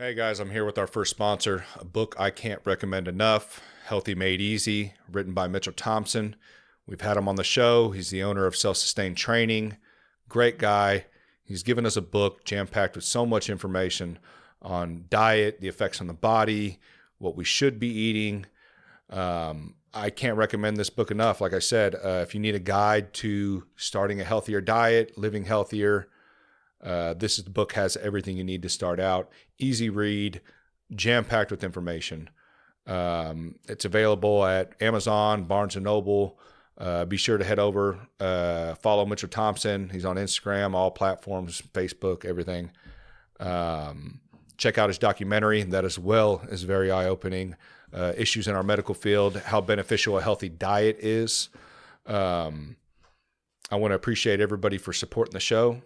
Hey guys, I'm here with our first sponsor, a book I can't recommend enough, Healthy Made Easy, written by Mitchell Thompson. We've had him on the show. He's the owner of Self-Sustained Training. Great guy. He's given us a book jam-packed with so much information on diet, the effects on the body, what we should be eating. I can't recommend this book enough. Like I said, if you need a guide to starting a healthier diet, living healthier, this is the book has everything you need to start out. Easy read, jam-packed with information. It's available at Amazon, Barnes & Noble. Be sure to head over, follow Mitchell Thompson. He's on Instagram, all platforms, Facebook, everything. Check out his documentary. That as well is very eye-opening. Issues in our medical field, how beneficial a healthy diet is. I want to appreciate everybody for supporting the show.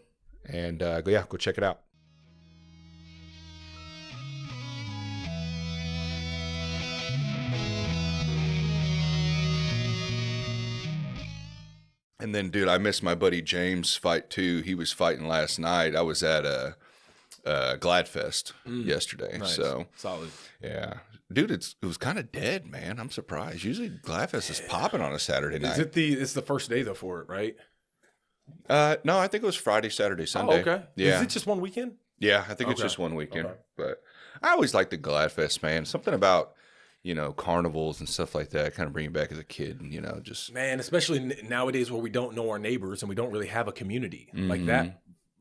And go check it out. And then, dude, I missed my buddy James' fight too. He was fighting last night. I was at a Gladfest yesterday. Nice. So solid. Yeah, dude, it was kind of dead, man. I'm surprised. Usually Gladfest is popping on a Saturday night. It's the first day though for it, right? No, I think it was Friday, Saturday, Sunday. Oh, okay. Yeah. Is it just one weekend? Yeah, I think it's just one weekend. Okay. But I always liked the Gladfest, man. Something about, carnivals and stuff like that kind of bring you back as a kid, just. Man, especially nowadays where we don't know our neighbors and we don't really have a community. Like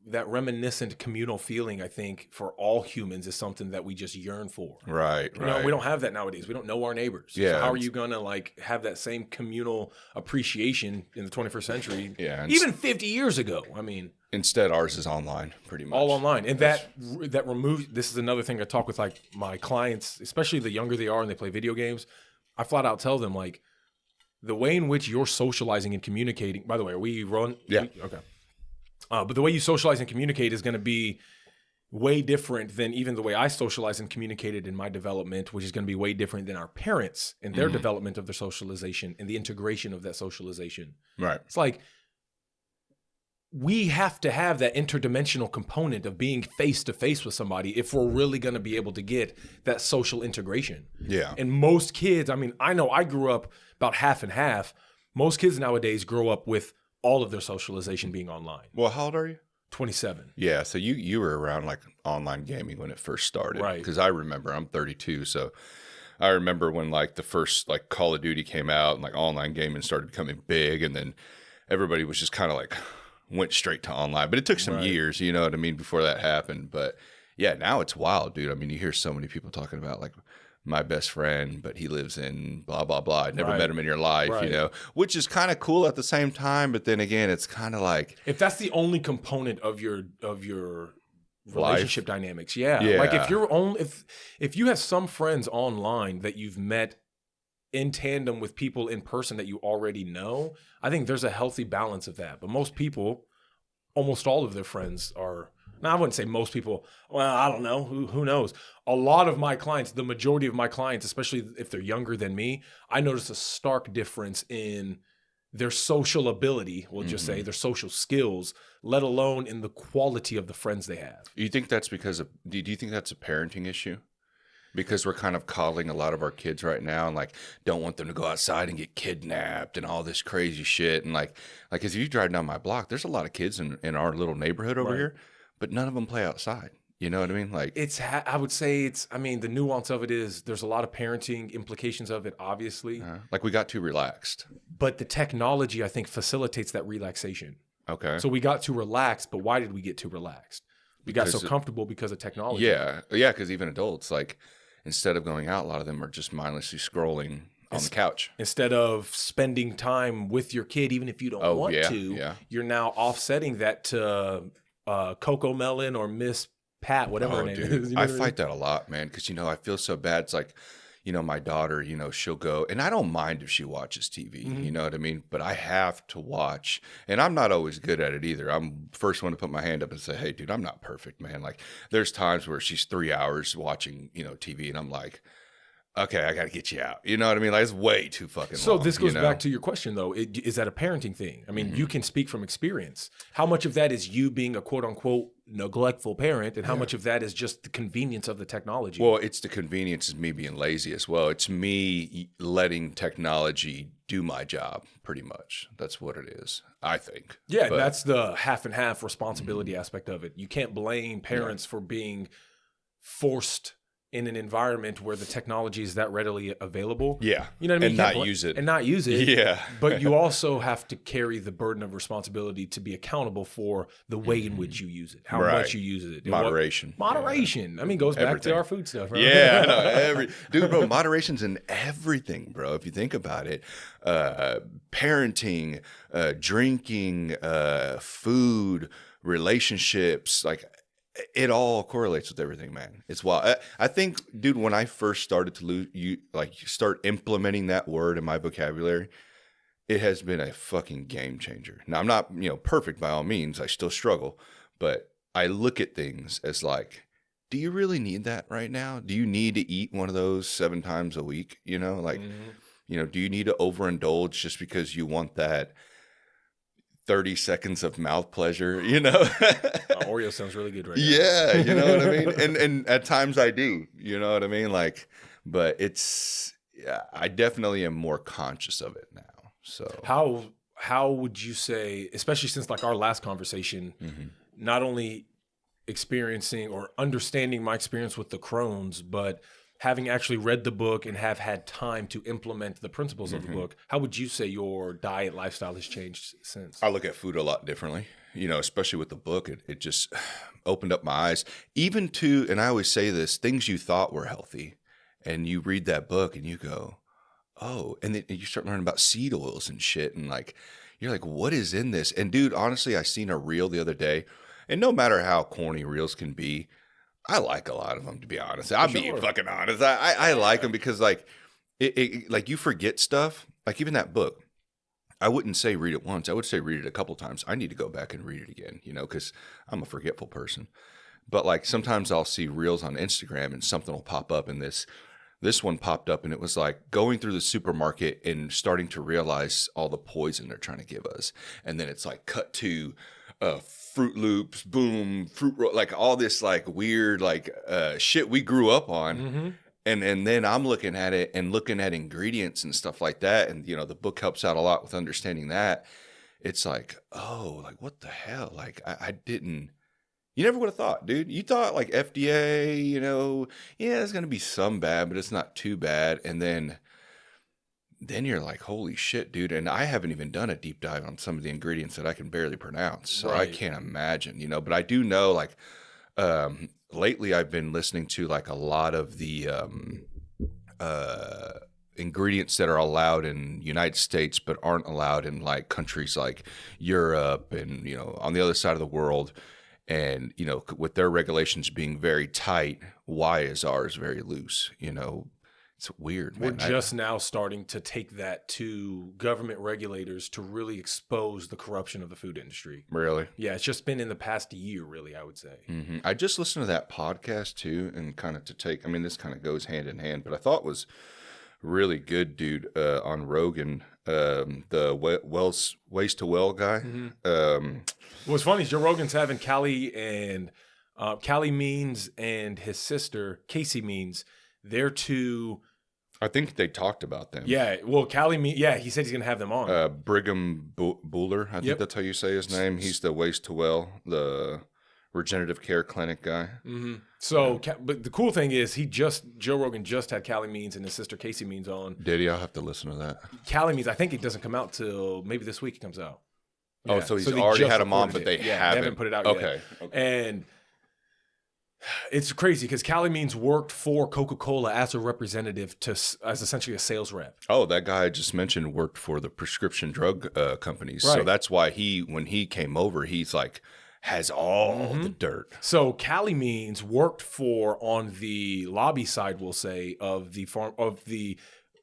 that reminiscent communal feeling, I think, for all humans is something that we just yearn for. Right, You know, we don't have that nowadays. We don't know our neighbors. Yeah. So how are you going to have that same communal appreciation in the 21st century? Yeah. Even 50 years ago. I mean, Instead, ours is online, pretty much. all online. And that removes, this is another thing I talk with my clients, especially the younger they are and they play video games. I flat out tell them the way in which you're socializing and communicating, by the way, are we run? Yeah. Okay. But the way you socialize and communicate is going to be way different than even the way I socialized and communicated in my development, which is going to be way different than our parents in their development of their socialization and the integration of that socialization. Right. It's we have to have that interdimensional component of being face to face with somebody if we're really going to be able to get that social integration. Yeah. And most kids, I know I grew up about half and half. Most kids nowadays grow up with all of their socialization being online. Well, how old are you? 27. Yeah, so you were around online gaming when it first started. Right. Because I remember, I'm 32, so I remember when the first Call of Duty came out and online gaming started becoming big, and then everybody was just kind of went straight to online. But it took some years, you know what I mean, before that happened. But yeah, now it's wild, dude. I mean, you hear so many people talking about my best friend, but he lives in blah, blah, blah. I'd never met him in your life, which is kind of cool at the same time. But then again, it's kind of if that's the only component of your relationship dynamics. Yeah. If you have some friends online that you've met in tandem with people in person that you already know, I think there's a healthy balance of that. But most people, almost all of their friends are, now I wouldn't say most people, well, I don't know, who knows? A lot of my clients, the majority of my clients, especially if they're younger than me, I notice a stark difference in their social ability, we'll just say, their social skills, let alone in the quality of the friends they have. Do you think that's do you think that's a parenting issue? Because we're kind of coddling a lot of our kids right now and don't want them to go outside and get kidnapped and all this crazy shit. And as you drive down my block, there's a lot of kids in our little neighborhood over here, but none of them play outside. You know what I mean? I would say the nuance of it is there's a lot of parenting implications of it, obviously. We got too relaxed. But the technology, I think, facilitates that relaxation. Okay. So we got too relaxed, but why did we get too relaxed? We got so comfortable because of technology. Yeah. Yeah, because even adults, instead of going out, a lot of them are just mindlessly scrolling on the couch. Instead of spending time with your kid, even if you don't want to, you're now offsetting that to Coco Melon or Miss Pat, whatever her name is. I fight that a lot, man, because, I feel so bad. It's my daughter, she'll go, and I don't mind if she watches TV, you know what I mean? But I have to watch, and I'm not always good at it either. I'm the first one to put my hand up and say, hey, dude, I'm not perfect, man. There's times where she's 3 hours watching, TV, and I'm like, okay, I got to get you out. You know what I mean? It's way too fucking long. So this goes back to your question, though. Is that a parenting thing? I mean, you can speak from experience. How much of that is you being a quote-unquote neglectful parent, and how much of that is just the convenience of the technology? Well, it's the convenience of me being lazy as well. It's me letting technology do my job, pretty much. That's what it is, I think. Yeah, but that's the half and half responsibility aspect of it. You can't blame parents for being forced in an environment where the technology is that readily available. Yeah. You know what I mean? And not use it. And not use it. Yeah. But you also have to carry the burden of responsibility to be accountable for the way in which you use it, how much you use it. Moderation. Moderation. I mean, goes back to our food stuff, right? Yeah, I know. Dude, bro, moderation's in everything, bro. If you think about it, parenting, drinking, food, relationships, like, it all correlates with everything, man. It's wild. I think, dude, when I first started to start implementing that word in my vocabulary, it has been a fucking game changer. Now, I'm not, perfect by all means. I still struggle, but I look at things as like, do you really need that right now? Do you need to eat one of those 7 times a week? Do you need to overindulge just because you want that 30 seconds of mouth pleasure, Oreo sounds really good right now. Yeah, you know what I mean? And at times I do, you know what I mean? Like, but I definitely am more conscious of it now. So how would you say, especially since like our last conversation, not only experiencing or understanding my experience with the Crohn's, but having actually read the book and have had time to implement the principles of the book, how would you say your diet lifestyle has changed since? I look at food a lot differently, especially with the book. It just opened up my eyes, even to, and I always say this, things you thought were healthy, and you read that book and you go, oh, and then you start learning about seed oils and shit, and like, you're like, what is in this? And dude, honestly, I seen a reel the other day, and no matter how corny reels can be, I like a lot of them, to be honest. I'm being fucking honest. I like them because like it like you forget stuff. Like even that book, I wouldn't say read it once. I would say read it a couple times. I need to go back and read it again, because I'm a forgetful person. But like sometimes I'll see reels on Instagram and something will pop up, and this one popped up, and it was like going through the supermarket and starting to realize all the poison they're trying to give us. And then it's like cut to Fruit Loops, boom, like all this like weird like shit we grew up on. And then I'm looking at it and looking at ingredients and stuff like that. And, the book helps out a lot with understanding that. It's like, oh, like what the hell? Like I didn't, you never would have thought, dude. You thought like FDA, yeah, there's going to be some bad, but it's not too bad. And then you're like, holy shit, dude. And I haven't even done a deep dive on some of the ingredients that I can barely pronounce. So I can't imagine, but I do know like, lately I've been listening to like a lot of the, ingredients that are allowed in United States, but aren't allowed in like countries like Europe and, on the other side of the world. And, with their regulations being very tight, why is ours very loose? It's weird, man. We're just now starting to take that to government regulators to really expose the corruption of the food industry. Really? Yeah, it's just been in the past year, really, I would say. I just listened to that podcast, too, and kind of this kind of goes hand in hand, but I thought was really good, dude, on Rogan, the Ways to Well guy. What's funny is Joe Rogan's having Callie Means and his sister, Casey Means. They're two. I think they talked about them. Yeah. Well, he said he's going to have them on. Brigham Bueller, I think that's how you say his name. He's the Ways to Well, the regenerative care clinic guy. So, but the cool thing is Joe Rogan just had Callie Means and his sister Casey Means on. Did he? I'll have to listen to that. Callie Means, I think it doesn't come out till maybe this week it comes out. Yeah. Oh, so he's already had them on, but they haven't put it out yet. Okay. And it's crazy because Callie Means worked for Coca-Cola as a representative as essentially a sales rep. Oh, that guy I just mentioned worked for the prescription drug companies. Right. So that's why when he came over, he's like has all the dirt. So Callie Means worked on the lobby side, we'll say, of the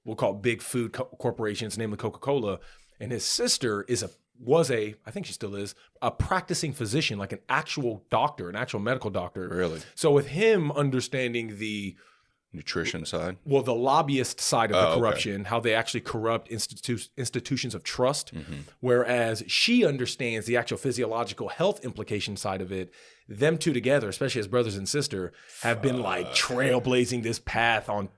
we'll call it big food corporations, namely Coca-Cola, and his sister I think she still is, a practicing physician, like an actual doctor, an actual medical doctor. Really? So with him understanding the Nutrition side? Well, the lobbyist side of the corruption, okay. how they actually corrupt institutions of trust, whereas she understands the actual physiological health implication side of it. Them two together, especially as brothers and sister, have been like trailblazing this path on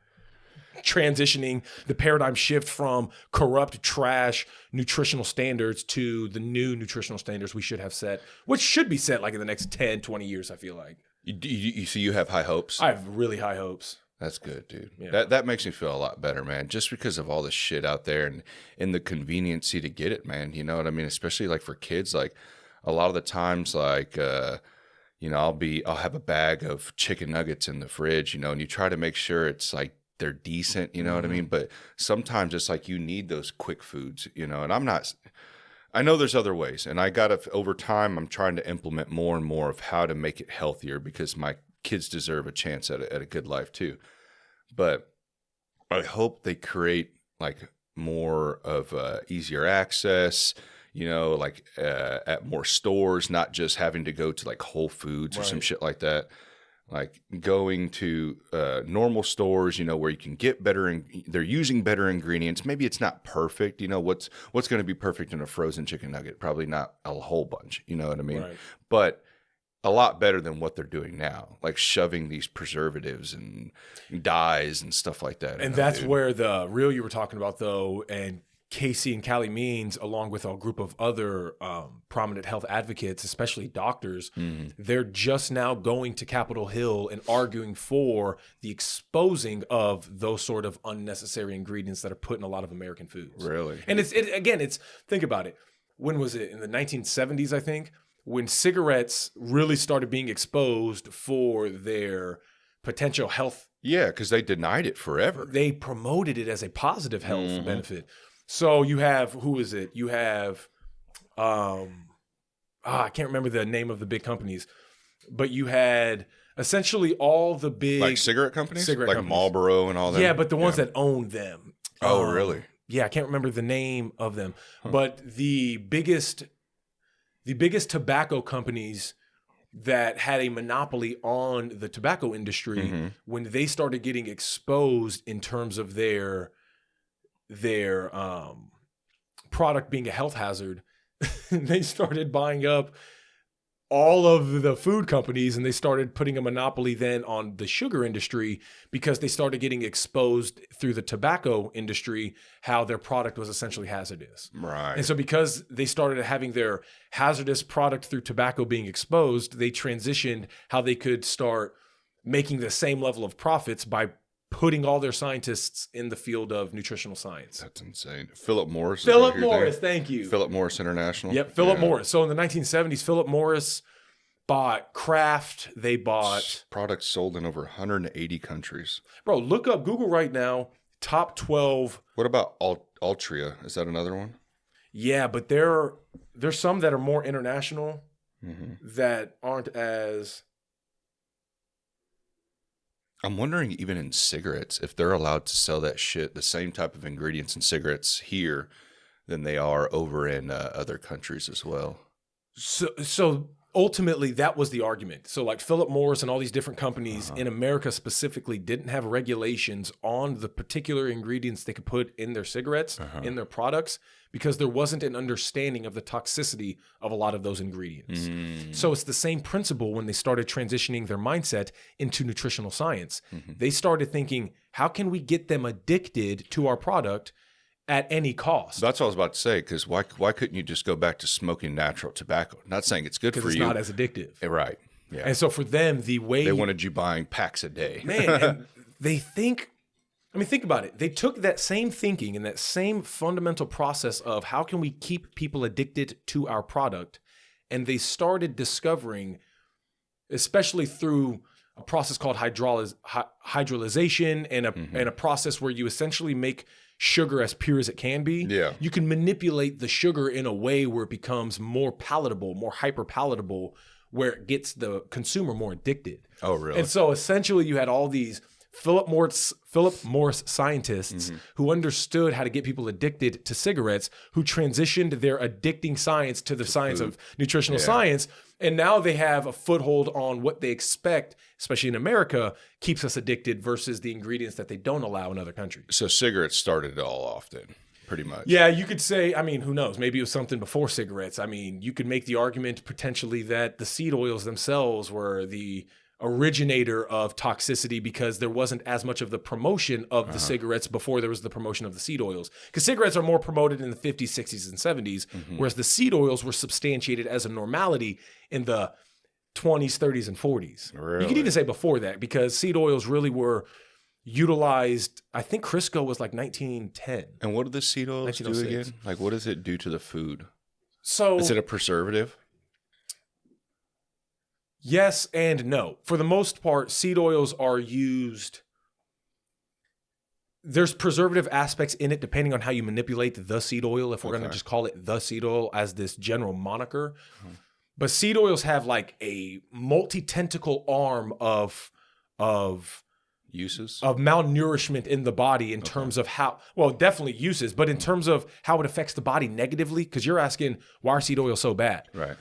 transitioning the paradigm shift from corrupt, trash nutritional standards to the new nutritional standards we should have set, which should be set like in the next 10, 20 years, I feel like. So you have high hopes? I have really high hopes. That's good, dude. Yeah. That makes me feel a lot better, man. Just because of all the shit out there and the conveniency to get it, man. You know what I mean? Especially like for kids, like a lot of the times, like you know, I'll have a bag of chicken nuggets in the fridge, you know, and you try to make sure it's like they're decent, you know what I mean? But sometimes it's like you need those quick foods, you know. And I know there's other ways, and over time I'm trying to implement more and more of how to make it healthier because my kids deserve a chance at a good life too. But I hope they create like more of easier access, you know, like at more stores, not just having to go to like Whole Foods or some shit like that. Like going to normal stores, you know, where you can get better, they're using better ingredients. Maybe it's not perfect, you know. What's going to be perfect in a frozen chicken nugget? Probably not a whole bunch, you know what I mean? Right. But a lot better than what they're doing now, like shoving these preservatives and dyes and stuff like that. And that's where the reel you were talking about, though, and Casey and Callie Means, along with a group of other prominent health advocates, especially doctors, they're just now going to Capitol Hill and arguing for the exposing of those sort of unnecessary ingredients that are put in a lot of American foods. Really? And it's think about it. When was it? In the 1970s, I think, when cigarettes really started being exposed for their potential health. Yeah, because they denied it forever. They promoted it as a positive health benefit. So you have, who is it? You have, I can't remember the name of the big companies, but you had essentially all the big like cigarette companies, like companies. Marlboro and all that. Yeah, but the ones that own them. Oh, really? Yeah, I can't remember the name of them, but the biggest tobacco companies that had a monopoly on the tobacco industry, when they started getting exposed in terms of their product being a health hazard, they started buying up all of the food companies, and they started putting a monopoly then on the sugar industry because they started getting exposed through the tobacco industry how their product was essentially hazardous. Right. And so because they started having their hazardous product through tobacco being exposed, they transitioned how they could start making the same level of profits by putting all their scientists in the field of nutritional science. That's insane. Philip Morris. Thank you. Philip Morris International. Yep, Philip Morris. So in the 1970s, Philip Morris bought Kraft. They bought products sold in over 180 countries. Bro, look up Google right now. Top 12. What about Altria? Is that another one? Yeah, but there's some that are more international that aren't as. I'm wondering, even in cigarettes, if they're allowed to sell that shit, the same type of ingredients in cigarettes here than they are over in other countries as well. So ultimately, that was the argument. So like Philip Morris and all these different companies in America specifically didn't have regulations on the particular ingredients they could put in their cigarettes, in their products, because there wasn't an understanding of the toxicity of a lot of those ingredients. So it's the same principle when they started transitioning their mindset into nutritional science. They started thinking, how can we get them addicted to our product at any cost? That's what I was about to say, because why couldn't you just go back to smoking natural tobacco? Not saying it's good for you. Because it's not as addictive. Right. Yeah. And so for them, the way... They wanted you buying packs a day. Man, and they think... I mean, think about it. They took that same thinking and that same fundamental process of how can we keep people addicted to our product, and they started discovering, especially through a process called hydrolyzation and a process where you essentially make sugar as pure as it can be. Yeah. You can manipulate the sugar in a way where it becomes more palatable, more hyper palatable, where it gets the consumer more addicted. Oh, really? And so essentially you had all these Philip Morris scientists who understood how to get people addicted to cigarettes, who transitioned their addicting science to the science of nutritional science. And now they have a foothold on what they expect, especially in America, keeps us addicted versus the ingredients that they don't allow in other countries. So cigarettes started it all off then, pretty much. Yeah, you could say, I mean, who knows? Maybe it was something before cigarettes. I mean, you could make the argument potentially that the seed oils themselves were the originator of toxicity because there wasn't as much of the promotion of the cigarettes before there was the promotion of the seed oils. Because cigarettes are more promoted in the 50s, 60s, and 70s, whereas the seed oils were substantiated as a normality in the 20s, 30s, and 40s. Really? You could even say before that because seed oils really were utilized. I think Crisco was like 1910. And what do the seed oils do again? Like, what does it do to the food? So is it a preservative? Yes and no. For the most part, seed oils are used. There's preservative aspects in it depending on how you manipulate the seed oil, if we're going to just call it the seed oil as this general moniker. But seed oils have like a multi-tentacle arm of uses of malnourishment in the body in terms of how, well, definitely uses, but in terms of how it affects the body negatively, because you're asking, why are seed oils so bad? Right.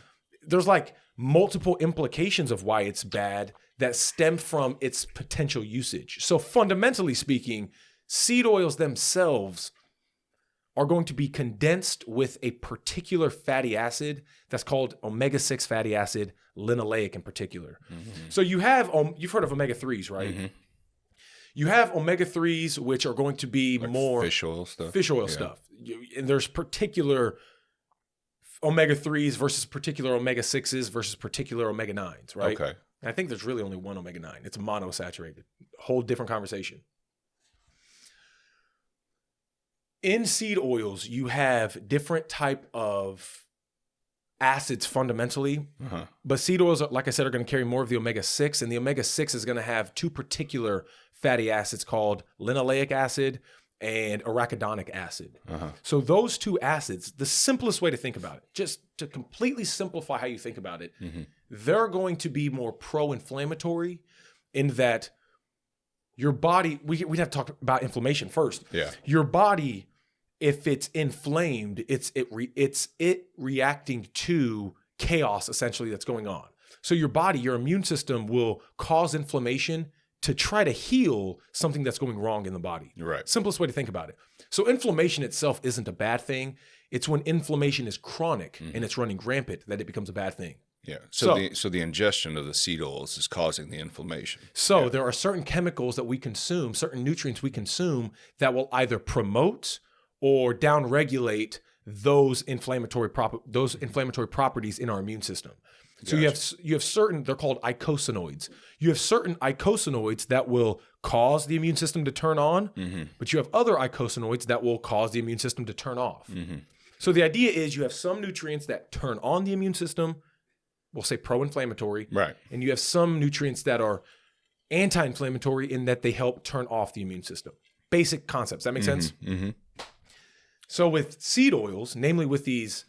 There's like multiple implications of why it's bad that stem from its potential usage. So fundamentally speaking, seed oils themselves are going to be condensed with a particular fatty acid that's called omega-6 fatty acid, linoleic in particular. So you have, you've heard of omega-3s, right? You have omega-3s, which are going to be like more fish oil stuff. Fish oil stuff. And there's particular omega-3s versus particular omega-6s versus particular omega-9s, right? Okay. And I think there's really only one omega-9. It's monosaturated. Whole different conversation. In seed oils, you have different type of acids fundamentally, but seed oils, like I said, are going to carry more of the omega-6, and the omega-6 is going to have two particular fatty acids called linoleic acid and arachidonic acid. So those two acids, the simplest way to think about it, just to completely simplify how you think about it, they're going to be more pro-inflammatory in that your body, we'd have to talk about inflammation first. Yeah. Your body, if it's inflamed, it's reacting to chaos essentially that's going on. So your body, your immune system will cause inflammation to try to heal something that's going wrong in the body. Right. Simplest way to think about it. So inflammation itself isn't a bad thing. It's when inflammation is chronic and it's running rampant that it becomes a bad thing. Yeah. So the ingestion of the seed oils is causing the inflammation. So there are certain chemicals that we consume, certain nutrients we consume that will either promote or downregulate those inflammatory properties in our immune system. So you have certain, they're called eicosanoids. You have certain eicosanoids that will cause the immune system to turn on, but you have other eicosanoids that will cause the immune system to turn off. So the idea is you have some nutrients that turn on the immune system, we'll say pro-inflammatory, right? And you have some nutrients that are anti-inflammatory in that they help turn off the immune system. Basic concepts. That make sense? So with seed oils, namely with these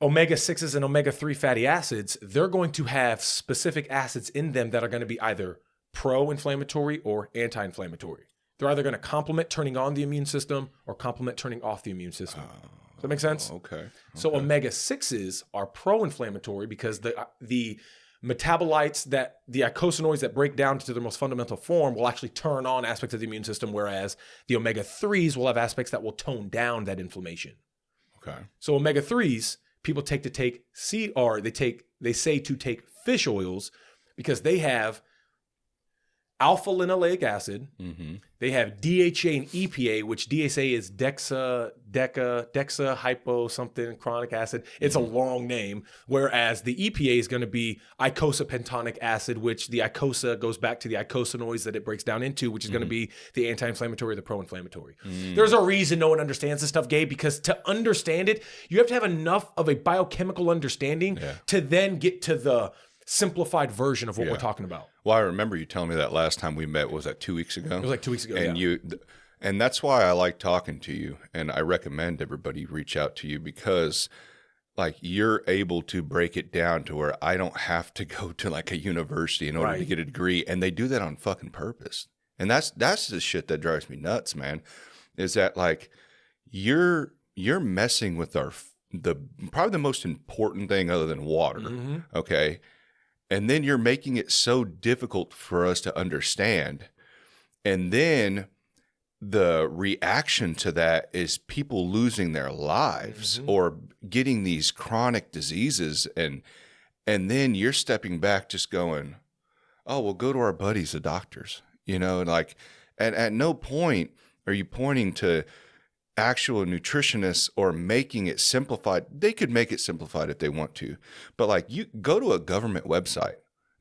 omega-6s and omega-3 fatty acids, they're going to have specific acids in them that are going to be either pro-inflammatory or anti-inflammatory. They're either going to complement turning on the immune system or complement turning off the immune system. Does that make sense? Okay. So omega-6s are pro-inflammatory because the metabolites that the eicosanoids that break down to their most fundamental form will actually turn on aspects of the immune system, whereas the omega-3s will have aspects that will tone down that inflammation. Okay. So omega-3s, people say to take fish oils because they have alpha linoleic acid. They have DHA and EPA, which DHA is dexa hypo something chronic acid. It's a long name. Whereas the EPA is going to be eicosapentaenoic acid, which the eicosa goes back to the eicosanoids that it breaks down into, which is going to be the anti-inflammatory or the pro-inflammatory. There's a reason no one understands this stuff, Gabe, because to understand it, you have to have enough of a biochemical understanding to then get to the simplified version of what we're talking about. Well, I remember you telling me that last time we met. Was that 2 weeks ago? It was like 2 weeks ago. And and that's why I like talking to you, and I recommend everybody reach out to you because like you're able to break it down to where I don't have to go to like a university in order to get a degree. And they do that on fucking purpose. And that's the shit that drives me nuts, man, is that like you're messing with the probably the most important thing other than water. Okay. And then you're making it so difficult for us to understand. And then the reaction to that is people losing their lives or getting these chronic diseases. And then you're stepping back just going, oh, well, go to our buddies, the doctors, you know, and like, and at no point are you pointing to actual nutritionists or making it simplified. They could make it simplified if they want to, but like you go to a government website,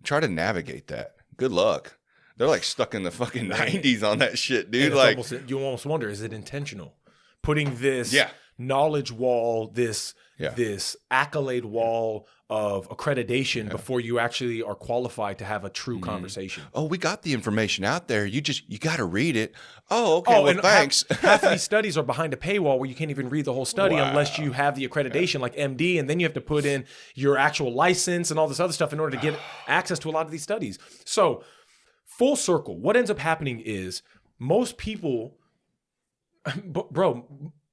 try to navigate that. Good luck. They're like stuck in the fucking 90s on that shit, dude. Like you almost wonder, is it intentional? Putting this knowledge wall, this accolade wall of accreditation before you actually are qualified to have a true conversation. Oh, we got the information out there. You got to read it. Oh, okay. Well, thanks. Half of these studies are behind a paywall where you can't even read the whole study unless you have the accreditation like MD, and then you have to put in your actual license and all this other stuff in order to get access to a lot of these studies. So full circle, what ends up happening is most people, bro,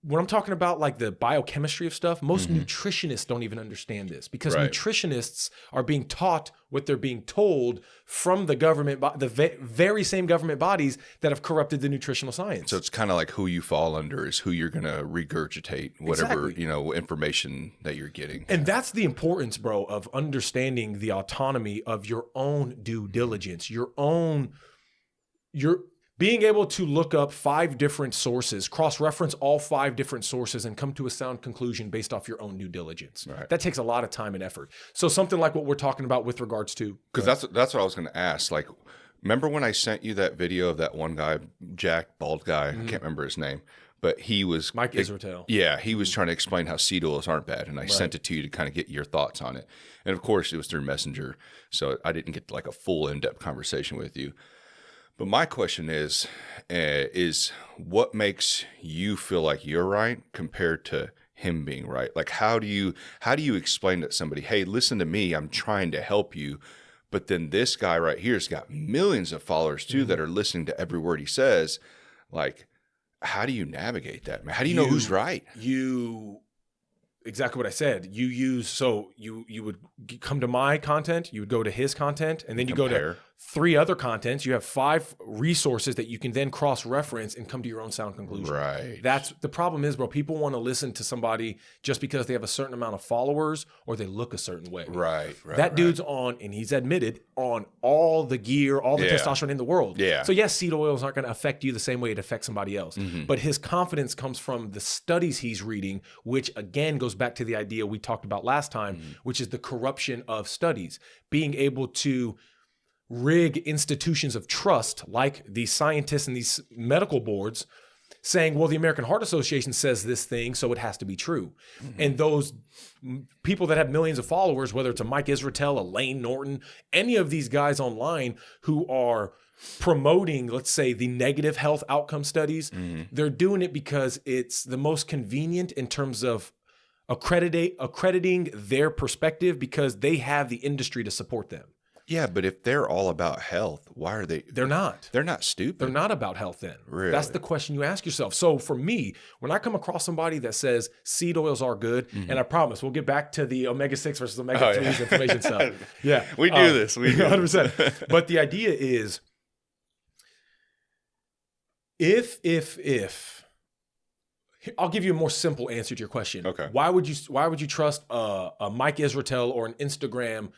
when I'm talking about like the biochemistry of stuff, most nutritionists don't even understand this because nutritionists are being taught what they're being told from the government, the very same government bodies that have corrupted the nutritional science. So it's kind of like who you fall under is who you're going to regurgitate whatever, you know, information that you're getting. And that's the importance, bro, of understanding the autonomy of your own due diligence, your being able to look up 5 different sources, cross-reference all 5 different sources and come to a sound conclusion based off your own due diligence. Right. That takes a lot of time and effort. So something like what we're talking about with regards to... Because that's what I was going to ask. Like, remember when I sent you that video of that one guy, Jack, bald guy, I can't remember his name, but he was... Mike Israetel. Yeah, he was trying to explain how seed oils aren't bad, and I sent it to you to kind of get your thoughts on it. And of course, it was through Messenger, so I didn't get like a full in-depth conversation with you. But my question is what makes you feel like you're right compared to him being right? Like, how do you explain to somebody, hey, listen to me, I'm trying to help you, but then this guy right here has got millions of followers too that are listening to every word he says. Like, how do you navigate that, man? How do you know who's right? Exactly what I said. You would come to my content, you would go to his content, and then you go to 3 other contents. You have 5 resources that you can then cross-reference and come to your own sound conclusion. Right. That's the problem is, bro, people want to listen to somebody just because they have a certain amount of followers or they look a certain way. Right. That dude's on, and he's admitted, on all the gear, all the testosterone in the world. Yeah. So yes, seed oils aren't going to affect you the same way it affects somebody else. But his confidence comes from the studies he's reading, which again goes back to the idea we talked about last time, which is the corruption of studies. Being able to rig institutions of trust like these scientists and these medical boards saying, well, the American Heart Association says this thing, so it has to be true. And those people that have millions of followers, whether it's a Mike Israetel, a Lane Norton, any of these guys online who are promoting, let's say, the negative health outcome studies, they're doing it because it's the most convenient in terms of accrediting their perspective because they have the industry to support them. Yeah, but if they're all about health, why are they? They're not. They're not stupid. They're not about health then. Really? That's the question you ask yourself. So for me, when I come across somebody that says seed oils are good, and I promise we'll get back to the omega-6 versus omega-3s information stuff. Yeah. We do this. We do 100%. But the idea is if I'll give you a more simple answer to your question. Okay. Why would you trust a Mike Israetel or an Instagram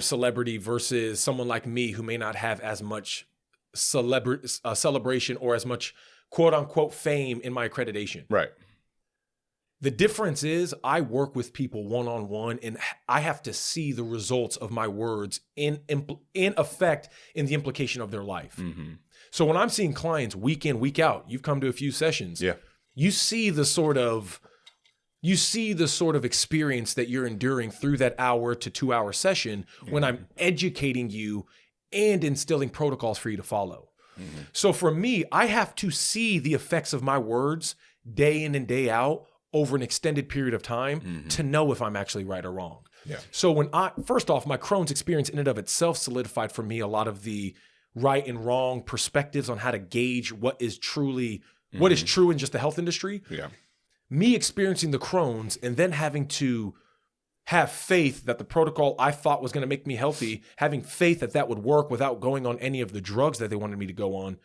celebrity versus someone like me who may not have as much celebration or as much quote unquote fame in my accreditation? Right. The difference is I work with people one-on-one and I have to see the results of my words in effect in the implication of their life. So when I'm seeing clients week in, week out, you've come to a few sessions. Yeah. You see the sort of experience that you're enduring through that hour to 2 hour session when I'm educating you and instilling protocols for you to follow. So for me, I have to see the effects of my words day in and day out over an extended period of time to know if I'm actually right or wrong. Yeah. So first off, my Crohn's experience in and of itself solidified for me a lot of the right and wrong perspectives on how to gauge what is true in just the health industry. Yeah. Me experiencing the Crohn's and then having to have faith that the protocol I thought was going to make me healthy, having faith that that would work without going on any of the drugs that they wanted me to go on.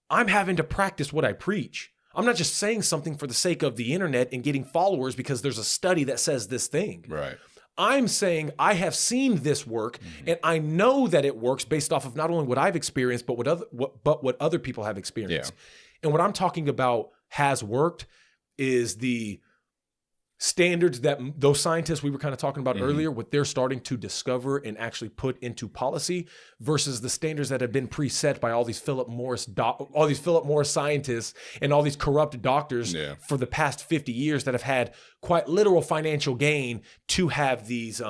I'm having to practice what I preach. I'm not just saying something for the sake of the internet and getting followers because there's a study that says this thing. Right. I'm saying I have seen this work and I know that it works based off of not only what I've experienced, but what other people have experienced. Yeah. And what I'm talking about has worked is the standards that those scientists we were kind of talking about earlier, what they're starting to discover and actually put into policy versus the standards that have been preset by all these Philip Morris scientists and all these corrupt doctors for the past 50 years that have had quite literal financial gain to have these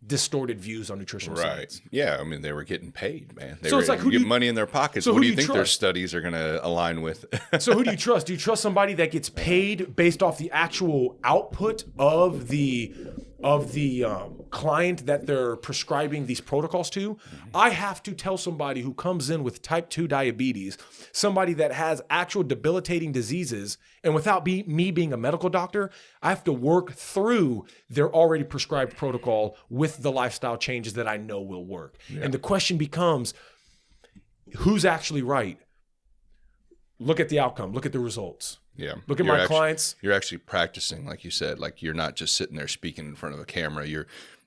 distorted views on nutritional science. Yeah, I mean, they were getting paid, man. They were getting money in their pockets. So what do you think their studies are going to align with? So who do you trust? Do you trust somebody that gets paid based off the actual output of the client that they're prescribing these protocols to? I have to tell somebody who comes in with type 2 diabetes, somebody that has actual debilitating diseases, and without me being a medical doctor, I have to work through their already prescribed protocol with the lifestyle changes that I know will work. Yeah. And the question becomes, who's actually right? Look at the outcome. Look at the results. Yeah. Look at my clients. You're actually practicing, like you said. Like, you're not just sitting there speaking in front of a camera.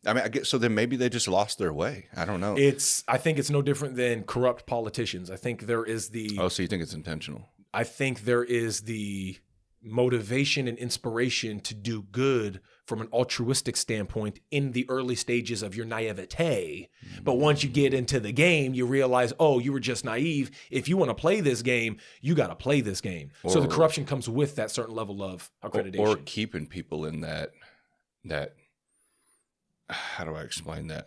I guess, so then maybe they just lost their way. I don't know. I think it's no different than corrupt politicians. I think there is Oh, so you think it's intentional? I think there is the motivation and inspiration to do good from an altruistic standpoint in the early stages of your naivete. But once you get into the game, you realize, oh, you were just naive. If you want to play this game, you got to play this game. So the corruption comes with that certain level of accreditation. Or keeping people in that, how do I explain that?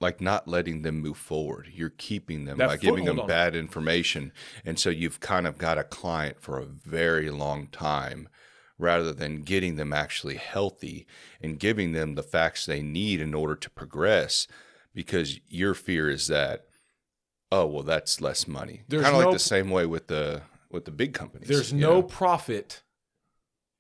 Like, not letting them move forward. You're keeping them by giving them bad information. And so you've kind of got a client for a very long time, rather than getting them actually healthy and giving them the facts they need in order to progress, because your fear is that, oh, well, that's less money. Kind of like the same way with the big companies. There's no profit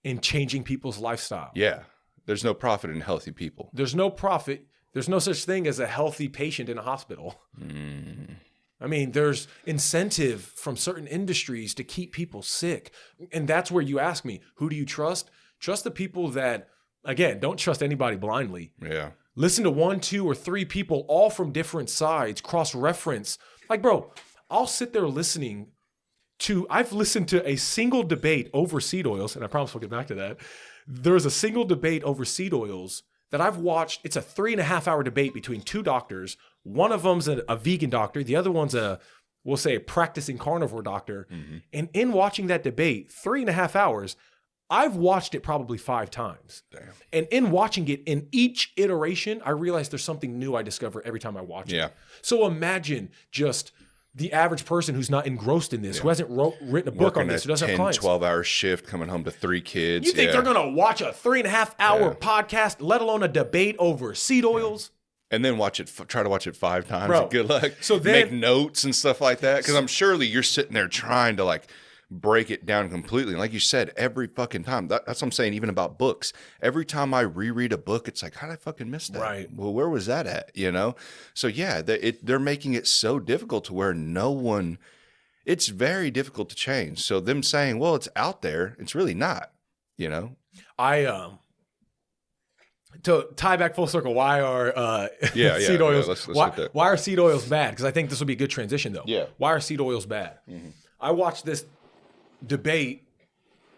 in changing people's lifestyle. Yeah. There's no profit in healthy people. There's no profit. There's no such thing as a healthy patient in a hospital. I mean, there's incentive from certain industries to keep people sick. And that's where you ask me, who do you trust? Trust the people that, again, don't trust anybody blindly. Yeah. Listen to 1, 2, or 3 people, all from different sides, cross-reference. Like, bro, I'll sit there listening to, I've listened to a single debate over seed oils, and I promise we'll get back to that. There's a single debate over seed oils that I've watched. It's a 3.5-hour debate between 2 doctors. One of them's a vegan doctor. The other one's we'll say a practicing carnivore doctor. And in watching that debate, 3.5 hours, I've watched it probably 5 times. Damn. And in watching it, in each iteration, I realize there's something new I discover every time I watch it. So imagine just the average person who's not engrossed in this, who hasn't written a book on this, who doesn't have clients. 12-hour shift, coming home to 3 kids. You think they're going to watch a 3.5-hour podcast, let alone a debate over seed oils? And then try to watch it 5 times. Bro, good luck. So then, make notes and stuff like that. Because I'm surely you're sitting there trying to break it down completely. And like you said, every fucking time. That's what I'm saying, even about books. Every time I reread a book, it's like, how did I fucking miss that? Right. Well, where was that at? So yeah, they're making it so difficult to where it's very difficult to change. So them saying, well, it's out there, it's really not, To tie back full circle, why are seed oils? Let's why are seed oils bad? Because I think this will be a good transition, though. Yeah. Why are seed oils bad? I watched this debate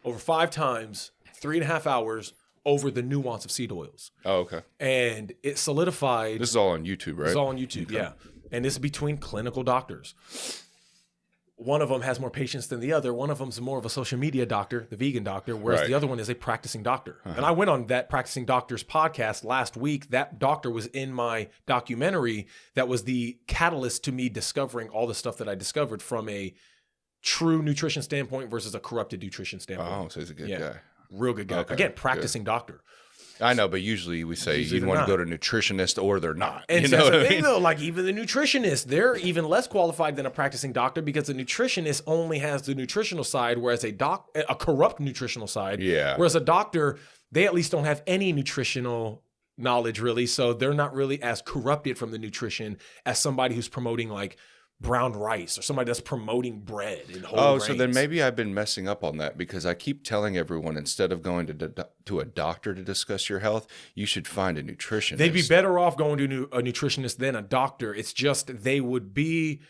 over 5 times, 3.5 hours, over the nuance of seed oils. Oh, okay. And it solidified. This is all on YouTube, right? It's all on YouTube, okay. Yeah. And this is between clinical doctors. One of them has more patients than the other. One of them's more of a social media doctor, the vegan doctor, whereas the other one is a practicing doctor. And I went on that practicing doctor's podcast last week. That doctor was in my documentary that was the catalyst to me discovering all the stuff that I discovered from a true nutrition standpoint versus a corrupted nutrition standpoint. Oh, so he's a good guy. Real good guy. Okay, Again, practicing doctor. I know, but usually we say you want to go to a nutritionist or they're not. And you so know that's what the I thing, mean? though. Like, even the nutritionist, they're even less qualified than a practicing doctor because the nutritionist only has the nutritional side, whereas a corrupt nutritional side. Yeah. Whereas a doctor, they at least don't have any nutritional knowledge, really. So they're not really as corrupted from the nutrition as somebody who's promoting like brown rice or somebody that's promoting bread and whole grains. So then maybe I've been messing up on that because I keep telling everyone instead of going to a doctor to discuss your health, you should find a nutritionist. They'd be better off going to a nutritionist than a doctor. It's just they would be.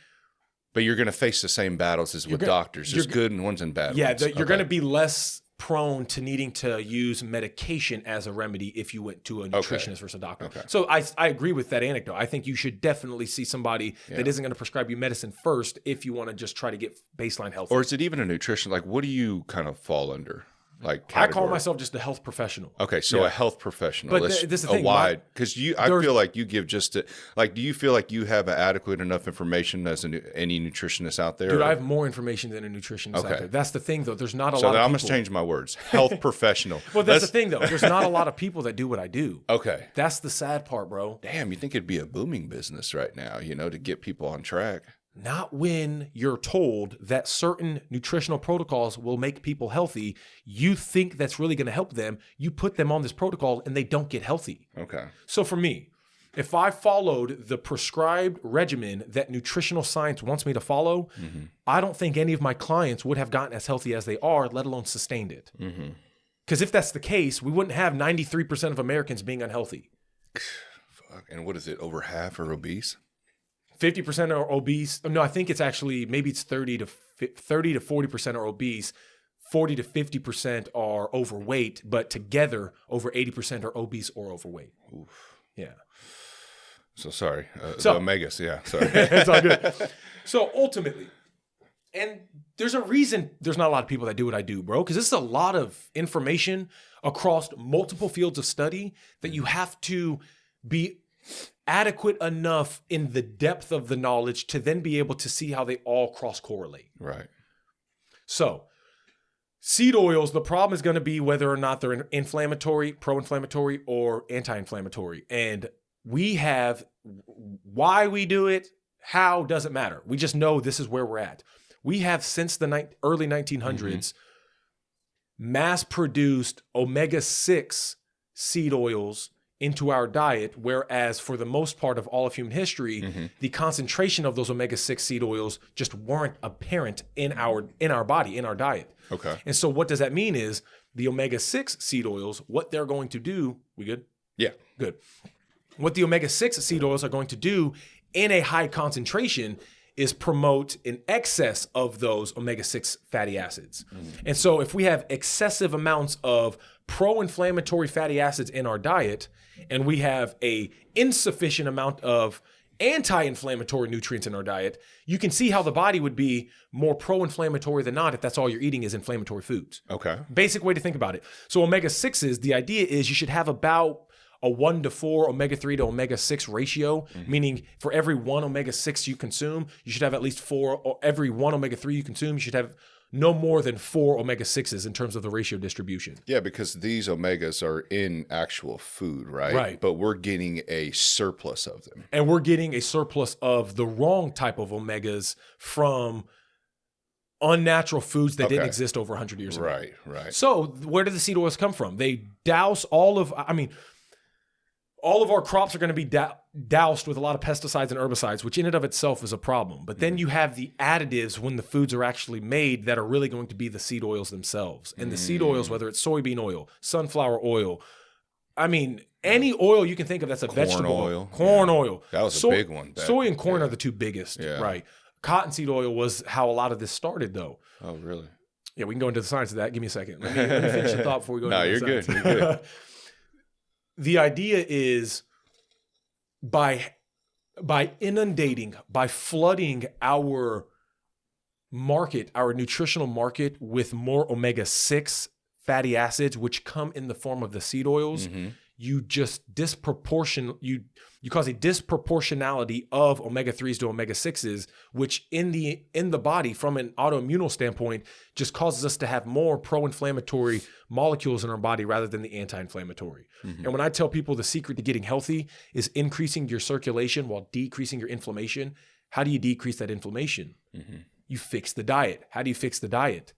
But you're going to face the same battles as with doctors. There's good and ones and bad Yeah, ones. you're going to be less prone to needing to use medication as a remedy if you went to a nutritionist versus a doctor. Okay. So I agree with that anecdote. I think you should definitely see somebody that isn't going to prescribe you medicine first if you want to just try to get baseline health. Or is it even a nutrition? Like, what do you kind of fall under? Like, I call myself just a health professional. Okay, so a health professional. But this is the thing, because I feel like you give just do you feel like you have adequate enough information as any nutritionist out there? Dude, I have more information than a nutritionist out there. That's the thing, though. There's not a lot of people. So I must change my words. Health professional. Well, that's the thing, though. There's not a lot of people that do what I do. Okay. That's the sad part, bro. Damn, you think it'd be a booming business right now, to get people on track? Not when you're told that certain nutritional protocols will make people healthy. You think that's really going to help them. You put them on this protocol and they don't get healthy. Okay. So for me, if I followed the prescribed regimen that nutritional science wants me to follow, I don't think any of my clients would have gotten as healthy as they are, let alone sustained it. Because if that's the case, we wouldn't have 93% of Americans being unhealthy. Fuck. And what is it? Over half are obese? 50% are obese. No, I think it's actually maybe it's 30 to 40% are obese. 40 to 50% are overweight, but together over 80% are obese or overweight. Oof. Yeah. So sorry. The omegas, yeah. Sorry. It's all good. So ultimately, and there's a reason there's not a lot of people that do what I do, bro, because this is a lot of information across multiple fields of study that you have to be adequate enough in the depth of the knowledge to then be able to see how they all cross-correlate. Right. So seed oils, the problem is going to be whether or not they're inflammatory, pro-inflammatory, or anti-inflammatory. And we have why we do it, how, doesn't matter. We just know this is where we're at. We have since the early 1900s mass-produced omega-6 seed oils into our diet, whereas for the most part of all of human history, the concentration of those omega-6 seed oils just weren't apparent in our body, in our diet. Okay. And so what does that mean is the omega-6 seed oils, what they're going to do, we good? Yeah. Good. What the omega-6 seed oils are going to do in a high concentration is promote an excess of those omega-6 fatty acids. And so if we have excessive amounts of pro-inflammatory fatty acids in our diet, and we have a insufficient amount of anti-inflammatory nutrients in our diet, you can see how the body would be more pro-inflammatory than not if that's all you're eating is inflammatory foods. Okay. Basic way to think about it. So omega-6s, the idea is you should have about a 1-to-4 omega-3 to omega-6 ratio, meaning for every one omega-6 you consume, you should have at least 4, or every one omega-3 you consume, you should have no more than 4 omega-6s in terms of the ratio distribution. Yeah, because these omegas are in actual food, right? Right. But we're getting a surplus of them. And we're getting a surplus of the wrong type of omegas from unnatural foods that didn't exist over 100 years ago. Right, right. So where do the seed oils come from? They douse all of our crops are going to be doused with a lot of pesticides and herbicides, which in and of itself is a problem. But then you have the additives when the foods are actually made that are really going to be the seed oils themselves. And the seed oils, whether it's soybean oil, sunflower oil, any oil you can think of that's a vegetable oil. Corn oil. That was a big one. Soy and corn are the two biggest, right? Cottonseed oil was how a lot of this started, though. Oh, really? Yeah, we can go into the science of that. Give me a second. Let me finish the thought before we go into the science. No, you're good. The idea is by inundating, by flooding our market, our nutritional market with more omega-6 fatty acids, which come in the form of the seed oils, you just you cause a disproportionality of omega-3s to omega-6s, which in the body from an autoimmune standpoint just causes us to have more pro-inflammatory molecules in our body rather than the anti-inflammatory. And when I tell people the secret to getting healthy is increasing your circulation while decreasing your inflammation, how do you decrease that inflammation? You fix the diet. How do you fix the diet?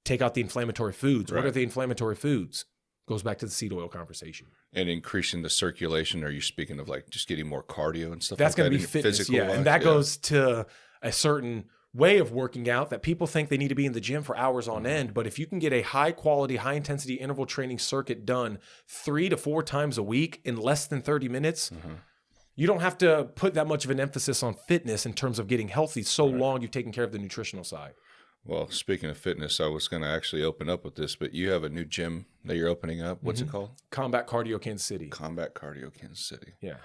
Take out the inflammatory foods. What are the inflammatory foods? Goes back to the seed oil conversation. And increasing the circulation, are you speaking of like just getting more cardio and stuff That's like that? That's going to be fitness, yeah. And that goes to a certain way of working out that people think they need to be in the gym for hours on end. But if you can get a high quality, high intensity interval training circuit done 3 to 4 times a week in less than 30 minutes, you don't have to put that much of an emphasis on fitness in terms of getting healthy so long you've taken care of the nutritional side. Well, speaking of fitness, I was going to actually open up with this, but you have a new gym that you're opening up. What's it called? Combat Cardio Kansas City. Combat Cardio Kansas City. Yeah.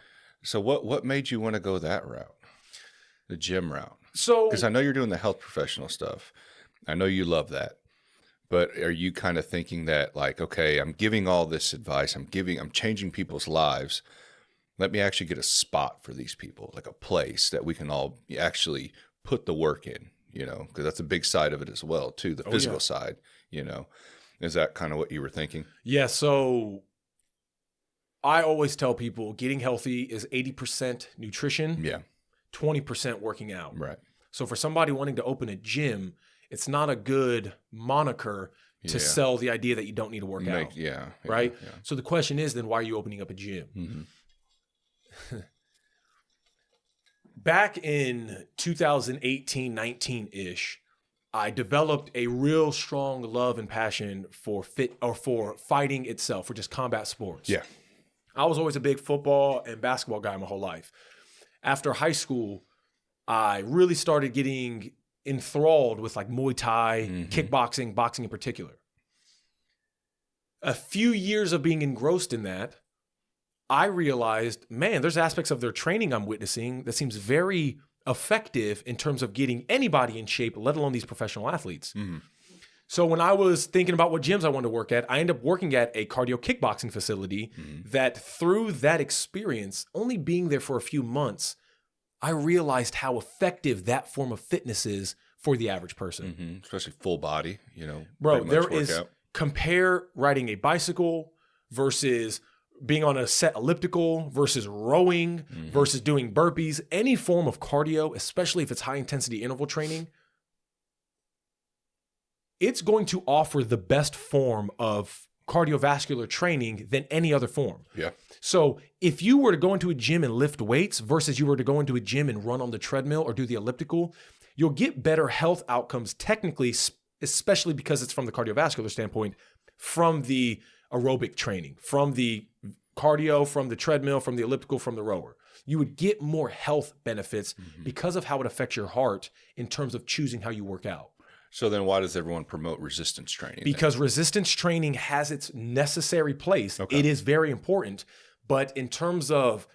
So what made you want to go that route, the gym route? So, because I know you're doing the health professional stuff. I know you love that. But are you kind of thinking that like, okay, I'm giving all this advice, I'm changing people's lives. Let me actually get a spot for these people, like a place that we can all actually put the work in. You know, because that's a big side of it as well, too, the physical side, you know. Is that kind of what you were thinking? Yeah, so I always tell people getting healthy is 80% nutrition, 20% working out. Right. So for somebody wanting to open a gym, it's not a good moniker to sell the idea that you don't need to work out. Right? Yeah. So the question is then, why are you opening up a gym? Back in 2018, 19-ish, I developed a real strong love and passion for fighting itself, for just combat sports. Yeah. I was always a big football and basketball guy my whole life. After high school, I really started getting enthralled with like Muay Thai, kickboxing, boxing in particular. A few years of being engrossed in that, I realized, man, there's aspects of their training I'm witnessing that seems very effective in terms of getting anybody in shape, let alone these professional athletes. So when I was thinking about what gyms I wanted to work at, I ended up working at a cardio kickboxing facility that through that experience, only being there for a few months, I realized how effective that form of fitness is for the average person. Especially full body, you know. Bro, there is, compare riding a bicycle versus being on a set elliptical versus rowing versus doing burpees, any form of cardio, especially if it's high intensity interval training, it's going to offer the best form of cardiovascular training than any other form. Yeah. So if you were to go into a gym and lift weights versus you were to go into a gym and run on the treadmill or do the elliptical, you'll get better health outcomes technically, especially because it's from the cardiovascular standpoint, from the aerobic training, from the cardio, from the treadmill, from the elliptical, from the rower. You would get more health benefits because of how it affects your heart in terms of choosing how you work out. So then why does everyone promote resistance training? Because resistance training has its necessary place. Okay. It is very important. But in terms of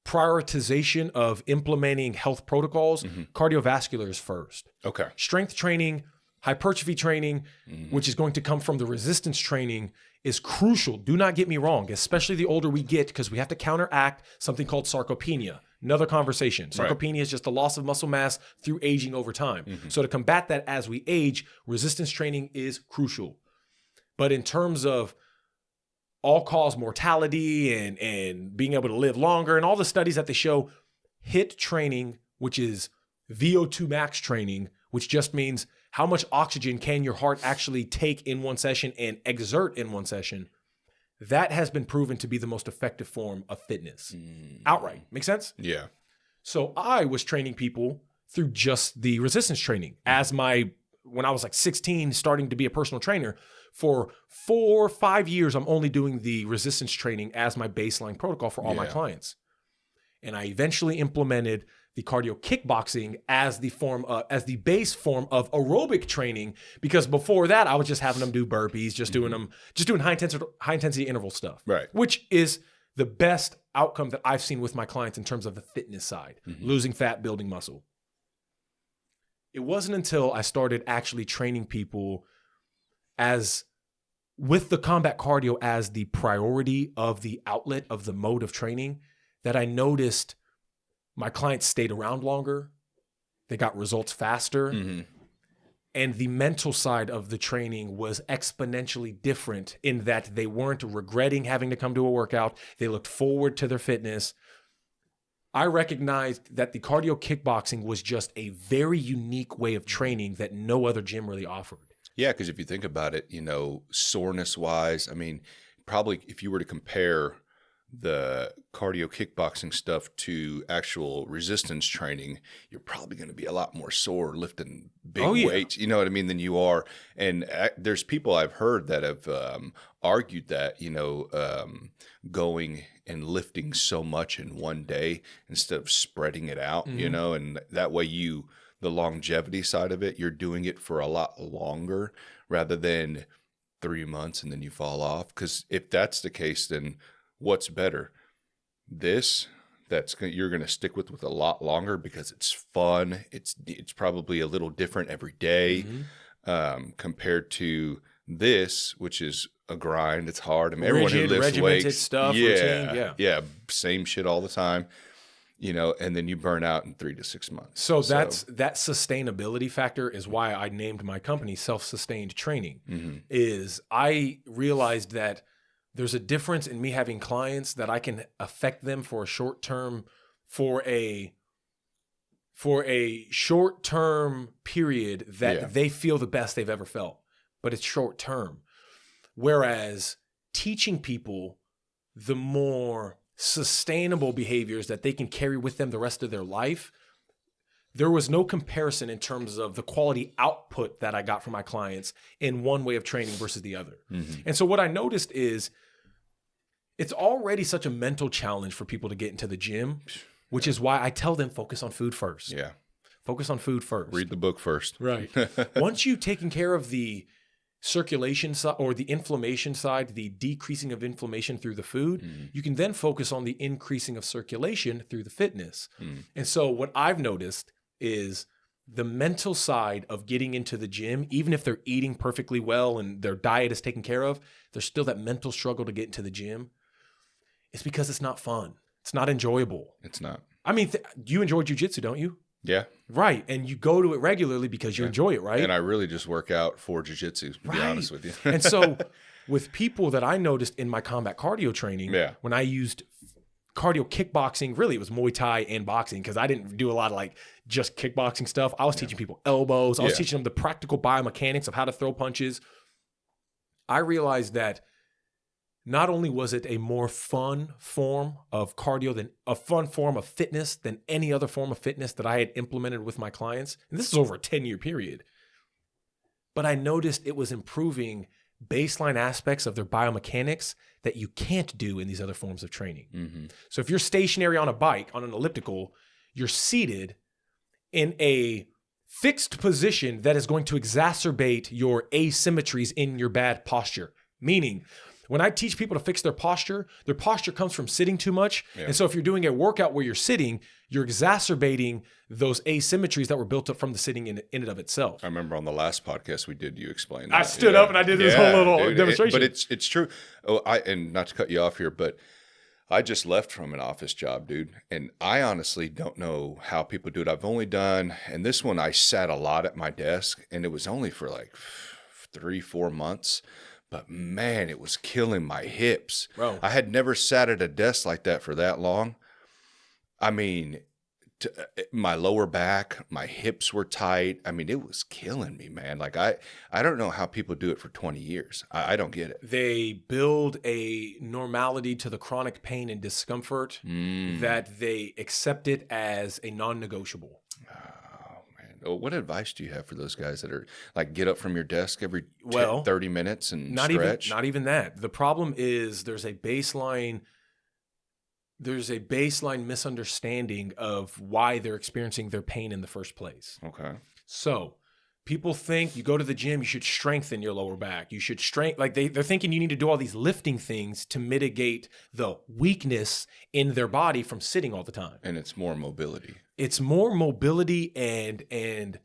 prioritization of implementing health protocols, cardiovascular is first. Okay. Strength training, hypertrophy training, which is going to come from the resistance training, is crucial. Do not get me wrong, especially the older we get, because we have to counteract something called sarcopenia. Another conversation. Sarcopenia is just the loss of muscle mass through aging over time. So to combat that as we age, resistance training is crucial. But in terms of all-cause mortality and being able to live longer and all the studies that they show, HIIT training, which is VO2 max training, which just means how much oxygen can your heart actually take in one session and exert in one session, that has been proven to be the most effective form of fitness. Outright. Make sense? Yeah. So I was training people through just the resistance training. When I was like 16, starting to be a personal trainer, for 4 or 5 years, I'm only doing the resistance training as my baseline protocol for all my clients. And I eventually implemented the cardio kickboxing as the base form of aerobic training, because before that I was just having them do burpees, just doing high intensity interval stuff, right? Which is the best outcome that I've seen with my clients in terms of the fitness side, losing fat, building muscle. It wasn't until I started actually training people as with the combat cardio as the priority of the outlet of the mode of training, that I noticed my clients stayed around longer. They got results faster. Mm-hmm. And the mental side of the training was exponentially different in that they weren't regretting having to come to a workout. They looked forward to their fitness. I recognized that the cardio kickboxing was just a very unique way of training that no other gym really offered. Yeah, because if you think about it, soreness wise, I mean, probably if you were to compare the cardio kickboxing stuff to actual resistance training, you're probably going to be a lot more sore lifting big weights, you know what I mean, than you are. And there's people I've heard that have argued that, going and lifting so much in one day instead of spreading it out, and that way the longevity side of it, you're doing it for a lot longer rather than 3 months and then you fall off. Because if that's the case, then what's better? This you're going to stick with a lot longer because it's fun. It's probably a little different every day compared to this, which is a grind. It's hard. I mean, everyone who lifts weights, stuff, routine, same shit all the time. And then you burn out in 3 to 6 months. So that sustainability factor is why I named my company Self-Sustained Training. Mm-hmm. Is I realized that there's a difference in me having clients that I can affect them for a short term, for a short-term period that they feel the best they've ever felt, but it's short term. Whereas teaching people the more sustainable behaviors that they can carry with them the rest of their life, there was no comparison in terms of the quality output that I got from my clients in one way of training versus the other. Mm-hmm. And so what I noticed is it's already such a mental challenge for people to get into the gym, which is why I tell them focus on food first. Yeah. Focus on food first. Read the book first. Right. Once you've taken care of the circulation side or the inflammation side, the decreasing of inflammation through the food, you can then focus on the increasing of circulation through the fitness. And so what I've noticed is the mental side of getting into the gym, even if they're eating perfectly well and their diet is taken care of, there's still that mental struggle to get into the gym. It's because it's not fun. It's not enjoyable. It's not. I mean, you enjoy jiu-jitsu, don't you? Yeah. Right. And you go to it regularly because you enjoy it, right? And I really just work out for jiu-jitsu, to be honest with you. And so with people that I noticed in my combat cardio training, when I used cardio kickboxing, really it was Muay Thai and boxing because I didn't do a lot of just kickboxing stuff. I was teaching people elbows. I was teaching them the practical biomechanics of how to throw punches. I realized that not only was it a more fun form of cardio than a fun form of fitness than any other form of fitness that I had implemented with my clients, and this is over a 10-year period, but I noticed it was improving baseline aspects of their biomechanics that you can't do in these other forms of training. Mm-hmm. So if you're stationary on a bike, on an elliptical, you're seated in a fixed position that is going to exacerbate your asymmetries in your bad posture, meaning when I teach people to fix their posture comes from sitting too much. Yeah. And so if you're doing a workout where you're sitting, you're exacerbating those asymmetries that were built up from the sitting in and of itself. I remember on the last podcast we did, you explained that. I stood up and I did this whole little demonstration. But it's true. And not to cut you off here, but I just left from an office job, dude. And I honestly don't know how people do it. I've only done, and this one I sat a lot at my desk, and it was only for 3-4 months. But man, it was killing my hips. Bro. I had never sat at a desk like that for that long. I mean, my lower back, my hips were tight. I mean, it was killing me, man. I don't know how people do it for 20 years. I don't get it. They build a normality to the chronic pain and discomfort that they accept it as a non-negotiable. What advice do you have for those guys that are get up from your desk every 30 minutes and stretch? Not even that. The problem is there's a baseline misunderstanding of why they're experiencing their pain in the first place. Okay. So people think you go to the gym, you should strengthen your lower back. You should they're thinking you need to do all these lifting things to mitigate the weakness in their body from sitting all the time. And it's more mobility. It's more mobility and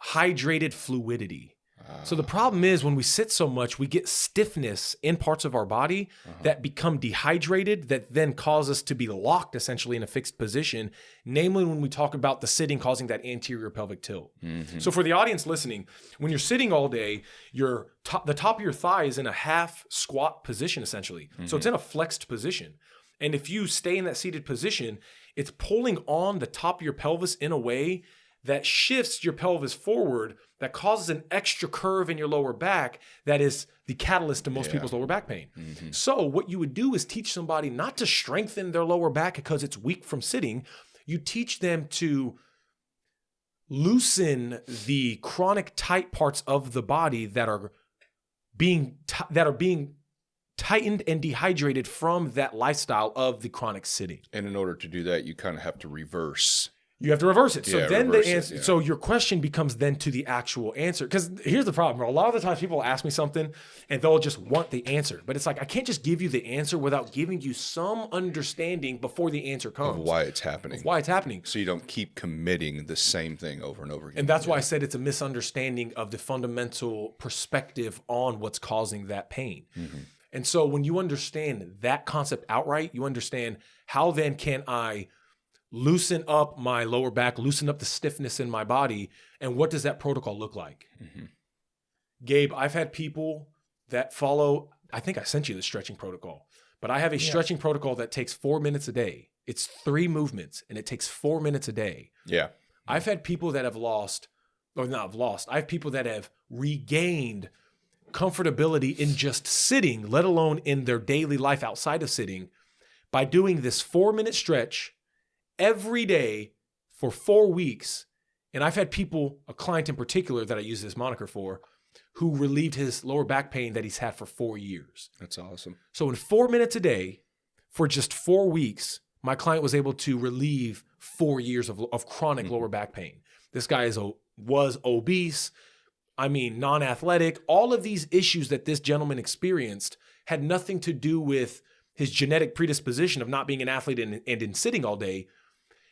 hydrated fluidity. So the problem is when we sit so much, we get stiffness in parts of our body that become dehydrated, that then cause us to be locked essentially in a fixed position, namely when we talk about the sitting causing that anterior pelvic tilt. So for the audience listening, when you're sitting all day, the top of your thigh is in a half squat position essentially. So it's in a flexed position. And if you stay in that seated position, it's pulling on the top of your pelvis in a way that shifts your pelvis forward, that causes an extra curve in your lower back that is the catalyst to most people's lower back pain. So what you would do is teach somebody not to strengthen their lower back because it's weak from sitting. You teach them to loosen the chronic tight parts of the body that are being tightened and dehydrated from that lifestyle of the chronic sitting. And in order to do that, you kind of have to reverse. You have to reverse it. So then the answer, it. So your question becomes then to the actual answer. Because here's the problem, bro. A lot of the times people ask me something and they'll just want the answer. But it's like, I can't just give you the answer without giving you some understanding before the answer comes. Of why it's happening. So you don't keep committing the same thing over and over again. And that's why I said it's a misunderstanding of the fundamental perspective on what's causing that pain. And so when you understand that concept outright, you understand how then can I loosen up my lower back, loosen up the stiffness in my body, and what does that protocol look like? Gabe, I've had people that follow, I think I sent you the stretching protocol, but I have a stretching protocol that takes 4 minutes a day. It's 3 movements, and it takes 4 minutes a day. Yeah. I've had people that I have people that have regained comfortability in just sitting, let alone in their daily life outside of sitting, by doing this 4-minute stretch every day for 4 weeks. And I've had people, a client in particular that I use this moniker for, who relieved his lower back pain that he's had for 4 years. That's awesome. So in 4 minutes a day, for just 4 weeks, my client was able to relieve 4 years of chronic lower back pain. This guy was obese, non-athletic. All of these issues that this gentleman experienced had nothing to do with his genetic predisposition of not being an athlete and in sitting all day.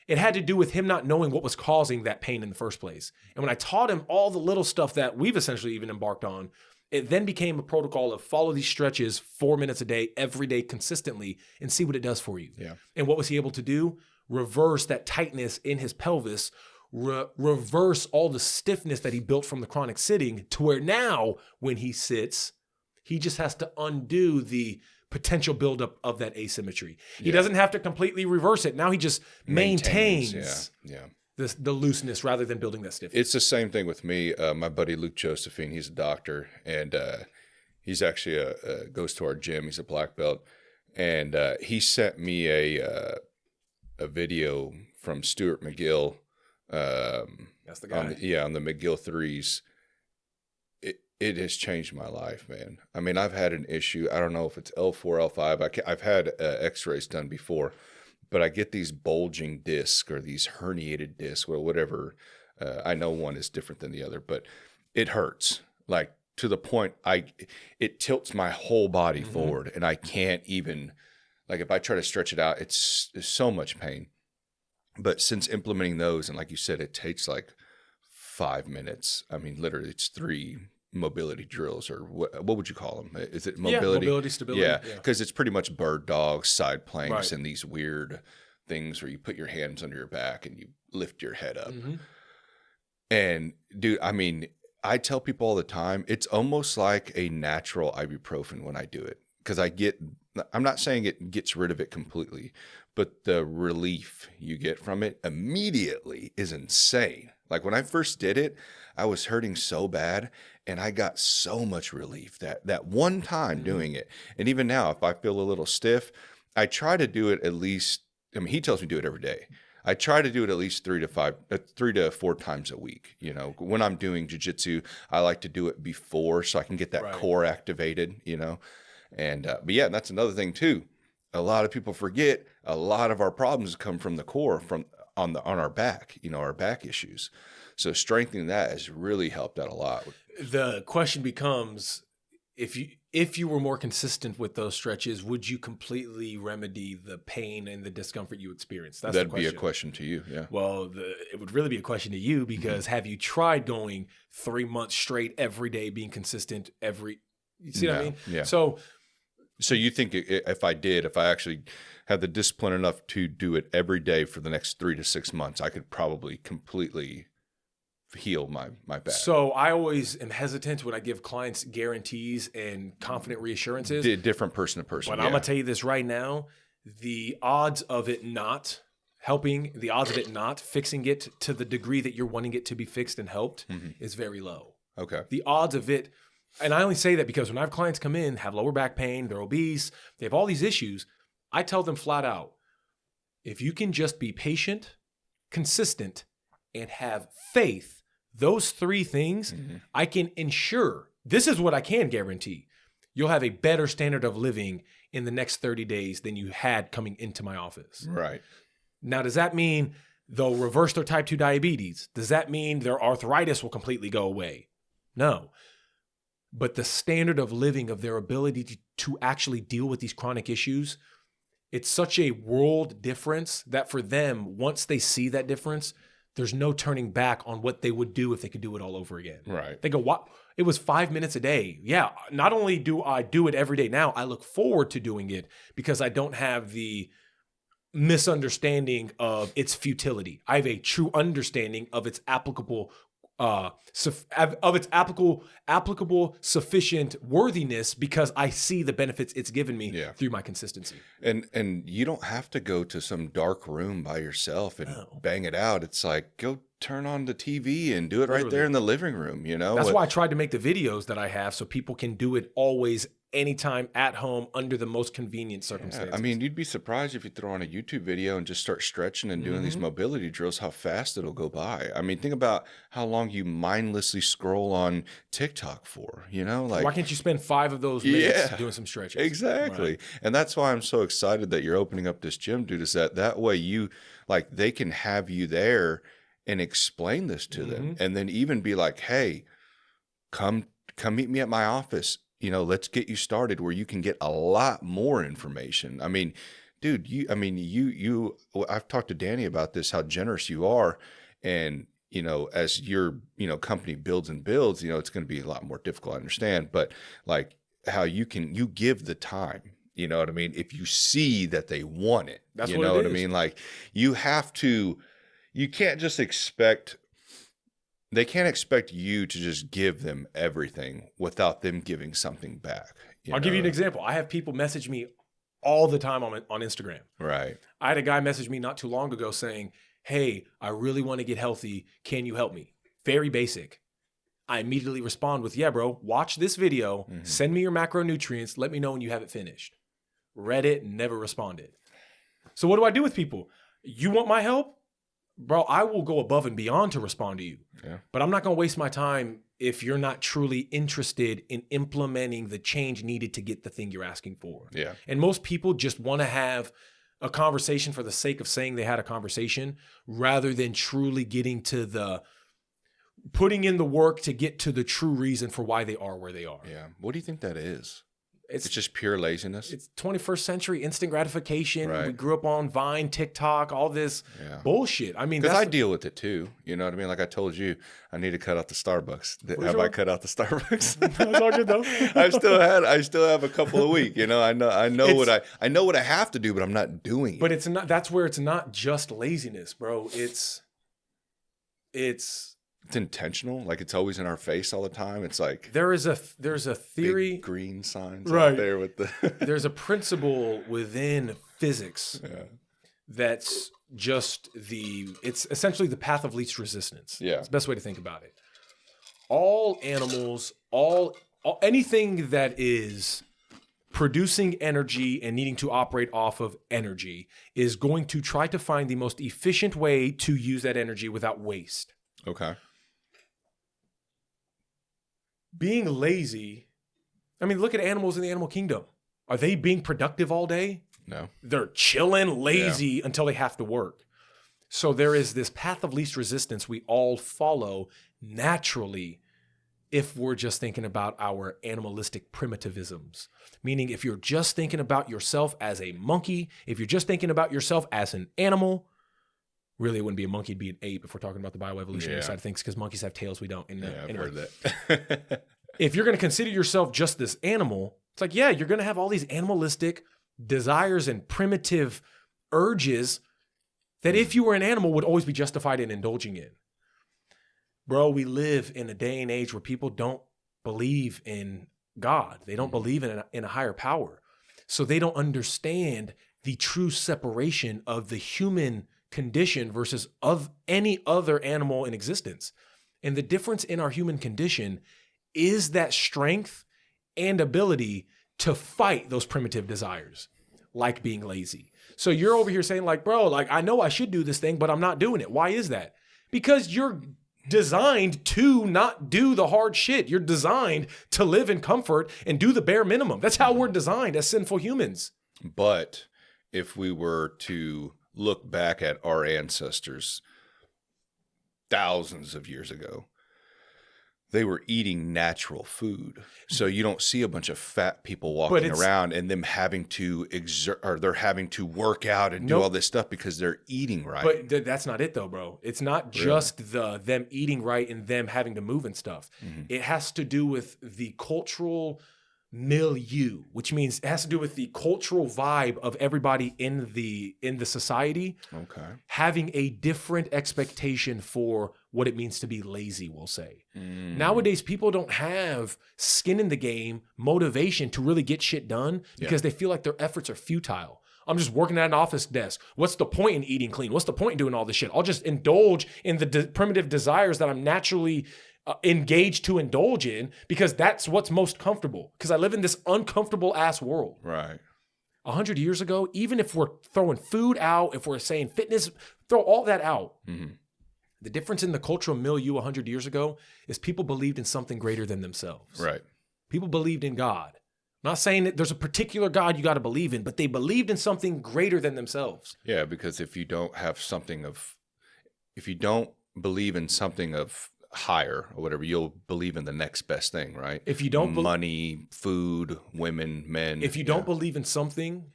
It had to do with him not knowing what was causing that pain in the first place. And when I taught him all the little stuff that we've essentially even embarked on, it then became a protocol of follow these stretches 4 minutes a day, every day consistently, and see what it does for you. Yeah. And what was he able to do? Reverse that tightness in his pelvis, reverse all the stiffness that he built from the chronic sitting, to where now when he sits, he just has to undo the potential buildup of that asymmetry. He doesn't have to completely reverse it. Now he just maintains the looseness rather than building that stiffness. It's the same thing with me. My buddy Luke Josephine, he's a doctor, and he's actually goes to our gym. He's a black belt, and he sent me a video from Stuart McGill. That's the guy. On the McGill threes. It has changed my life, man. I've had an issue. I don't know if it's L4, L5. I've had x-rays done before, but I get these bulging discs or these herniated discs, or whatever. I know one is different than the other, but it hurts. Like, to the point it tilts my whole body forward, and I can't even, like, if I try to stretch it out, it's so much pain. But since implementing those, and like you said, it takes like 5 minutes. Literally, it's 3 mobility drills, or what would you call them? Is it mobility? Yeah, mobility, stability. Yeah, because it's pretty much bird dogs, side planks, and these weird things where you put your hands under your back and you lift your head up. And dude, I tell people all the time, it's almost like a natural ibuprofen when I do it, because I'm not saying it gets rid of it completely, but the relief you get from it immediately is insane. Like, when I first did it, I was hurting so bad, and I got so much relief that one time doing it. And even now, if I feel a little stiff, I try to do it at least, he tells me to do it every day. I try to do it at least 3 to 4 times a week. When I'm doing jiu-jitsu, I like to do it before so I can get that core activated, And, but yeah, that's another thing too. A lot of people forget a lot of our problems come from the core, on our back, our back issues. So strengthening that has really helped out a lot. The question becomes, if if you were more consistent with those stretches, would you completely remedy the pain and the discomfort you experience? That'd be a question to you. Yeah. Well, it would really be a question to you because have you tried going 3 months straight every day, being consistent you see what I mean? Yeah. So you think if I actually had the discipline enough to do it every day for the next 3 to 6 months, I could probably completely heal my back. So I always am hesitant when I give clients guarantees and confident reassurances. Different person to person. But I'm going to tell you this right now. The odds of it not helping, the odds of it not fixing it to the degree that you're wanting it to be fixed and helped is very low. Okay. The odds of it, and I only say that because when I have clients come in, have lower back pain, they're obese, they have all these issues, I tell them flat out, if you can just be patient, consistent, and have faith, those 3 things, I can ensure, this is what I can guarantee, you'll have a better standard of living in the next 30 days than you had coming into my office. Right. Now, does that mean they'll reverse their type 2 diabetes? Does that mean their arthritis will completely go away? No. But the standard of living, of their ability to actually deal with these chronic issues, it's such a world difference that for them, once they see that difference, there's no turning back on what they would do if they could do it all over again. Right. They go, what? It was 5 minutes a day. Yeah. Not only do I do it every day now, I look forward to doing it because I don't have the misunderstanding of its futility. I have a true understanding of its applicable applicable sufficient worthiness because I see the benefits it's given me through my consistency. And you don't have to go to some dark room by yourself and bang it out. It's like, go turn on the TV and do it right there in the living room, you know? That's why I tried to make the videos that I have so people can do it always, anytime, at home, under the most convenient circumstances. I mean, you'd be surprised if you throw on a YouTube video and just start stretching and doing these mobility drills, how fast it'll go by. I mean, think about how long you mindlessly scroll on TikTok for, you know? Like, why can't you spend 5 of those minutes doing some stretches? Exactly. Right. And that's why I'm so excited that you're opening up this gym, dude, is that way you, like, they can have you there and explain this to them and then even be like, hey, come meet me at my office. You know, let's get you started where you can get a lot more information. I mean, dude, I've talked to Danny about this, how generous you are. And, you know, as your, company builds and builds, it's going to be a lot more difficult, I understand, but like how you give the time, you know what I mean? If you see that they want it, that's you know what I mean? Like you can't just they can't expect you to just give them everything without them giving something back. I'll give you an example. I have people message me all the time on Instagram. Right. I had a guy message me not too long ago saying, hey, I really want to get healthy. Can you help me? Very basic. I immediately respond with, yeah, bro, watch this video. Send me your macronutrients. Let me know when you have it finished. Read it, never responded. So what do I do with people? You want my help? Bro, I will go above and beyond to respond to you. Yeah. But I'm not going to waste my time if you're not truly interested in implementing the change needed to get the thing you're asking for. Yeah. And most people just want to have a conversation for the sake of saying they had a conversation rather than truly getting to putting in the work to get to the true reason for why they are where they are. Yeah. What do you think that is? It's just pure laziness. It's 21st century instant gratification. Right. We grew up on Vine, TikTok, all this bullshit. I mean, because I deal with it too. You know what I mean? Like I told you, I need to cut out the Starbucks. Have I cut out the Starbucks? It's all good though. I still have a couple a week. You know, I know what I have to do, but I'm not doing it. But it's not. That's where it's not just laziness, bro. It's intentional. Like it's always in our face all the time. It's like there's a theory, big green signs right out there with the there's a principle within physics that's just it's essentially the path of least resistance. Yeah, it's the best way to think about it. All animals, anything that is producing energy and needing to operate off of energy is going to try to find the most efficient way to use that energy without waste. Okay. Being lazy, I mean, look at animals in the animal kingdom. Are they being productive all day? No. They're chilling, lazy until they have to work. So there is this path of least resistance we all follow naturally if we're just thinking about our animalistic primitivisms. Meaning if you're just thinking about yourself as a monkey, if you're just thinking about yourself as an animal, really it wouldn't be a monkey, it'd be an ape if we're talking about the bioevolutionary side of things, because monkeys have tails, we don't. I've anyway. heard that. If you're going to consider yourself just this animal, it's like, yeah, you're going to have all these animalistic desires and primitive urges that if you were an animal would always be justified in indulging in. Bro, we live in a day and age where people don't believe in God. They don't believe in a higher power. So they don't understand the true separation of the human condition versus of any other animal in existence. And the difference in our human condition is that strength and ability to fight those primitive desires, like being lazy. So you're over here saying like, bro, like I know I should do this thing, but I'm not doing it. Why is that? Because you're designed to not do the hard shit. You're designed to live in comfort and do the bare minimum. That's how we're designed as sinful humans. But if we were to look back at our ancestors thousands of years ago, they were eating natural food. So you don't see a bunch of fat people walking around and them having to exert, or they're having to work out and do all this stuff because they're eating right. But that's not it though, bro. It's not just them eating right and them having to move and stuff. It has to do with the cultural milieu, which means it has to do with the cultural vibe of everybody in the society. Okay. Having a different expectation for what it means to be lazy, we'll say. Nowadays, people don't have skin in the game, motivation to really get shit done because they feel like their efforts are futile. I'm just working at an office desk. What's the point in eating clean? What's the point in doing all this shit? I'll just indulge in the primitive desires that I'm naturally engaged to indulge in because that's what's most comfortable. Because I live in this uncomfortable ass world. Right. 100 years ago, even if we're throwing food out, if we're saying fitness, throw all that out. The difference in the cultural milieu 100 years ago is people believed in something greater than themselves. Right. People believed in God. I'm not saying that there's a particular God you got to believe in, but they believed in something greater than themselves. Yeah, because if you don't believe in something of higher or whatever, you'll believe in the next best thing, right? If you don't money, food, women, men. If you don't believe in something,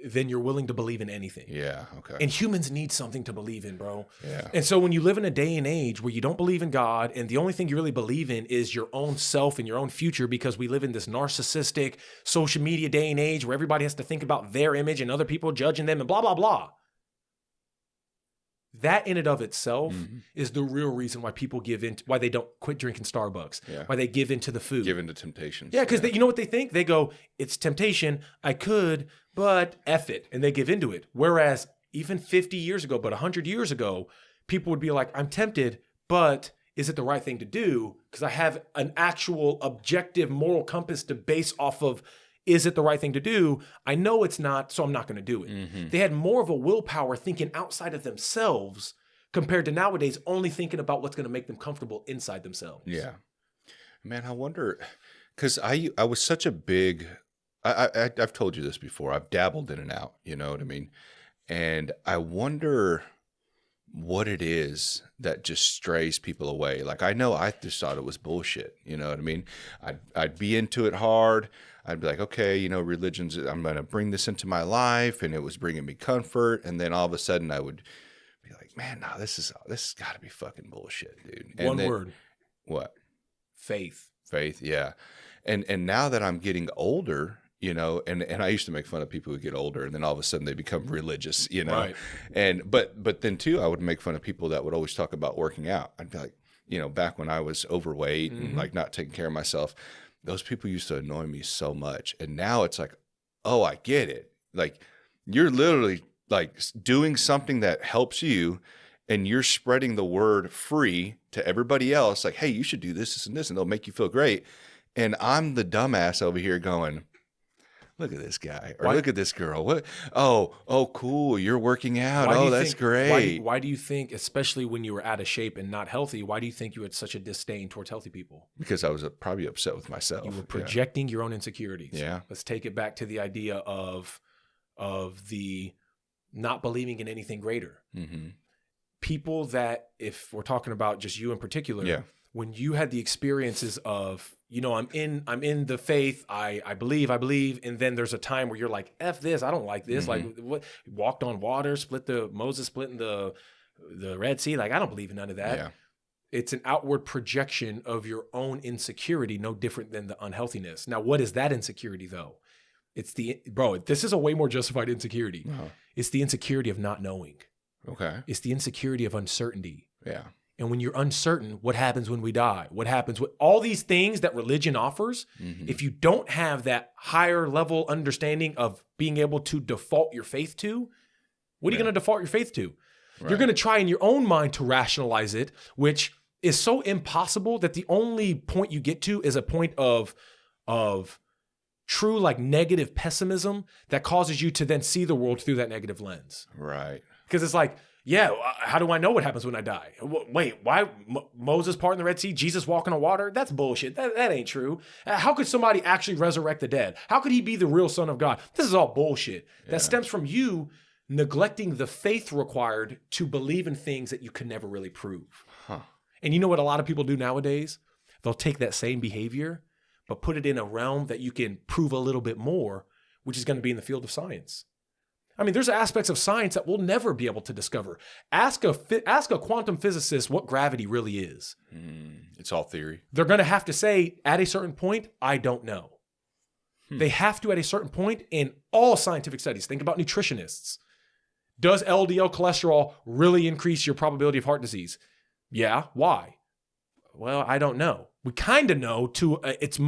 then you're willing to believe in anything. Yeah, okay. And humans need something to believe in, bro. Yeah. And so when you live in a day and age where you don't believe in God and the only thing you really believe in is your own self and your own future, because we live in this narcissistic social media day and age where everybody has to think about their image and other people judging them and blah, blah, blah. That in and of itself is the real reason why people give in, why they don't quit drinking Starbucks, why they give into the food. Give into temptations. Yeah, because you know what they think? They go, it's temptation, I could, but F it. And they give into it. Whereas even 50 years ago, but 100 years ago, people would be like, I'm tempted, but is it the right thing to do? Because I have an actual objective moral compass to base off of, is it the right thing to do? I know it's not, so I'm not going to do it. They had more of a willpower thinking outside of themselves compared to nowadays only thinking about what's going to make them comfortable inside themselves. Yeah. Man, I wonder, because I was such a big, I've told you this before, I've dabbled in and out, you know what I mean? And I wonder what it is that just strays people away. Like, I know I just thought it was bullshit, you know what I mean? I'd be into it hard. I'd be like, okay, you know, religion's, I'm going to bring this into my life, and it was bringing me comfort. And then all of a sudden I would be like, man, no, this has got to be fucking bullshit, dude. And One word. What? Faith. Faith, yeah. And now that I'm getting older, you know, and I used to make fun of people who get older and then all of a sudden they become religious, you know. Right. And but then too, I would make fun of people that would always talk about working out. I'd be like, you know, back when I was overweight and like not taking care of myself, those people used to annoy me so much. And now it's like, oh, I get it. Like, you're literally like doing something that helps you, and you're spreading the word free to everybody else. Like, hey, you should do this, this, and this, and it'll make you feel great. And I'm the dumbass over here going, look at this guy, or look at this girl. What? Oh, cool. You're working out. That's great. Why do you think, especially when you were out of shape and not healthy, why do you think you had such a disdain towards healthy people? Because I was probably upset with myself. You were projecting your own insecurities. Yeah. Let's take it back to the idea of the not believing in anything greater. People that, if we're talking about just you in particular, when you had the experiences of, I'm in the faith, I believe, and then there's a time where you're like, F this, I don't like this. Like what, walked on water, Moses splitting the Red Sea. Like, I don't believe in none of that. Yeah. It's an outward projection of your own insecurity, no different than the unhealthiness. Now, what is that insecurity though? This is a way more justified insecurity. Uh-huh. It's the insecurity of not knowing. Okay. It's the insecurity of uncertainty. Yeah. And when you're uncertain, what happens when we die? What happens with all these things that religion offers? If you don't have that higher level understanding of being able to default your faith to, what are you going to default your faith to? Right. You're going to try in your own mind to rationalize it, which is so impossible that the only point you get to is a point of true like negative pessimism that causes you to then see the world through that negative lens. Right. Because it's like, yeah, how do I know what happens when I die? Wait, why Moses parting the Red Sea, Jesus walking on water? That's bullshit. That ain't true. How could somebody actually resurrect the dead? How could he be the real son of God? This is all bullshit. Yeah. That stems from you neglecting the faith required to believe in things that you could never really prove. Huh. And you know what a lot of people do nowadays? They'll take that same behavior, but put it in a realm that you can prove a little bit more, which is going to be in the field of science. I mean, there's aspects of science that we'll never be able to discover. Ask a quantum physicist what gravity really is. It's all theory. They're going to have to say, at a certain point, I don't know. They have to at a certain point in all scientific studies. Think about nutritionists. Does LDL cholesterol really increase your probability of heart disease? Yeah. Why? Well, I don't know. We kind of know to its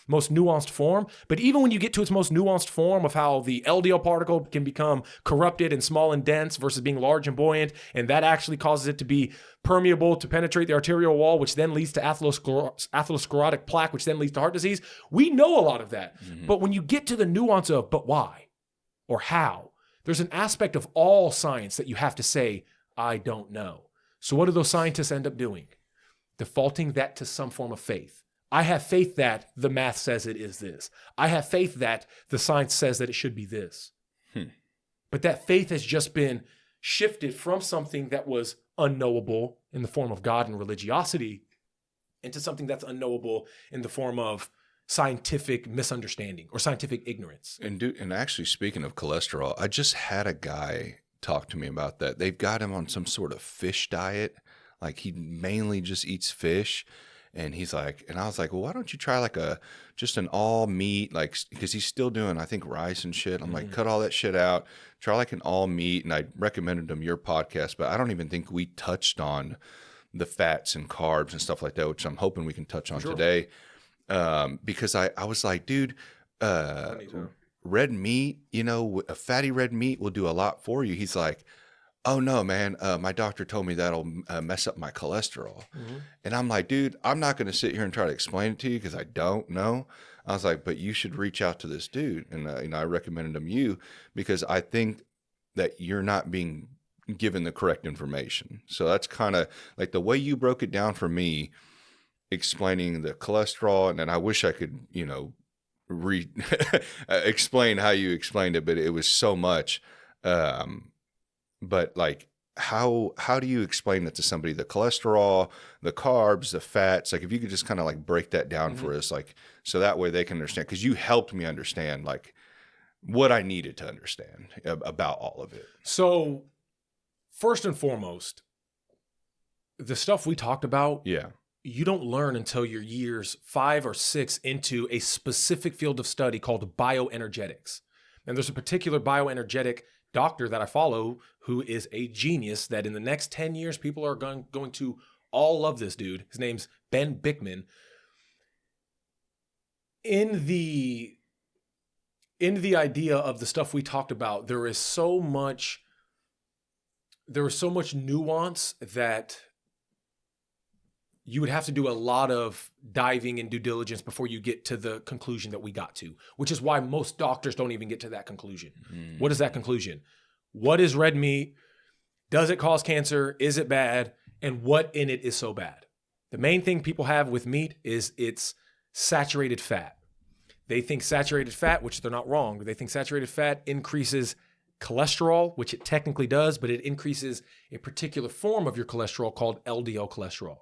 most nuanced form, but even when you get to its most nuanced form of how the LDL particle can become corrupted and small and dense versus being large and buoyant, and that actually causes it to be permeable to penetrate the arterial wall, which then leads to atherosclerotic plaque, which then leads to heart disease. We know a lot of that. But when you get to the nuance of, but why or how, there's an aspect of all science that you have to say, I don't know. So what do those scientists end up doing? Defaulting that to some form of faith. I have faith that the math says it is this. I have faith that the science says that it should be this. But that faith has just been shifted from something that was unknowable in the form of God and religiosity into something that's unknowable in the form of scientific misunderstanding or scientific ignorance. And actually, speaking of cholesterol, I just had a guy talk to me about that. They've got him on some sort of fish diet. Like he mainly just eats fish. And he's like, and I was like, well, why don't you try like just an all meat, like, because he's still doing, I think, rice and shit. I'm like, cut all that shit out. Try like an all meat. And I recommended him your podcast, but I don't even think we touched on the fats and carbs and stuff like that, which I'm hoping we can touch on today. Because I was like, dude, red meat, a fatty red meat will do a lot for you. He's like, oh no, man, my doctor told me that'll mess up my cholesterol. And I'm like, dude, I'm not going to sit here and try to explain it to you because I don't know. I was like, but you should reach out to this dude. And I recommended him you because I think that you're not being given the correct information. So that's kind of like the way you broke it down for me, explaining the cholesterol. And then I wish I could, explain how you explained it, but it was so much. But like, how do you explain that to somebody? The cholesterol, the carbs, the fats, like if you could just kind of like break that down for us, like, so that way they can understand, because you helped me understand like what I needed to understand about all of it. So first and foremost, the stuff we talked about, you don't learn until you're years 5 or 6 into a specific field of study called bioenergetics. And there's a particular bioenergetic doctor that I follow who is a genius that in the next 10 years, people are going to all love this dude. His name's Ben Bickman. In the idea of the stuff we talked about, there is so much nuance that you would have to do a lot of diving and due diligence before you get to the conclusion that we got to, which is why most doctors don't even get to that conclusion. What is that conclusion? What is red meat? Does it cause cancer? Is it bad? And what in it is so bad? The main thing people have with meat is it's saturated fat. They think saturated fat, which they're not wrong, they think saturated fat increases cholesterol, which it technically does, but it increases a particular form of your cholesterol called LDL cholesterol.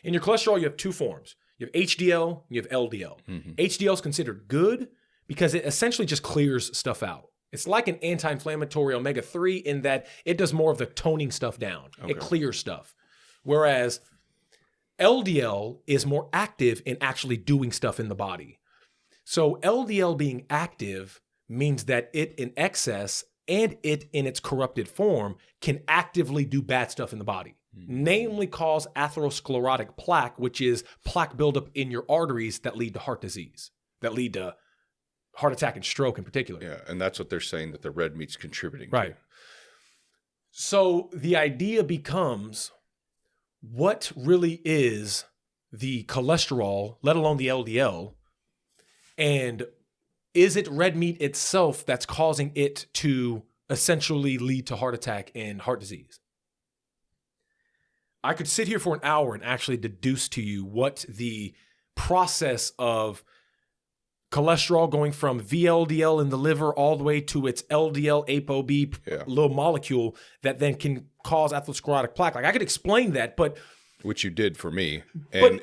In your cholesterol, you have two forms. You have HDL, and you have LDL. HDL is considered good because it essentially just clears stuff out. It's like an anti-inflammatory omega-3 in that it does more of the toning stuff down. Okay. It clears stuff. Whereas LDL is more active in actually doing stuff in the body. So LDL being active means that it in excess and it in its corrupted form can actively do bad stuff in the body. Namely cause atherosclerotic plaque, which is plaque buildup in your arteries that lead to heart disease, that lead to heart attack and stroke in particular. Yeah, and that's what they're saying that the red meat's contributing to. So the idea becomes, what really is the cholesterol, let alone the LDL, and is it red meat itself that's causing it to essentially lead to heart attack and heart disease? I could sit here for an hour and actually deduce to you what the process of cholesterol going from VLDL in the liver all the way to its LDL ApoB little molecule that then can cause atherosclerotic plaque. Like, I could explain that, but which you did for me. And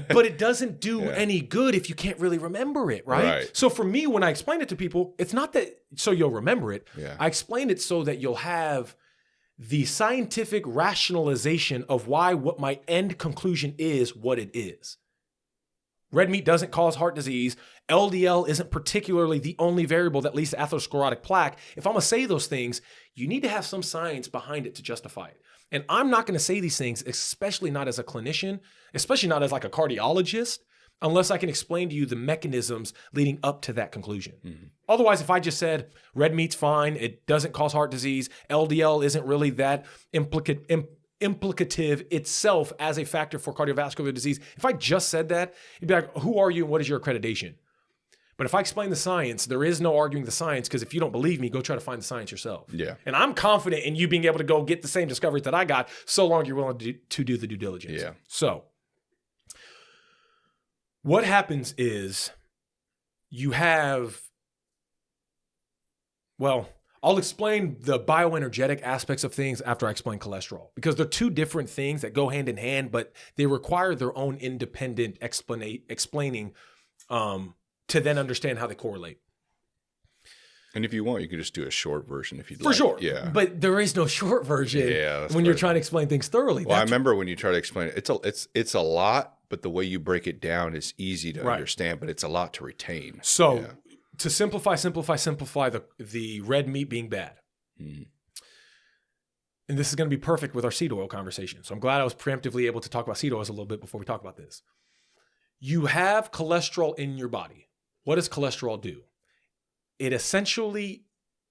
but it doesn't do any good if you can't really remember it, right? So for me, when I explain it to people, it's not that so you'll remember it. I explain it so that you'll have the scientific rationalization of why what my end conclusion is what it is. Red meat doesn't cause heart disease. LDL isn't particularly the only variable that leads to atherosclerotic plaque. If I'm going to say those things, you need to have some science behind it to justify it. And I'm not going to say these things, especially not as a clinician, especially not as like a cardiologist, unless I can explain to you the mechanisms leading up to that conclusion. Otherwise, if I just said red meat's fine, it doesn't cause heart disease, LDL isn't really that implicative itself as a factor for cardiovascular disease, if I just said that, it'd be like, who are you and what is your accreditation? But if I explain the science, there is no arguing the science, because if you don't believe me, go try to find the science yourself. And I'm confident in you being able to go get the same discoveries that I got, so long you're willing to do the due diligence. So what happens is you have, well, I'll explain the bioenergetic aspects of things after I explain cholesterol, because they're two different things that go hand in hand, but they require their own independent explaining to then understand how they correlate. And if you want, you could just do a short version if you'd like. For sure. Yeah. But there is no short version when you're trying to explain things thoroughly. Well, I remember when you try to explain it, it's a lot, but the way you break it down is easy to understand, but it's a lot to retain. So to simplify the red meat being bad. And this is going to be perfect with our seed oil conversation. So I'm glad I was preemptively able to talk about seed oils a little bit before we talk about this. You have cholesterol in your body. What does cholesterol do? It essentially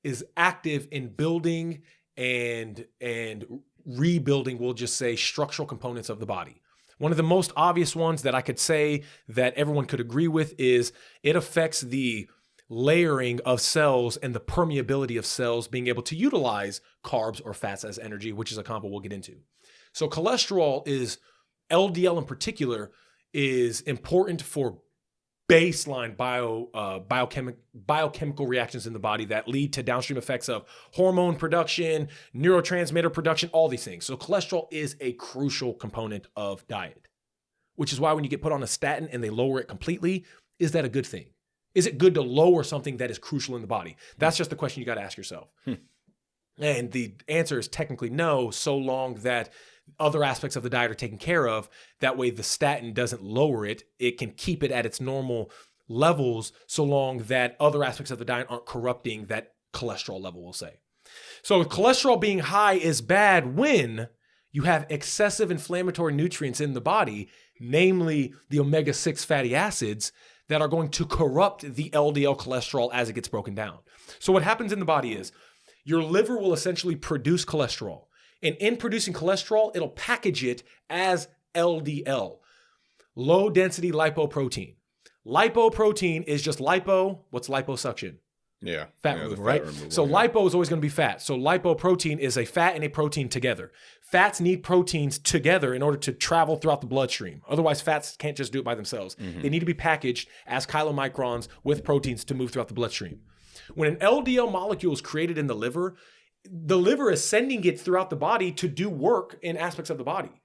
is active in building and rebuilding, we'll just say, structural components of the body. One of the most obvious ones that I could say that everyone could agree with is it affects the layering of cells and the permeability of cells being able to utilize carbs or fats as energy, which is a combo we'll get into. So cholesterol is, LDL in particular, is important for baseline biochemical reactions in the body that lead to downstream effects of hormone production, neurotransmitter production, all these things. So cholesterol is a crucial component of diet, which is why when you get put on a statin and they lower it completely, is that a good thing? Is it good to lower something that is crucial in the body? That's just the question you got to ask yourself. And the answer is technically no, so long that other aspects of the diet are taken care of. That way the statin doesn't lower it. It can keep it at its normal levels so long that other aspects of the diet aren't corrupting that cholesterol level, we'll say. So cholesterol being high is bad when you have excessive inflammatory nutrients in the body, namely the omega-6 fatty acids that are going to corrupt the LDL cholesterol as it gets broken down. So what happens in the body is your liver will essentially produce cholesterol. And in producing cholesterol, it'll package it as LDL, low density lipoprotein. Lipoprotein is just lipo. What's liposuction? Fat removal, right? So lipo is always going to be fat. So lipoprotein is a fat and a protein together. Fats need proteins together in order to travel throughout the bloodstream. Otherwise, fats can't just do it by themselves. They need to be packaged as chylomicrons with proteins to move throughout the bloodstream. When an LDL molecule is created in the liver is sending it throughout the body to do work in aspects of the body.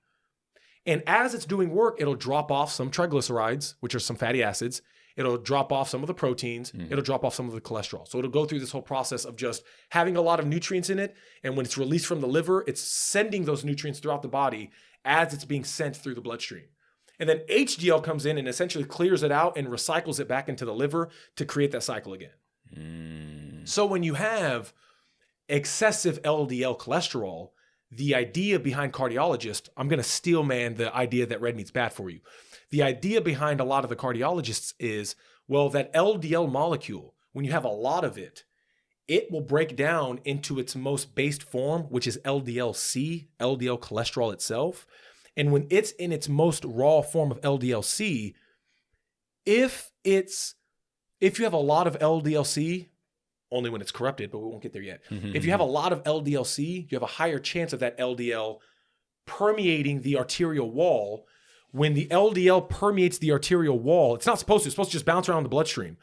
And as it's doing work, it'll drop off some triglycerides, which are some fatty acids. It'll drop off some of the proteins. It'll drop off some of the cholesterol. So it'll go through this whole process of just having a lot of nutrients in it. And when it's released from the liver, it's sending those nutrients throughout the body as it's being sent through the bloodstream. And then HDL comes in and essentially clears it out and recycles it back into the liver to create that cycle again. So when you have excessive LDL cholesterol, the idea behind cardiologists, I'm going to steel man the idea that red meat's bad for you. The idea behind a lot of the cardiologists is, well, that LDL molecule, when you have a lot of it, it will break down into its most based form, which is LDL-C, LDL cholesterol itself. And when it's in its most raw form of LDL-C, if you have a lot of LDL-C, only when it's corrupted, but we won't get there yet. If you have a lot of LDL-C, you have a higher chance of that LDL permeating the arterial wall. When the LDL permeates the arterial wall, it's supposed to just bounce around the bloodstream.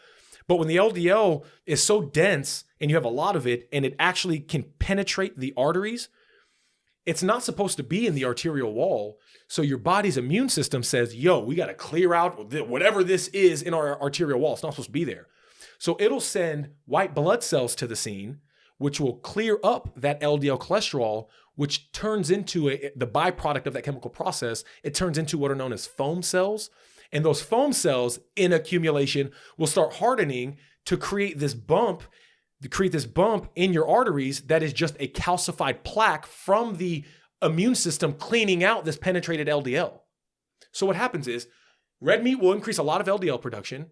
But when the LDL is so dense and you have a lot of it and it actually can penetrate the arteries, it's not supposed to be in the arterial wall. So your body's immune system says, yo, we got to clear out whatever this is in our arterial wall. It's not supposed to be there. So it'll send white blood cells to the scene, which will clear up that LDL cholesterol, which turns into the byproduct of that chemical process. It turns into what are known as foam cells. And those foam cells in accumulation will start hardening to create this bump in your arteries that is just a calcified plaque from the immune system cleaning out this penetrated LDL. So what happens is red meat will increase a lot of LDL production.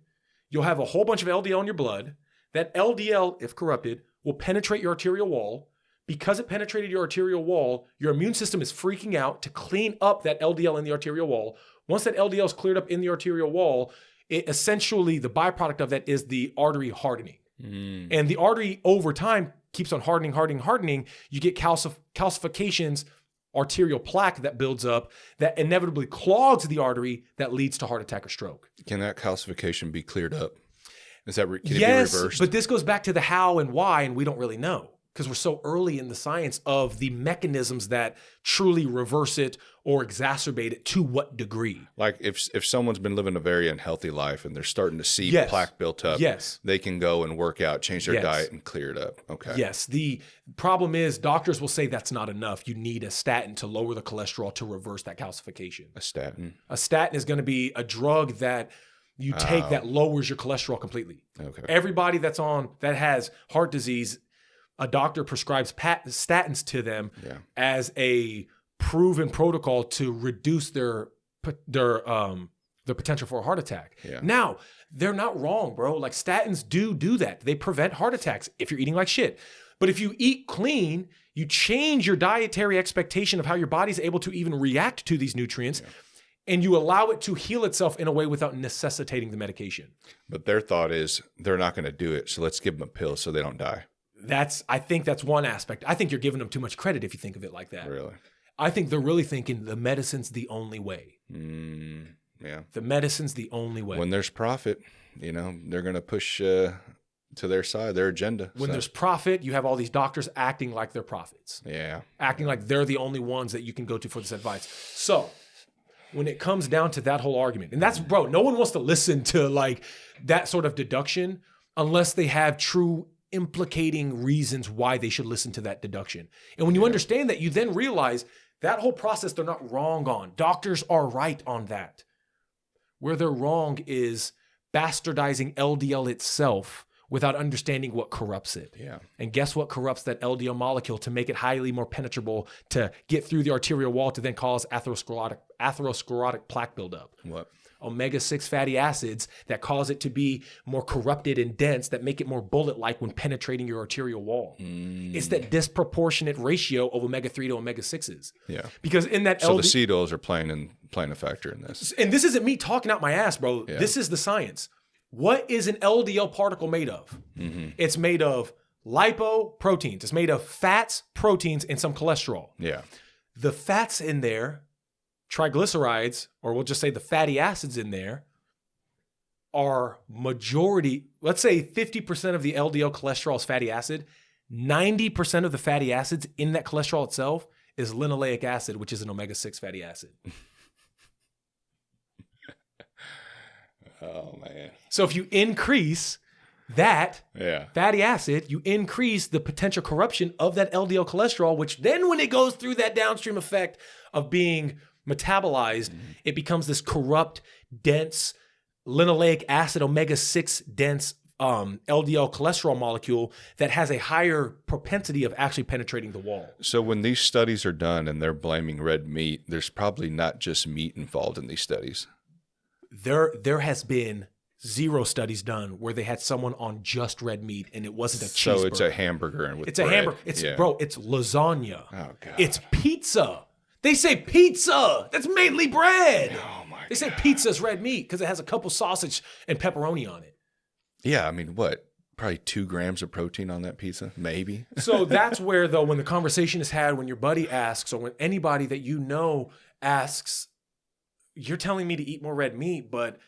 You'll have a whole bunch of LDL in your blood. That LDL, if corrupted, will penetrate your arterial wall. Because it penetrated your arterial wall, your immune system is freaking out to clean up that LDL in the arterial wall. Once that LDL is cleared up in the arterial wall, it essentially, the byproduct of that is the artery hardening. And the artery over time keeps on hardening. You get calcifications, arterial plaque that builds up that inevitably clogs the artery that leads to heart attack or stroke. Can that calcification be cleared up? Can it be reversed? But this goes back to the how and why, and we don't really know because we're so early in the science of the mechanisms that truly reverse it or exacerbate it to what degree. Like if someone's been living a very unhealthy life and they're starting to see plaque built up, they can go and work out, change their diet and clear it up. Okay. Yes. The problem is doctors will say that's not enough. You need a statin to lower the cholesterol to reverse that calcification. A statin? A statin is going to be a drug that you take that lowers your cholesterol completely. Okay. Everybody that has heart disease, a doctor prescribes statins to them as a proven protocol to reduce their potential for a heart attack. Yeah. Now, they're not wrong, bro. Like statins do that. They prevent heart attacks if you're eating like shit. But if you eat clean, you change your dietary expectation of how your body's able to even react to these nutrients. Yeah. And you allow it to heal itself in a way without necessitating the medication. But their thought is they're not going to do it, so let's give them a pill so they don't die. I think that's one aspect. I think you're giving them too much credit if you think of it like that. Really? I think they're really thinking the medicine's the only way. Yeah. The medicine's the only way. When there's profit, they're going to push to their side, their agenda. When there's profit, you have all these doctors acting like they're prophets. Yeah. Acting like they're the only ones that you can go to for this advice. So when it comes down to that whole argument, and that's, bro, no one wants to listen to like that sort of deduction unless they have true implicating reasons why they should listen to that deduction. And when you understand that, you then realize that whole process they're not wrong on. Doctors are right on that. Where they're wrong is bastardizing LDL itself without understanding what corrupts it. Yeah. And guess what corrupts that LDL molecule to make it highly more penetrable to get through the arterial wall to then cause atherosclerotic plaque buildup? What? Omega-6 fatty acids that cause it to be more corrupted and dense that make it more bullet-like when penetrating your arterial wall. It's that disproportionate ratio of omega-3 to omega-6s. Yeah. Because in that so the seed oils are playing a factor in this. And this isn't me talking out my ass, bro. Yeah. This is the science. What is an LDL particle made of? It's made of lipoproteins. It's made of fats, proteins, and some cholesterol. Yeah. The fats in there, triglycerides, or we'll just say the fatty acids in there, are majority, let's say 50% of the LDL cholesterol is fatty acid. 90% of the fatty acids in that cholesterol itself is linoleic acid, which is an omega-6 fatty acid. Oh, man. So if you increase that Yeah. fatty acid, you increase the potential corruption of that LDL cholesterol, which then when it goes through that downstream effect of being metabolized, it becomes this corrupt, dense, linoleic acid, omega-6 dense LDL cholesterol molecule that has a higher propensity of actually penetrating the wall. So when these studies are done and they're blaming red meat, there's probably not just meat involved in these studies. There has been 0 studies done where they had someone on just red meat and it wasn't a cheeseburger. So it's a hamburger and with It's bread. a hamburger. It's bro, it's lasagna. Oh, God. It's pizza. They say pizza. That's mainly bread. Oh, my God. They say pizza's red meat because it has a couple sausage and pepperoni on it. Yeah, I mean, what? Probably 2 grams of protein on that pizza, maybe. So that's where, though, when the conversation is had, when your buddy asks, or when anybody that you know asks, you're telling me to eat more red meat, but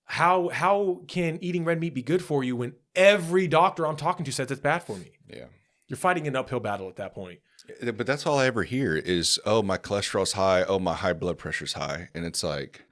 how can eating red meat be good for you when every doctor I'm talking to says it's bad for me? Yeah. You're fighting an uphill battle at that point. But that's all I ever hear is, oh, my cholesterol's high. Oh, my high blood pressure's high. And it's like,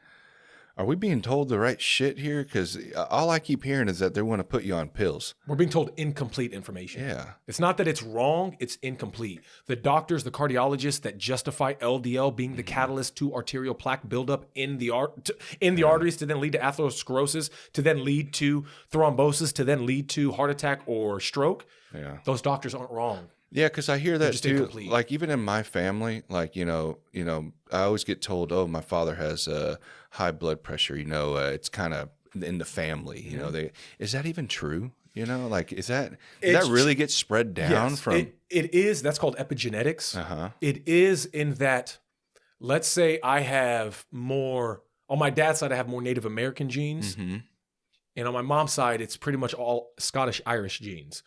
are we being told the right shit here? Because all I keep hearing is that they want to put you on pills. We're being told incomplete information. Yeah. It's not that it's wrong, it's incomplete. The doctors, the cardiologists that justify LDL being the catalyst to arterial plaque buildup in the arteries to then lead to atherosclerosis, to then lead to thrombosis, to then lead to heart attack or stroke. Yeah. Those doctors aren't wrong. Yeah, because I hear that just too. incomplete. Like even in my family, like you know, I always get told, "Oh, my father has high blood pressure." It's kind of in the family. Is that even true? Like does that really get spread down Yes, from? it is. That's called epigenetics. Uh-huh. It is in that. Let's say I have more on my dad's side. I have more Native American genes, and on my mom's side, it's pretty much all Scottish Irish genes.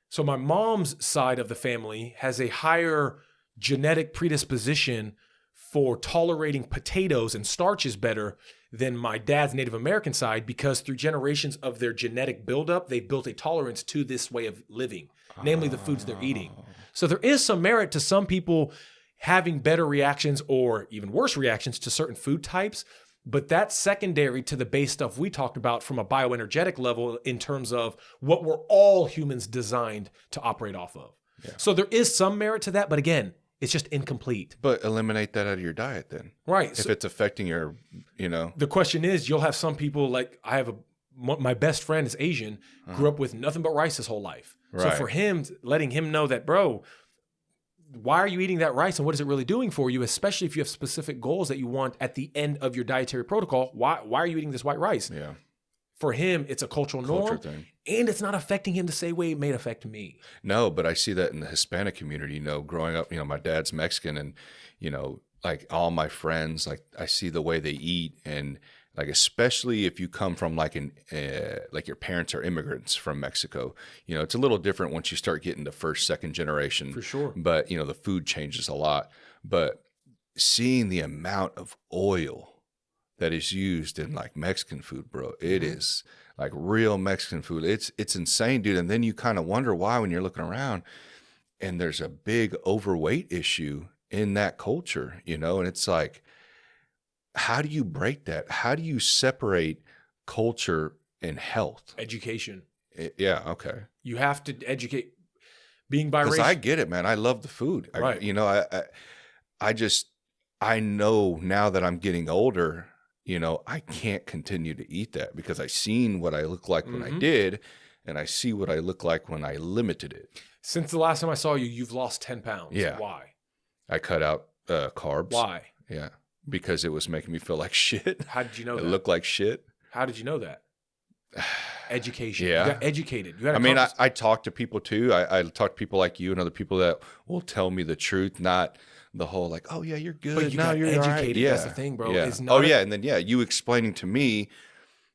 So my mom's side of the family has a higher genetic predisposition for tolerating potatoes and starches better than my dad's Native American side because through generations of their genetic buildup, they've built a tolerance to this way of living, namely the foods they're eating. So there is some merit to some people having better reactions or even worse reactions to certain food types. But that's secondary to the base stuff we talked about from a bioenergetic level in terms of what we're all humans designed to operate off of. Yeah. So there is some merit to that, but again, it's just incomplete. But eliminate that out of your diet then. Right. If it's affecting your, The question is, you'll have some people like my best friend is Asian, grew up with nothing but rice his whole life. Right. So for him, letting him know that, bro, why are you eating that rice and what is it really doing for you, especially if you have specific goals that you want at the end of your dietary protocol? Why are you eating this white rice? Yeah. For him, it's a cultural norm thing. And it's not affecting him the same way it may affect me. No, but I see that in the Hispanic community, growing up, my dad's Mexican and, like all my friends, like I see the way they eat and like, especially if you come from like your parents are immigrants from Mexico, it's a little different once you start getting to first, second generation. For sure. But, the food changes a lot. But seeing the amount of oil that is used in like Mexican food, bro, it is like real Mexican food. It's insane, dude. And then you kind of wonder why when you're looking around and there's a big overweight issue in that culture, and it's like, how do you break that? How do you separate culture and health? Education. Yeah. Okay. You have to educate. Being biracial. Because I get it, man. I love the food. Right. I know now that I'm getting older, I can't continue to eat that because I seen what I look like when I did, and I see what I look like when I limited it. Since the last time I saw you, you've lost 10 pounds. Yeah. Why? I cut out carbs. Why? Yeah. Because it was making me feel like shit. How did you know that? It looked like shit. How did you know that? Education. Yeah. You got educated. I talk to people too. I talk to people like you and other people that will tell me the truth, not the whole like, oh yeah, you're good. But you got you're educated. right. Yeah. That's the thing, bro. Yeah. And then you explaining to me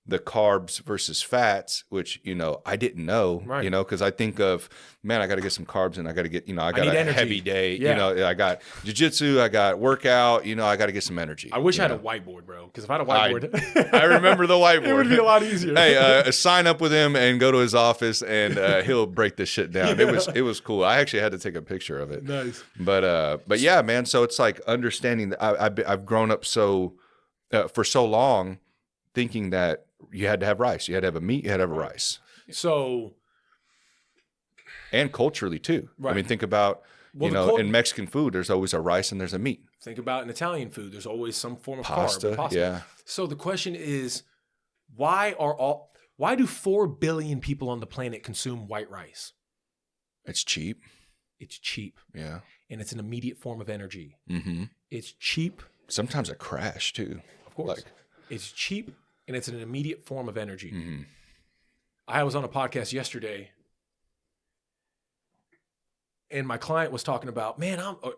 the carbs versus fats, which, I didn't know, right. Because I think of, man, I got to get some carbs and I got to get, I got a energy. heavy day, Yeah. I got jiu-jitsu, I got workout, I got to get some energy. I wish I had a whiteboard, bro, because if I had a whiteboard. I remember the whiteboard. It would be a lot easier. Hey, sign up with him and go to his office and he'll break this shit down. Yeah. It was cool. I actually had to take a picture of it. Nice. But yeah, man, so it's like understanding that I've grown up for so long thinking that you had to have rice. You had to have a meat. You had to have a rice. So, and culturally too. Right. I mean, think about, in Mexican food, there's always a rice and there's a meat. Think about in Italian food, there's always some form of pasta, carb. Yeah. So the question is, why do 4 billion people on the planet consume white rice? It's cheap. It's cheap. Yeah. And it's an immediate form of energy. Mm-hmm. It's cheap. Sometimes a crash too. Of course. It's cheap and it's an immediate form of energy. Mm-hmm. I was on a podcast yesterday and my client was talking about,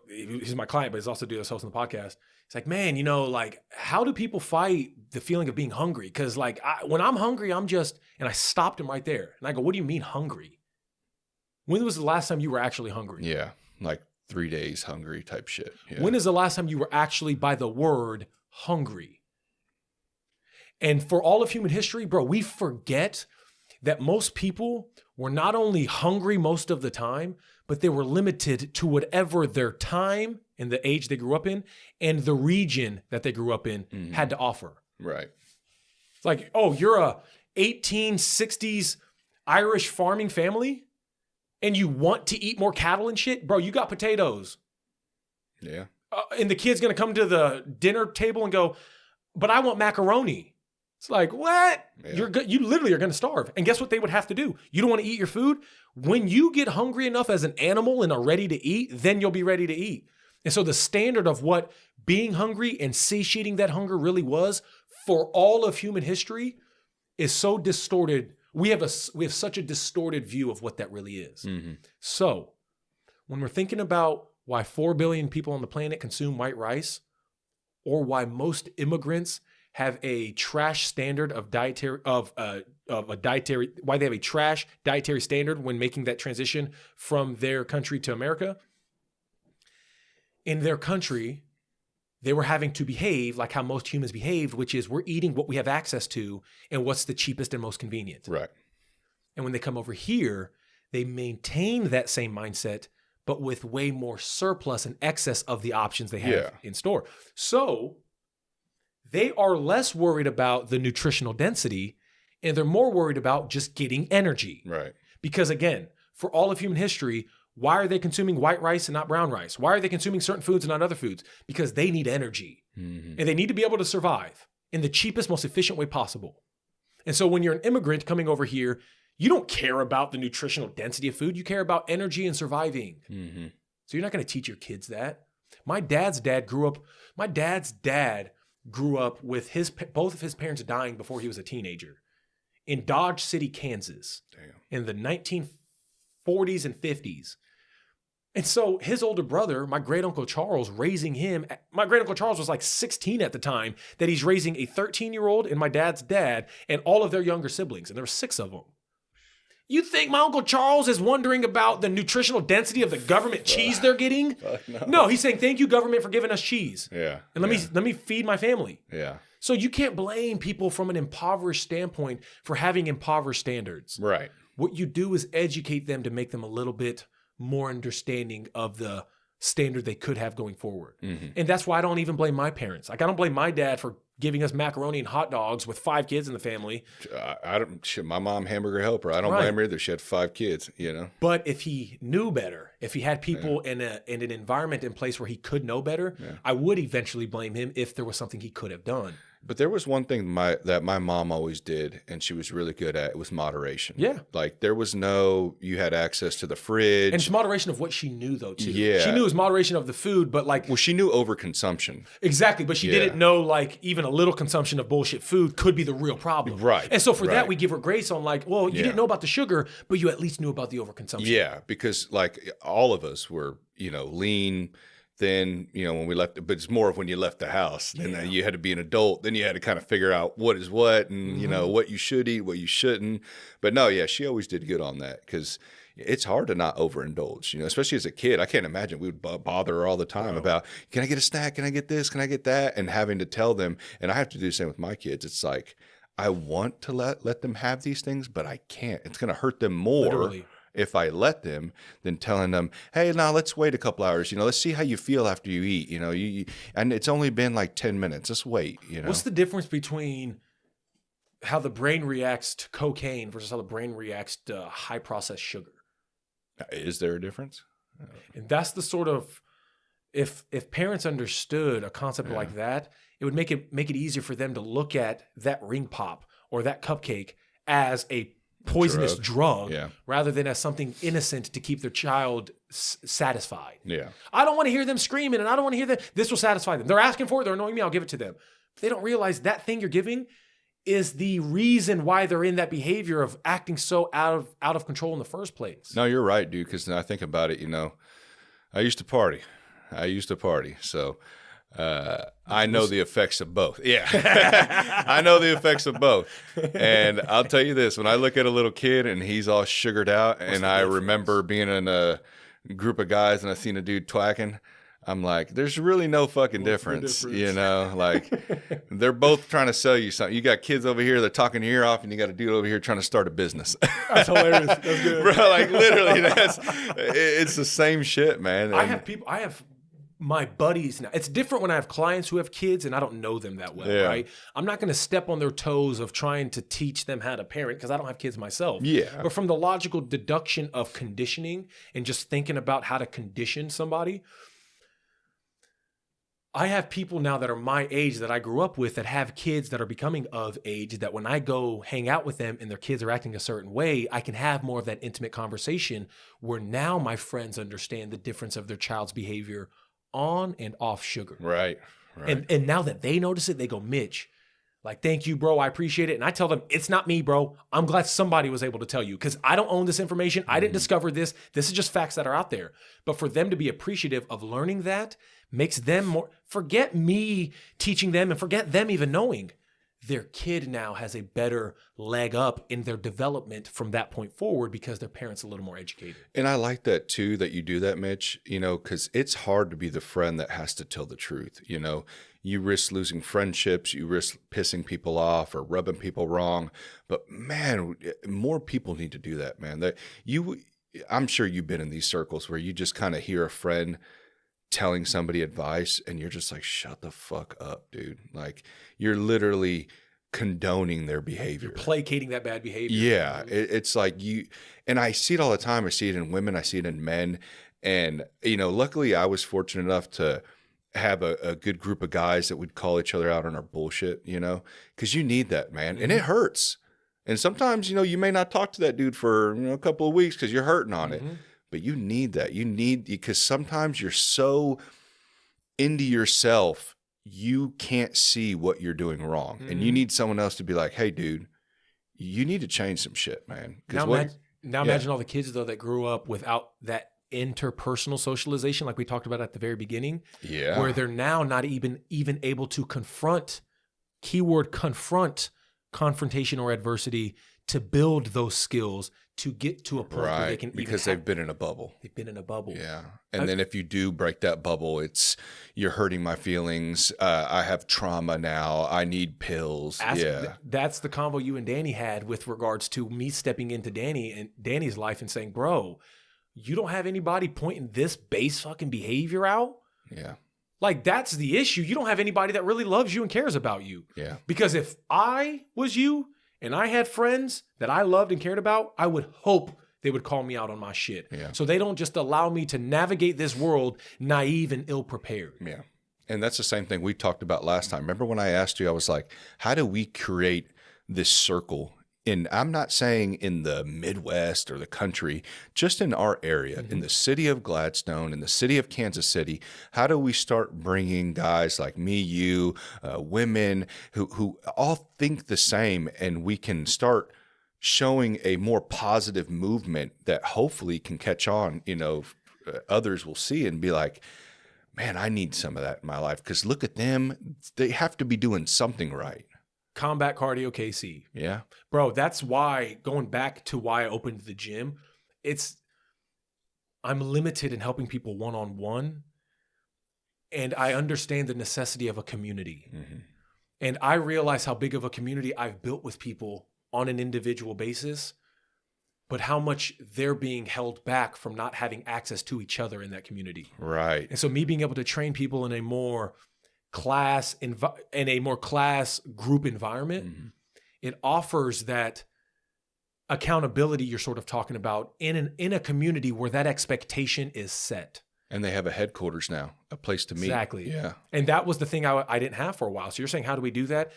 he's my client, but he's also hosting the podcast. It's like, man, how do people fight the feeling of being hungry? Because when I'm hungry, and I stopped him right there. And I go, what do you mean hungry? When was the last time you were actually hungry? Yeah, like 3 days hungry type shit. Yeah. When is the last time you were actually, by the word, hungry? And for all of human history, bro, we forget that most people were not only hungry most of the time, but they were limited to whatever their time and the age they grew up in and the region that they grew up in had to offer. Right. It's like, oh, you're a 1860s Irish farming family and you want to eat more cattle and shit? Bro, you got potatoes. Yeah. And the kid's going to come to the dinner table and go, but I want macaroni. It's like, what? Yeah. You literally are going to starve. And guess what they would have to do? You don't want to eat your food? When you get hungry enough as an animal and are ready to eat, then you'll be ready to eat. And so the standard of what being hungry and satiating that hunger really was for all of human history is so distorted. We have such a distorted view of what that really is. Mm-hmm. So when we're thinking about why 4 billion people on the planet consume white rice, or why most immigrants have a trash standard of why they have a trash dietary standard when making that transition from their country to America. In their country, they were having to behave like how most humans behaved, which is we're eating what we have access to and what's the cheapest and most convenient. Right. And when they come over here, they maintain that same mindset, but with way more surplus and excess of the options they have in store. So they are less worried about the nutritional density and they're more worried about just getting energy. Right. Because again, for all of human history, why are they consuming white rice and not brown rice? Why are they consuming certain foods and not other foods? Because they need energy and they need to be able to survive in the cheapest, most efficient way possible. And so when you're an immigrant coming over here, you don't care about the nutritional density of food. You care about energy and surviving. Mm-hmm. So you're not going to teach your kids that. My dad's dad grew up with both of his parents dying before he was a teenager in Dodge City, Kansas. Damn. In the 1940s and 50s. And so his older brother, my great uncle Charles, my great uncle Charles was like 16 at the time, that he's raising a 13-year-old and my dad's dad and all of their younger siblings. And there were 6 of them. You think my Uncle Charles is wondering about the nutritional density of the government cheese they're getting? No, he's saying, thank you, government, for giving us cheese. Yeah. And let me feed my family. Yeah. So you can't blame people from an impoverished standpoint for having impoverished standards. Right. What you do is educate them to make them a little bit more understanding of the standard they could have going forward. Mm-hmm. And that's why I don't even blame my parents. Like, I don't blame my dad for giving us macaroni and hot dogs with 5 kids in the family. My mom, hamburger helper. I don't blame her either. She had 5 kids, But if he knew better, if he had people in an environment in place where he could know better, I would eventually blame him if there was something he could have done. But there was one thing that my mom always did, and she was really good at. It was moderation. Yeah. Like, you had access to the fridge. And it's moderation of what she knew, though, too. Yeah. She knew it was moderation of the food, but Well, she knew overconsumption. Exactly, but she didn't know, like, even a little consumption of bullshit food could be the real problem. Right. And so for that, we give her grace on, like, well, you didn't know about the sugar, but you at least knew about the overconsumption. Yeah, because, like, all of us were, lean, thin, when we left, but it's more of when you left the house. Then you had to be an adult. Then you had to kind of figure out what is what and, what you should eat, what you shouldn't. But no, she always did good on that because it's hard to not overindulge, especially as a kid. I can't imagine we would bother her all the time about, can I get a snack? Can I get this? Can I get that? And having to tell them, and I have to do the same with my kids. It's like, I want to let them have these things, but I can't. It's going to hurt them more. Literally. If I let them, than telling them, hey, now let's wait a couple hours. Let's see how you feel after you eat. And it's only been like 10 minutes. Let's wait. What's the difference between how the brain reacts to cocaine versus how the brain reacts to high processed sugar. Is there a difference? And that's the sort of, if parents understood a concept like that, it would make it easier for them to look at that ring pop or that cupcake as a poisonous drug rather than as something innocent to keep their child satisfied. Yeah. I don't want to hear them screaming, and I don't want to hear that. This will satisfy them. They're asking for it. They're annoying me. I'll give it to them. They don't realize that thing you're giving is the reason why they're in that behavior of acting so out of control in the first place. No, you're right, dude. Because I think about it, I used to party. So I know the effects of both. Yeah. I know the effects of both. And I'll tell you this, when I look at a little kid and he's all sugared out, and I remember being in a group of guys and I seen a dude twacking, I'm like, there's really no fucking difference, like they're both trying to sell you something. You got kids over here, they're talking your ear off, and you got a dude over here trying to start a business. That's hilarious. That's good. Bro, like literally it's the same shit, man. I have my buddies now. It's different when I have clients who have kids and I don't know them that well, right? I'm not going to step on their toes of trying to teach them how to parent because I don't have kids myself. Yeah. But from the logical deduction of conditioning and just thinking about how to condition somebody, I have people now that are my age that I grew up with that have kids that are becoming of age, that when I go hang out with them and their kids are acting a certain way, I can have more of that intimate conversation where now my friends understand the difference of their child's behavior on and off sugar. Right. And now that they notice it, they go, Mitch, like, thank you, bro. I appreciate it. And I tell them, it's not me, bro. I'm glad somebody was able to tell you because I don't own this information. I didn't discover this. This is just facts that are out there. But for them to be appreciative of learning that makes them more, forget me teaching them and forget them even knowing. Their kid now has a better leg up in their development from that point forward because their parents are a little more educated. And I like that too, that you do that, Mitch, because it's hard to be the friend that has to tell the truth. You risk losing friendships, you risk pissing people off or rubbing people wrong. But man, more people need to do that, man. I'm sure you've been in these circles where you just kind of hear a friend telling somebody advice and you're just like, shut the fuck up, dude. Like you're literally condoning their behavior. You're placating that bad behavior. Yeah. It's like and I see it all the time. I see it in women. I see it in men. And, luckily I was fortunate enough to have a good group of guys that would call each other out on our bullshit, because you need that, man. And it hurts. And sometimes, you may not talk to that dude for a couple of weeks because you're hurting on it. But you need that. Because sometimes you're so into yourself, you can't see what you're doing wrong. And you need someone else to be like, hey, dude, you need to change some shit, man. Now imagine all the kids, though, that grew up without that interpersonal socialization like we talked about at the very beginning. Yeah. Where they're now not even able to confront, keyword confront, confrontation or adversity to build those skills to get to a point where they can they've been in a bubble. They've been in a bubble. Yeah. And then if you do break that bubble, you're hurting my feelings. I have trauma now. I need pills. That's the convo you and Danny had with regards to me stepping into Danny's life and saying, bro, you don't have anybody pointing this base fucking behavior out. Yeah. Like that's the issue. You don't have anybody that really loves you and cares about you. Yeah. Because if I was you, and I had friends that I loved and cared about, I would hope they would call me out on my shit. Yeah. So they don't just allow me to navigate this world naive and ill-prepared. Yeah. And that's the same thing we talked about last time. Remember when I asked you, I was like, how do we create this circle? And I'm not saying in the Midwest or the country, just in our area, in the city of Gladstone, in the city of Kansas City, how do we start bringing guys like me, you, women who all think the same, and we can start showing a more positive movement that hopefully can catch on, others will see and be like, man, I need some of that in my life because look at them. They have to be doing something right. Combat Cardio KC. Yeah. Bro, that's why, going back to why I opened the gym, I'm limited in helping people one-on-one, and I understand the necessity of a community. And I realize how big of a community I've built with people on an individual basis, but how much they're being held back from not having access to each other in that community. Right. And so me being able to train people in a more class group environment it offers that accountability you're sort of talking about in a community where that expectation is set. And they have a headquarters now, a place to meet. Exactly. Yeah. And that was the thing I didn't have for a while. So you're saying, how do we do that?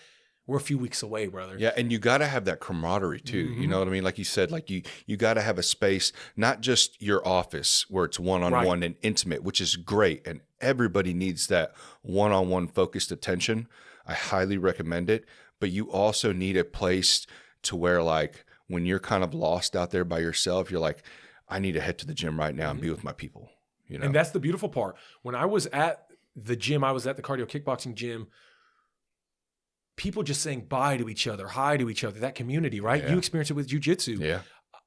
We're a few weeks away, brother. Yeah, and you got to have that camaraderie too. You know what I mean? Like you said, like you got to have a space, not just your office where it's one-on-one and intimate, which is great. And everybody needs that one-on-one focused attention. I highly recommend it. But you also need a place to where, like, when you're kind of lost out there by yourself, you're like, I need to head to the gym right now and be with my people. You know? And that's the beautiful part. When I was at the gym, I was at the cardio kickboxing gym, people just saying bye to each other, hi to each other, that community, right? Yeah. You experience it with jiu-jitsu. Yeah.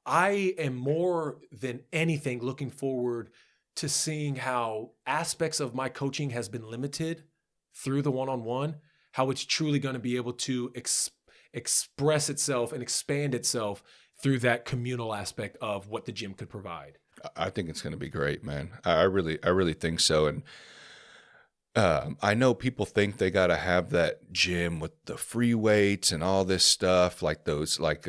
I am more than anything looking forward to seeing how aspects of my coaching has been limited through the one-on-one, how it's truly going to be able to express itself and expand itself through that communal aspect of what the gym could provide. I think it's going to be great, man. I really think so. And I know people think they got to have that gym with the free weights and all this stuff, like those, like,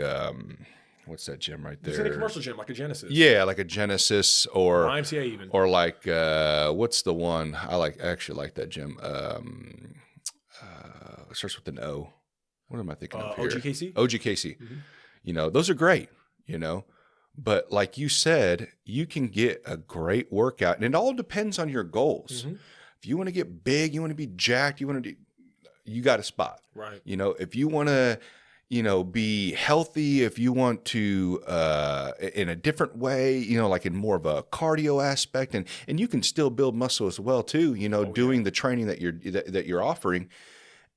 what's that gym right there? It's in a commercial gym, like a Genesis. Yeah, like a Genesis or IMCA even. Or like, what's the one? I actually like that gym. It starts with an O. What am I thinking of here? OGKC? OGKC. Mm-hmm. You know, those are great, you know. But like you said, you can get a great workout, and it all depends on your goals. Mm-hmm. If you want to get big, you want to be jacked, you got a spot. Right. You know, if you want to, you know, be healthy, if you want to, in a different way, you know, like in more of a cardio aspect, and you can still build muscle as well too, you know, doing the training that you're offering.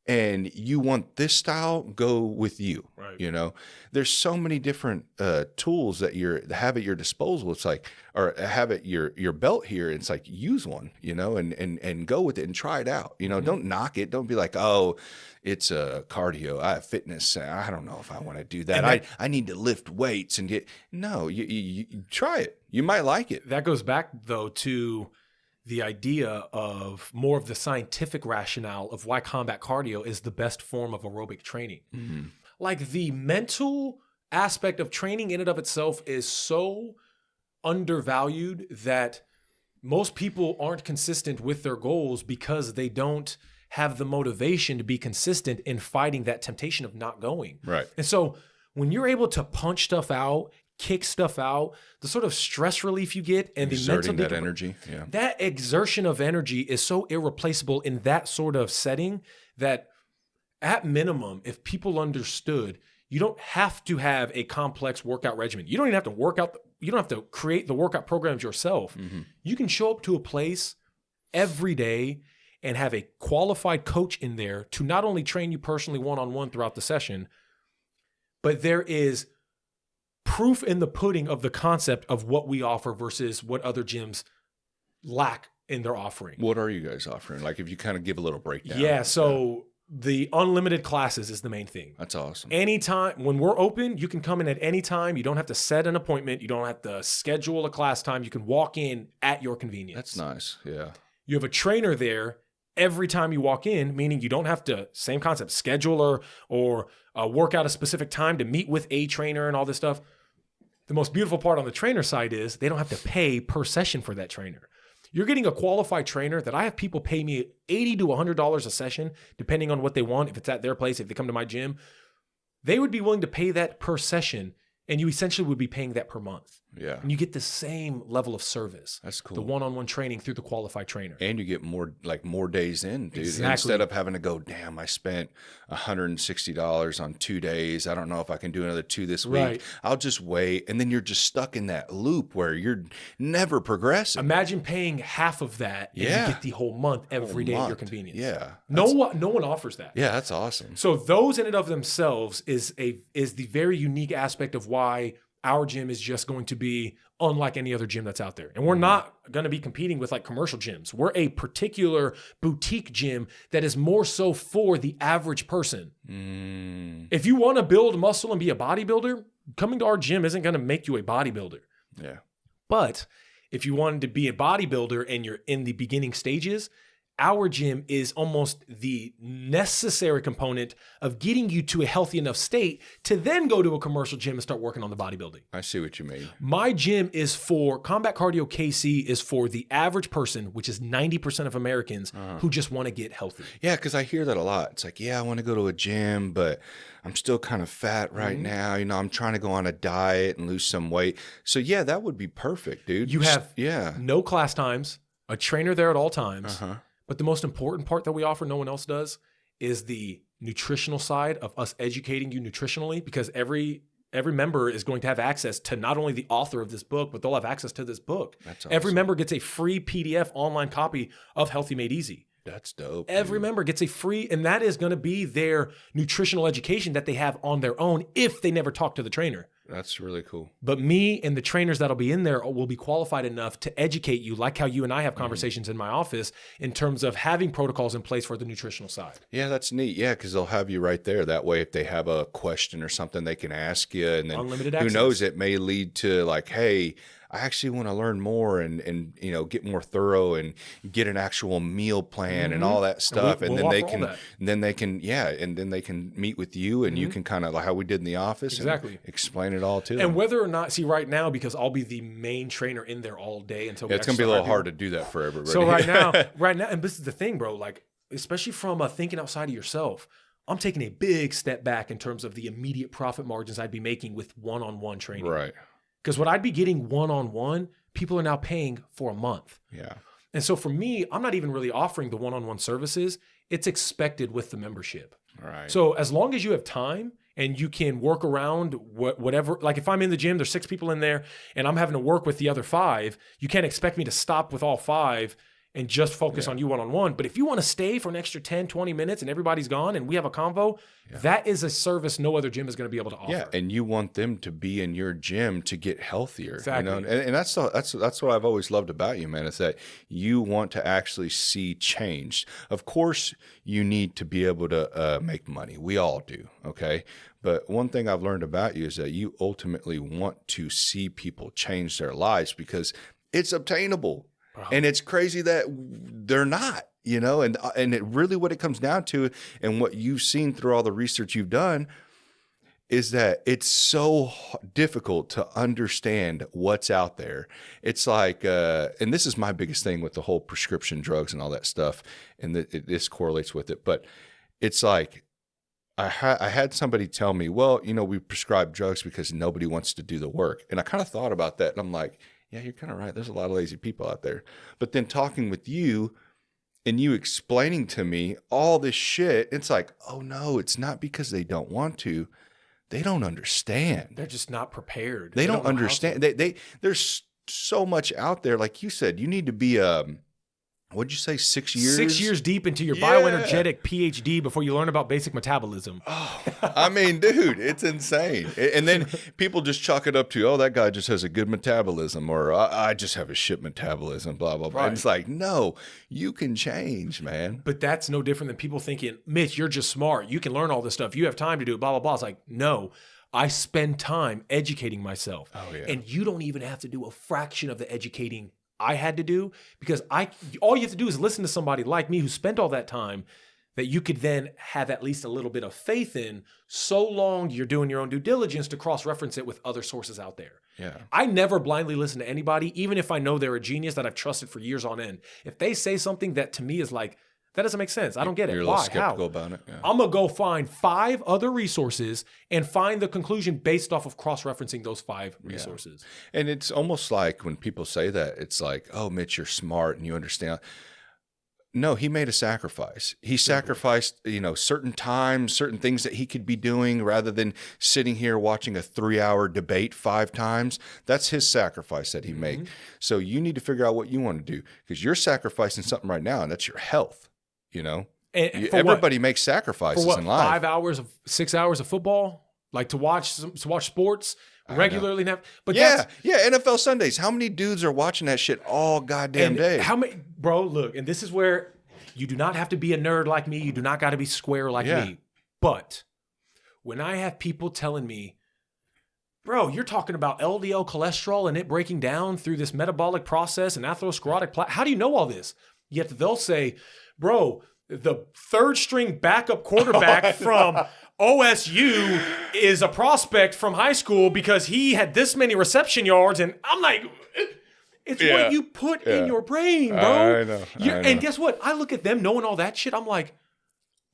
And you want this style, go with you. Right. You know, there's so many different tools that you have at your disposal. It's like, or have at your belt here. It's like, use one, you know, and go with it and try it out. You know, don't knock it. Don't be like, oh, it's a cardio. I have fitness. I don't know if I want to do that. I need to lift weights and get. No, you try it. You might like it. That goes back though to the idea of more of the scientific rationale of why combat cardio is the best form of aerobic training. Mm-hmm. Like the mental aspect of training in and of itself is so undervalued that most people aren't consistent with their goals because they don't have the motivation to be consistent in fighting that temptation of not going. Right. And so when you're able to punch stuff out, kick stuff out, the sort of stress relief you get and exerting the mental that energy. Yeah. That exertion of energy is so irreplaceable in that sort of setting that at minimum, if people understood, you don't have to have a complex workout regimen. You don't even have to work out. You don't have to create the workout programs yourself. Mm-hmm. You can show up to a place every day and have a qualified coach in there to not only train you personally one-on-one throughout the session, but there is proof in the pudding of the concept of what we offer versus what other gyms lack in their offering. What are you guys offering? Like if you kind of give a little breakdown. Yeah, so the unlimited classes is the main thing. That's awesome. Anytime, when we're open, you can come in at any time. You don't have to set an appointment. You don't have to schedule a class time. You can walk in at your convenience. That's nice, yeah. You have a trainer there every time you walk in, meaning you don't have to, same concept, schedule or work out a specific time to meet with a trainer and all this stuff. The most beautiful part on the trainer side is they don't have to pay per session for that trainer. You're getting a qualified trainer that I have people pay me $80 to $100 a session, depending on what they want. If it's at their place, if they come to my gym, they would be willing to pay that per session, and you essentially would be paying that per month. Yeah. And you get the same level of service. That's cool. The one-on-one training through the qualified trainer. And you get more days in, dude. Exactly. Instead of having to go, damn, I spent $160 on 2 days. I don't know if I can do another 2 this week. Right. I'll just wait. And then you're just stuck in that loop where you're never progressing. Imagine paying half of that and you get the whole month every day at your convenience. Yeah. No one offers that. Yeah, that's awesome. So those in and of themselves is the very unique aspect of why our gym is just going to be unlike any other gym that's out there. And we're not going to be competing with like commercial gyms. We're a particular boutique gym that is more so for the average person. If you want to build muscle and be a bodybuilder, coming to our gym isn't going to make you a bodybuilder. Yeah. But if you wanted to be a bodybuilder and you're in the beginning stages, our gym is almost the necessary component of getting you to a healthy enough state to then go to a commercial gym and start working on the bodybuilding. I see what you mean. My gym is for Combat Cardio KC is for the average person, which is 90% of Americans who just want to get healthy. Yeah, because I hear that a lot. It's like, yeah, I want to go to a gym, but I'm still kind of fat right now. You know, I'm trying to go on a diet and lose some weight. So yeah, that would be perfect, dude. You have no class times, a trainer there at all times. But the most important part that we offer, no one else does, is the nutritional side of us educating you nutritionally, because every member is going to have access to not only the author of this book, but they'll have access to this book. That's awesome. Every member gets a free PDF online copy of Healthy Made Easy. That's dope. Every member gets a free, and that is going to be their nutritional education that they have on their own if they never talk to the trainer. That's really cool. But me and the trainers that'll be in there will be qualified enough to educate you, like how you and I have conversations in my office, in terms of having protocols in place for the nutritional side. Yeah, that's neat. Yeah, because they'll have you right there. That way, if they have a question or something, they can ask you. And then unlimited access. Who knows, it may lead to like, hey, I actually want to learn more and you know, get more thorough and get an actual meal plan and all that stuff. And then they can meet with you and you can kind of like how we did in the office and explain it all to them. And whether or not, see right now, because I'll be the main trainer in there all day until it's going to be a little hard to do that for everybody. So right now, and this is the thing, bro, like, especially from thinking outside of yourself, I'm taking a big step back in terms of the immediate profit margins I'd be making with one-on-one training. Right. Because what I'd be getting one-on-one, people are now paying for a month. Yeah. And so for me, I'm not even really offering the one-on-one services. It's expected with the membership. Right. So as long as you have time and you can work around whatever, like if I'm in the gym, there's 6 people in there and I'm having to work with the other 5, you can't expect me to stop with all 5 and just focus on you one-on-one. But if you want to stay for an extra 10, 20 minutes and everybody's gone and we have a convo, that is a service no other gym is going to be able to offer. Yeah, and you want them to be in your gym to get healthier. Exactly. You know? And that's what I've always loved about you, man, is that you want to actually see change. Of course, you need to be able to make money. We all do, okay? But one thing I've learned about you is that you ultimately want to see people change their lives because it's obtainable. And it's crazy that they're not, you know, and it really what it comes down to and what you've seen through all the research you've done is that it's so difficult to understand what's out there. It's like, and this is my biggest thing with the whole prescription drugs and all that stuff, and this correlates with it, but it's like, I had somebody tell me, well, you know, we prescribe drugs because nobody wants to do the work. And I kind of thought about that and I'm like, yeah, you're kind of right. There's a lot of lazy people out there. But then talking with you and you explaining to me all this shit, it's like, oh no, it's not because they don't want to. They don't understand. They're just not prepared. They don't understand. There's so much out there. Like you said, you need to be what'd you say, 6 years? 6 years deep into your bioenergetic PhD before you learn about basic metabolism. Oh, I mean, dude, it's insane. And then people just chalk it up to, oh, that guy just has a good metabolism, or I just have a shit metabolism, blah, blah, blah. Right. And it's like, no, you can change, man. But that's no different than people thinking, Mitch, you're just smart. You can learn all this stuff. You have time to do it, blah, blah, blah. It's like, no, I spend time educating myself. Oh, yeah. And you don't even have to do a fraction of the educating I had to do, because all you have to do is listen to somebody like me who spent all that time that you could then have at least a little bit of faith in, so long you're doing your own due diligence to cross-reference it with other sources out there. Yeah. I never blindly listen to anybody, even if I know they're a genius that I've trusted for years on end. If they say something that to me is like, that doesn't make sense. I don't get it. You're a little skeptical about it. Yeah. I'm going to go find 5 other resources and find the conclusion based off of cross-referencing those 5 resources. Yeah. And it's almost like when people say that, it's like, oh, Mitch, you're smart and you understand. No, he made a sacrifice. He sacrificed, you know, certain times, certain things that he could be doing rather than sitting here watching a 3-hour debate 5 times. That's his sacrifice that he made. So you need to figure out what you want to do, because you're sacrificing something right now, and that's your health. You know, everybody makes sacrifices in life. 5 hours of 6 hours of football, like to watch sports regularly now. But NFL Sundays. How many dudes are watching that shit all goddamn day? How many, bro? Look, and this is where you do not have to be a nerd like me. You do not got to be square like me. But when I have people telling me, bro, you're talking about LDL cholesterol and it breaking down through this metabolic process and atherosclerotic how do you know all this? Yet they'll say, bro, the third string backup quarterback from OSU is a prospect from high school because he had this many reception yards. And I'm like, it's what you put in your brain, bro. I know. And guess what? I look at them knowing all that shit. I'm like,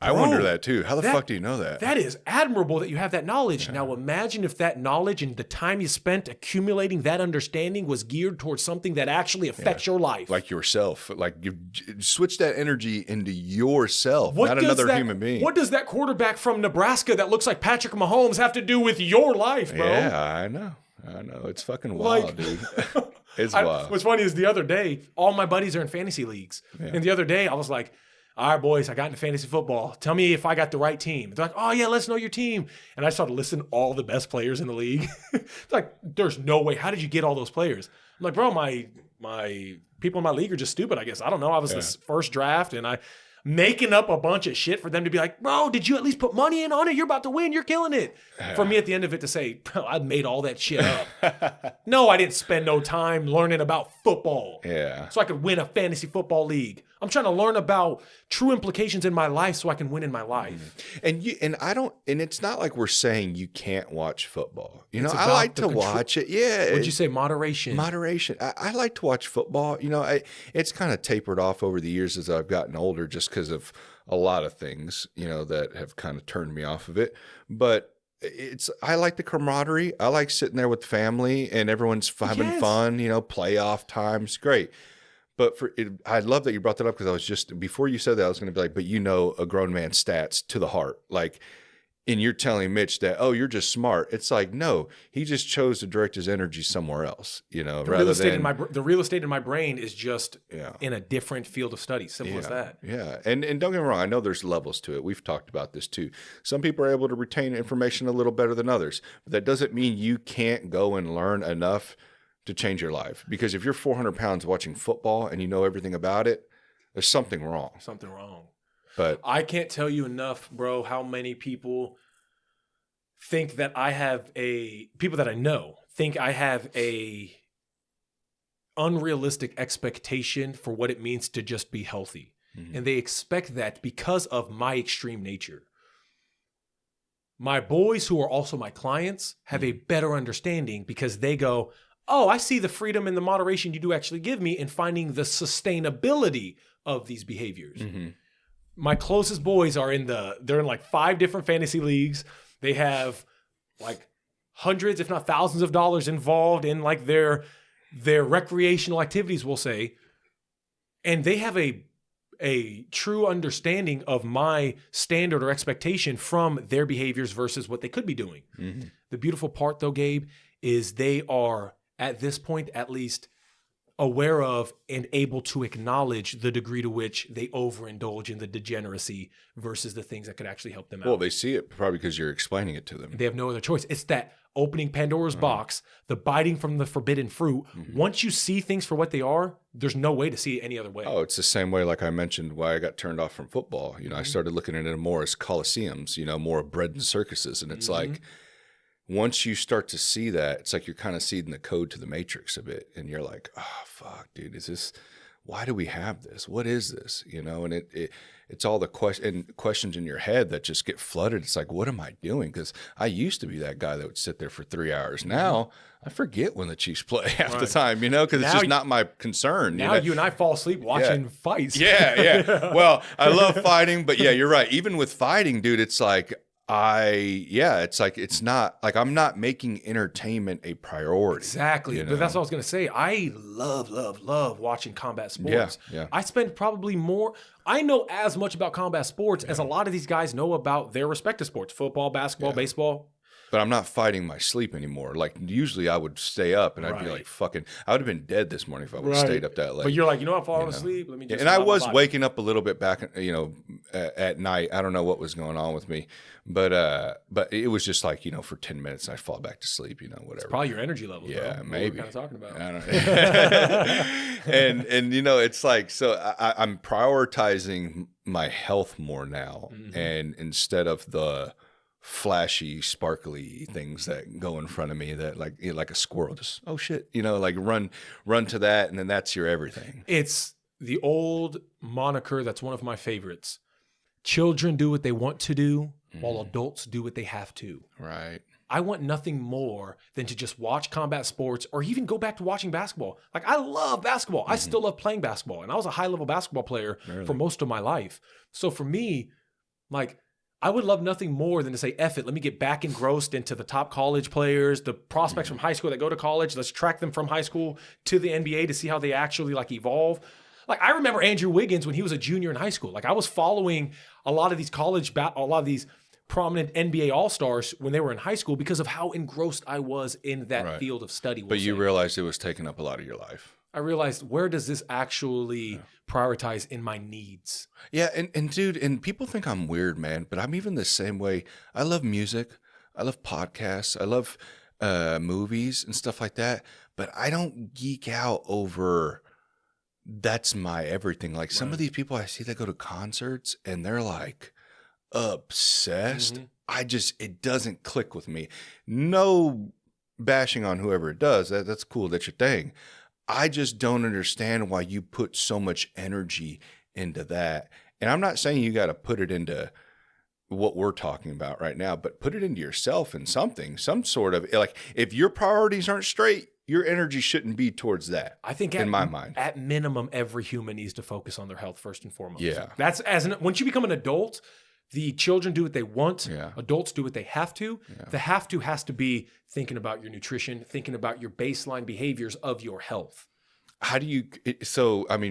I wonder that too. How the fuck do you know that? That is admirable that you have that knowledge. Yeah. Now imagine if that knowledge and the time you spent accumulating that understanding was geared towards something that actually affects your life. Like yourself. Like you switch that energy into yourself, not another human being. What does that quarterback from Nebraska that looks like Patrick Mahomes have to do with your life, bro? Yeah, I know. It's fucking wild, dude. It's wild. What's funny is the other day, all my buddies are in fantasy leagues. Yeah. And the other day I was like, all right, boys, I got into fantasy football. Tell me if I got the right team. They're like, oh, yeah, let's know your team. And I started listing all the best players in the league. It's like, there's no way. How did you get all those players? I'm like, bro, my people in my league are just stupid, I guess. I don't know. I was this first draft, and I making up a bunch of shit for them to be like, bro, did you at least put money in on it? You're about to win. You're killing it. For me at the end of it to say, bro, I made all that shit up. No, I didn't spend no time learning about football. Yeah. So I could win a fantasy football league. I'm trying to learn about true implications in my life so I can win in my life. And it's not like we're saying you can't watch football. You know, I like to watch it. Yeah. Would you say moderation? Moderation. I like to watch football. You know, it's kind of tapered off over the years as I've gotten older just because of a lot of things, you know, that have kind of turned me off of it. But I like the camaraderie. I like sitting there with the family and everyone's having fun, you know, playoff times. Great. But I love that you brought that up because before you said that, I was going to be like, but you know a grown man's stats to the heart. Like, and you're telling Mitch that, oh, you're just smart. It's like, no, he just chose to direct his energy somewhere else, you know, the real estate in my brain is just in a different field of study. Simple as that. Yeah. And don't get me wrong. I know there's levels to it. We've talked about this too. Some people are able to retain information a little better than others, but that doesn't mean you can't go and learn enough to change your life. Because if you're 400 pounds watching football and you know everything about it, there's something wrong. Something wrong. But I can't tell you enough, bro, how many people think that people that I know think I have a unrealistic expectation for what it means to just be healthy. Mm-hmm. And they expect that because of my extreme nature. My boys who are also my clients have a better understanding because they go, oh, I see the freedom and the moderation you do actually give me in finding the sustainability of these behaviors. Mm-hmm. My closest boys they're in like 5 different fantasy leagues. They have like hundreds, if not thousands of dollars involved in like their recreational activities, we'll say. And they have a true understanding of my standard or expectation from their behaviors versus what they could be doing. Mm-hmm. The beautiful part though, Gabe, is they are at this point at least aware of and able to acknowledge the degree to which they overindulge in the degeneracy versus the things that could actually help them out. Well, they see it probably because you're explaining it to them. They have no other choice. It's that opening Pandora's box, the biting from the forbidden fruit. Mm-hmm. Once you see things for what they are, there's no way to see it any other way. Oh, it's the same way, like I mentioned, why I got turned off from football. You know, I started looking at it more as coliseums, you know, more bread and circuses. And it's like, once you start to see that, it's like you're kind of seeing the code to the matrix a bit. And you're like, oh, fuck, dude, why do we have this? What is this? You know, and it's all the questions in your head that just get flooded. It's like, what am I doing? Because I used to be that guy that would sit there for 3 hours. Now I forget when the Chiefs play half the time, you know, because it's just not my concern. Now you and I fall asleep watching fights. Yeah. Well, I love fighting, but yeah, you're right. Even with fighting, dude, it's like, it's not like I'm not making entertainment a priority. Exactly. You know? But that's what I was going to say. I love watching combat sports. Yeah. I spend probably I know as much about combat sports as a lot of these guys know about their respective sports, football, basketball, baseball. But I'm not fighting my sleep anymore. Like usually I would stay up and I'd be like, I would have been dead this morning if I would have stayed up that late. But you're like, I'm falling asleep. Let me just. And I was waking up a little bit back, you know, at night. I don't know what was going on with me, but it was just like, you know, for 10 minutes I'd fall back to sleep, you know, whatever. It's probably your energy levels. Yeah, bro. maybe. What we're kind of talking about. I don't know. and you know, it's like, so I'm prioritizing my health more now, and instead of the flashy, sparkly things that go in front of me that like a squirrel just, oh shit, you know, like run to that, and then that's your everything. It's the old moniker that's one of my favorites. Children do what they want to do while adults do what they have to. Right. I want nothing more than to just watch combat sports or even go back to watching basketball. Like, I love basketball. I still love playing basketball. And I was a high-level basketball player for most of my life. So for me, like, I would love nothing more than to say, F it, let me get back engrossed into the top college players, the prospects from high school that go to college. Let's track them from high school to the NBA to see how they actually like evolve. Like, I remember Andrew Wiggins when he was a junior in high school. Like, I was following a lot of these a lot of these prominent NBA All-Stars when they were in high school because of how engrossed I was in that field of study. But you realized it was taking up a lot of your life. I realized, where does this actually prioritize in my needs? Yeah, and dude, and people think I'm weird, man, but I'm even the same way. I love music. I love podcasts. I love movies and stuff like that, but I don't geek out over that's my everything. Like some of these people I see that go to concerts and they're like obsessed. It doesn't click with me. No bashing on whoever it does. That's cool. That's your thing. I just don't understand why you put so much energy into that. And I'm not saying you got to put it into what we're talking about right now, but put it into yourself and some sort of, like, if your priorities aren't straight, your energy shouldn't be towards that. I think in my mind, at minimum, every human needs to focus on their health first and foremost. Yeah. That's once you become an adult, the children do what they want. Yeah. Adults do what they have to. Yeah. The have to has to be thinking about your nutrition, thinking about your baseline behaviors of your health. How do you,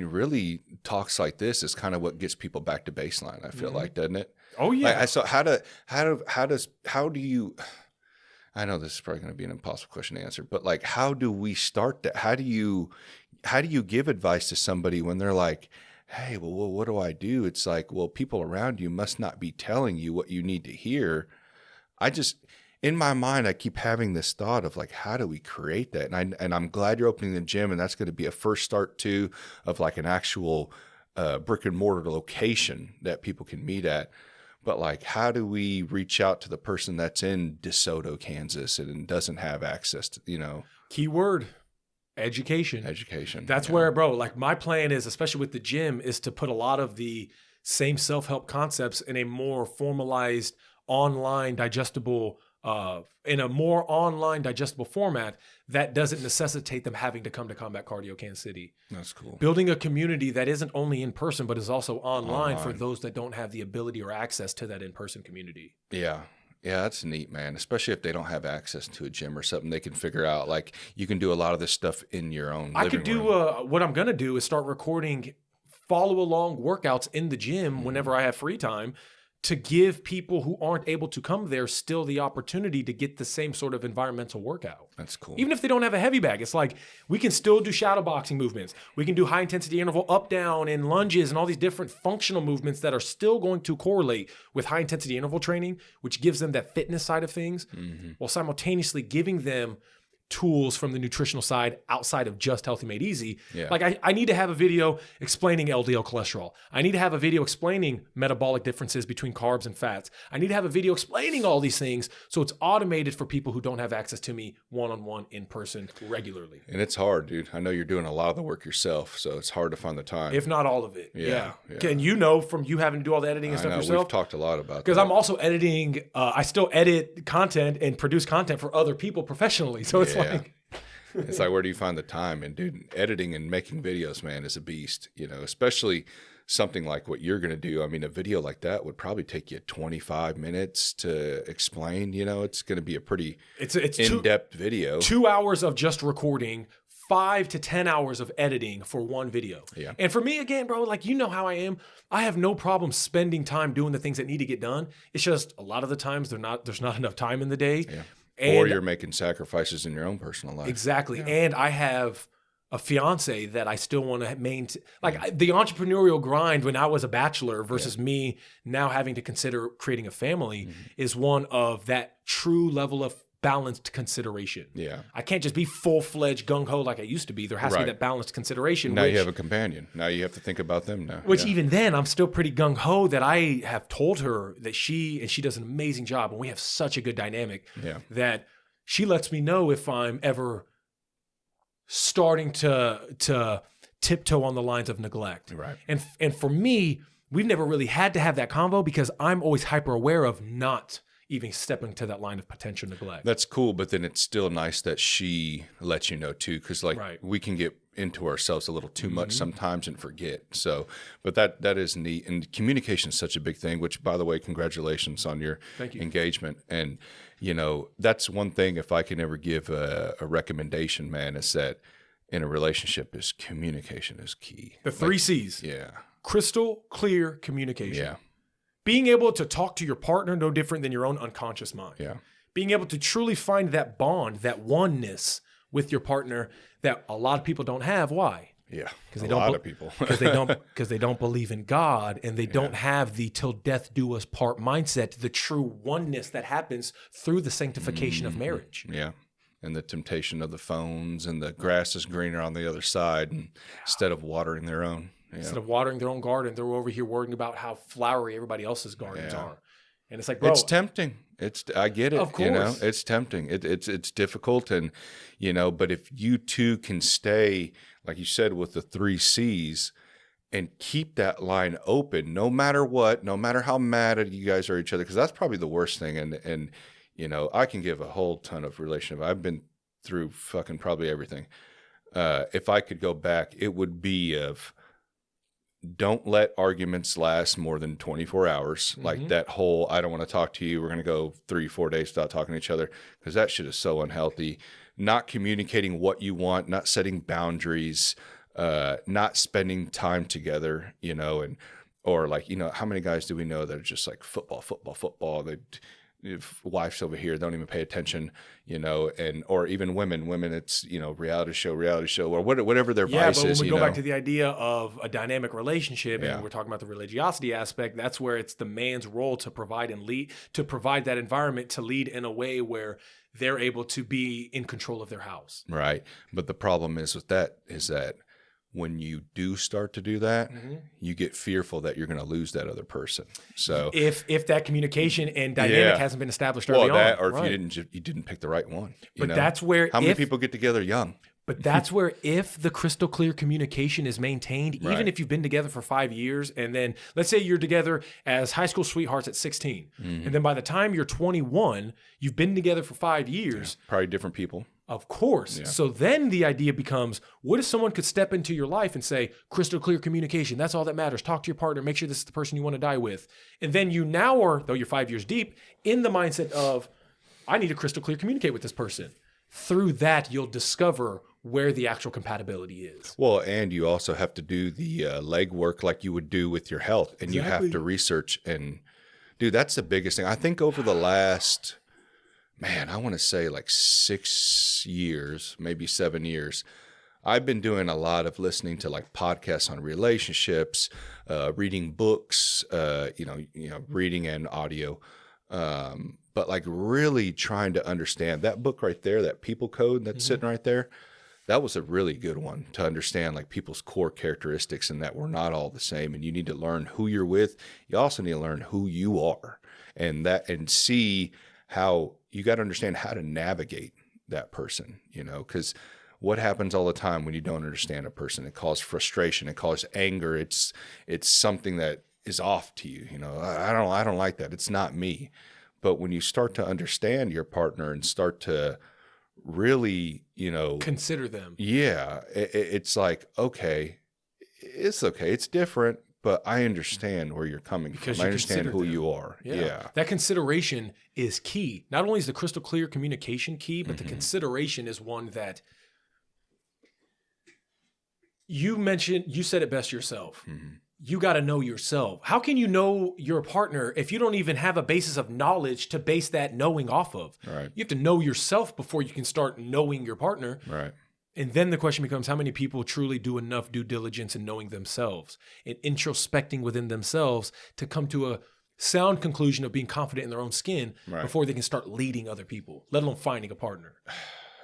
really talks like this is kind of what gets people back to baseline. I feel like, doesn't it? Oh yeah. How do you, I know this is probably going to be an impossible question to answer, but like, how do we start that? How do you give advice to somebody when they're like, hey, well, what do I do? It's like, well, people around you must not be telling you what you need to hear. In my mind, I keep having this thought of like, how do we create that? And I'm glad you're opening the gym, and that's going to be a first start too of like an actual brick and mortar location that people can meet at. But like, how do we reach out to the person that's in DeSoto, Kansas, and doesn't have access to, Keyword. Education. That's where, bro, like my plan is, especially with the gym, is to put a lot of the same self-help concepts in a more formalized online digestible format that doesn't necessitate them having to come to Combat Cardio Kansas City. That's cool. Building a community that isn't only in person, but is also online for those that don't have the ability or access to that in-person community. Yeah. Yeah, that's neat, man. Especially if they don't have access to a gym or something, they can figure out, like, you can do a lot of this stuff in your own living room. What I'm going to do is start recording follow-along workouts in the gym whenever I have free time, to give people who aren't able to come there still the opportunity to get the same sort of environmental workout. That's cool. Even if they don't have a heavy bag, it's like we can still do shadow boxing movements. We can do high intensity interval up, down, and lunges and all these different functional movements that are still going to correlate with high intensity interval training, which gives them that fitness side of things, while simultaneously giving them tools from the nutritional side outside of just Healthy Made Easy. Yeah. Like I need to have a video explaining LDL cholesterol. I need to have a video explaining metabolic differences between carbs and fats. I need to have a video explaining all these things so it's automated for people who don't have access to me one-on-one in person regularly. And it's hard, dude. I know you're doing a lot of the work yourself, so it's hard to find the time. If not all of it. Yeah. And from you having to do all the editing and stuff yourself? We've talked a lot about that. Because I'm also editing, I still edit content and produce content for other people professionally. So it's it's like, where do you find the time? And dude, editing and making videos, man, is a beast, especially something like what you're going to do. I mean, a video like that would probably take you 25 minutes to explain, it's going to be a pretty it's in-depth video. 2 hours of just recording, 5 to 10 hours of editing for one video. Yeah. And for me, again, bro, like, how I am. I have no problem spending time doing the things that need to get done. It's just a lot of the times there's not enough time in the day. Yeah. Or you're making sacrifices in your own personal life. Exactly. Yeah. And I have a fiance that I still want to maintain. Like the entrepreneurial grind when I was a bachelor versus me now having to consider creating a family is one of that true level of balanced consideration. Yeah. I can't just be full-fledged gung-ho like I used to be. There has to be that balanced consideration. Now you have a companion. Now you have to think about them now. Which even then, I'm still pretty gung-ho that I have told her that she does an amazing job, and we have such a good dynamic that she lets me know if I'm ever starting to tiptoe on the lines of neglect. Right. And for me, we've never really had to have that convo because I'm always hyper aware of not even stepping to that line of potential neglect. That's cool, but then it's still nice that she lets you know too, because like we can get into ourselves a little too much sometimes and forget. So, but that is neat, and communication is such a big thing. Which, by the way, congratulations on your engagement. And you know, that's one thing. If I can ever give a recommendation, man, is that in a relationship, is communication is key. The 3 C's. Yeah. Crystal clear communication. Yeah. Being able to talk to your partner no different than your own unconscious mind. Yeah. Being able to truly find that bond, that oneness with your partner that a lot of people don't have. Why? Yeah. Because a lot of people. because they don't believe in God, and they don't have the till death do us part mindset, the true oneness that happens through the sanctification of marriage. Yeah. And the temptation of the phones, and the grass is greener on the other side, and instead of watering their own. Yeah. Instead of watering their own garden, they're over here worrying about how flowery everybody else's gardens are. And it's like, bro, it's tempting. I get it. Of course. You know, it's tempting. It's difficult. And, you know, but if you two can stay, like you said, with the 3 C's and keep that line open, no matter what, no matter how mad at you guys are at each other, because that's probably the worst thing. And, you know, I can give a whole ton of relationship. I've been through fucking probably everything. If I could go back, it would be of, don't let arguments last more than 24 hours. Like that whole, I don't want to talk to you. We're going to go 3-4 days without talking to each other, because that shit is so unhealthy. Not communicating what you want, not setting boundaries, not spending time together, you know, or like, you know, how many guys do we know that are just like football? If wives over here don't even pay attention, you know, or even women, it's, you know, reality show, or whatever their vice is. Yeah, but when we go back to the idea of a dynamic relationship, and we're talking about the religiosity aspect, that's where it's the man's role to provide and lead, to provide that environment, to lead in a way where they're able to be in control of their house. Right. But the problem is with that is that when you do start to do that, you get fearful that you're going to lose that other person. So if that communication and dynamic hasn't been established early on, or if you didn't pick the right one. But that's where how many people get together young? But that's where, if the crystal clear communication is maintained, even if you've been together for 5 years, and then let's say you're together as high school sweethearts at 16, and then by the time you're 21, you've been together for 5 years. Probably different people. Of course. Yeah. So then the idea becomes, what if someone could step into your life and say, crystal clear communication, that's all that matters. Talk to your partner, make sure this is the person you want to die with. And then you now are, though you're 5 years deep, in the mindset of, I need to crystal clear communicate with this person. Through that, you'll discover where the actual compatibility is. Well, and you also have to do the legwork like you would do with your health. And you have to research. And, dude, that's the biggest thing. I think over the last, I want to say like 6 years, maybe 7 years, I've been doing a lot of listening to like podcasts on relationships, reading books, reading and audio. But like really trying to understand that book right there, that People Code that's sitting right there. That was a really good one to understand like people's core characteristics, and that we're not all the same, and you need to learn who you're with. You also need to learn who you are, and see how you got to understand how to navigate that person, you know, because what happens all the time when you don't understand a person? It causes frustration. It causes anger. It's something that is off to you. You know, I don't like that. It's not me. But when you start to understand your partner and start to really, you know, consider them. Yeah. It's like, okay. It's different, but I understand where you're coming from. I understand who you are. Yeah. That consideration is key. Not only is the crystal clear communication key, but the consideration is one that you said it best yourself. You got to know yourself. How can you know your partner if you don't even have a basis of knowledge to base that knowing off of? Right. You have to know yourself before you can start knowing your partner. Right. And then the question becomes, how many people truly do enough due diligence in knowing themselves and introspecting within themselves to come to a sound conclusion of being confident in their own skin before they can start leading other people, let alone finding a partner?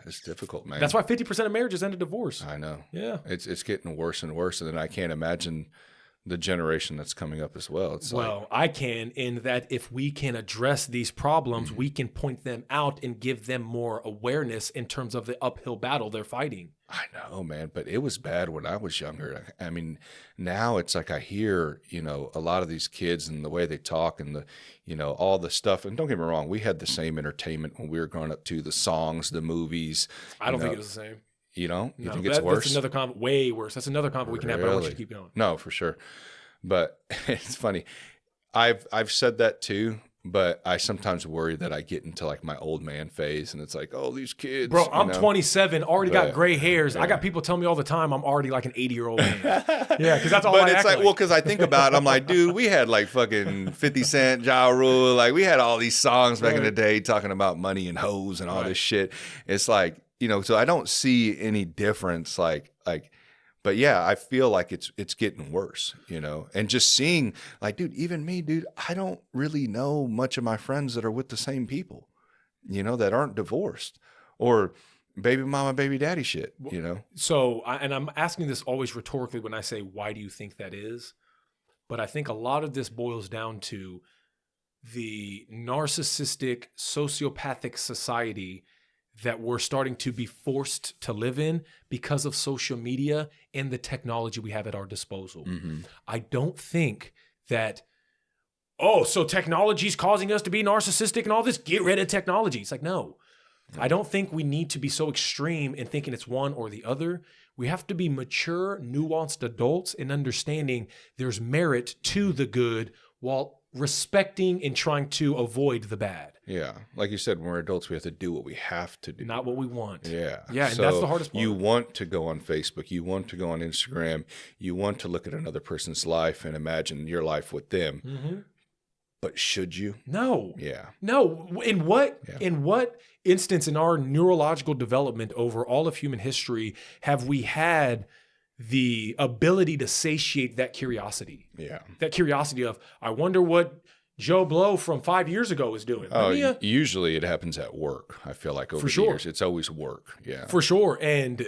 It's difficult, man. That's why 50% of marriages end in divorce. I know. Yeah. It's getting worse and worse. And then I can't imagine the generation that's coming up as well. It's I can, in that if we can address these problems, we can point them out and give them more awareness in terms of the uphill battle they're fighting. I know, man, but it was bad when I was younger. I mean, now it's like I hear, a lot of these kids and the way they talk and all the stuff. And don't get me wrong, we had the same entertainment when we were growing up too, the songs, the movies. I don't think it was the same. You know, you no, think it's worse? That's another way worse. That's another convo we can have, but I want you to keep going. No, for sure. But it's funny. I've said that too, but I sometimes worry that I get into like my old man phase and it's like, oh, these kids. Bro, I'm 27, already got gray hairs. Yeah. I got people tell me all the time I'm already like an 80-year-old man. Yeah, because that's all I act like. Well, because I think about it, I'm like, dude, we had like fucking 50 Cent, Ja Rule. Like we had all these songs back in the day talking about money and hoes and all this shit. It's like, so I don't see any difference but yeah, I feel like it's getting worse, and just seeing like, dude, even me, dude, I don't really know much of my friends that are with the same people, that aren't divorced or baby mama, baby daddy shit, So, and I'm asking this always rhetorically when I say, why do you think that is? But I think a lot of this boils down to the narcissistic, sociopathic society that we're starting to be forced to live in because of social media and the technology we have at our disposal. Mm-hmm. I don't think that, so technology is causing us to be narcissistic and all this, get rid of technology. It's like, no. I don't think we need to be so extreme in thinking it's one or the other. We have to be mature, nuanced adults in understanding there's merit to the good while respecting and trying to avoid the bad. Yeah. Like you said, when we're adults, we have to do what we have to do. Not what we want. Yeah. Yeah, and that's the hardest part. You want to go on Facebook. You want to go on Instagram. You want to look at another person's life and imagine your life with them. Mm-hmm. But should you? No. Yeah. No. In what instance in our neurological development over all of human history have we had the ability to satiate that curiosity? Yeah. That curiosity of, I wonder what Joe Blow from 5 years ago is doing. Usually it happens at work. I feel like over the years, it's always work. Yeah. For sure. And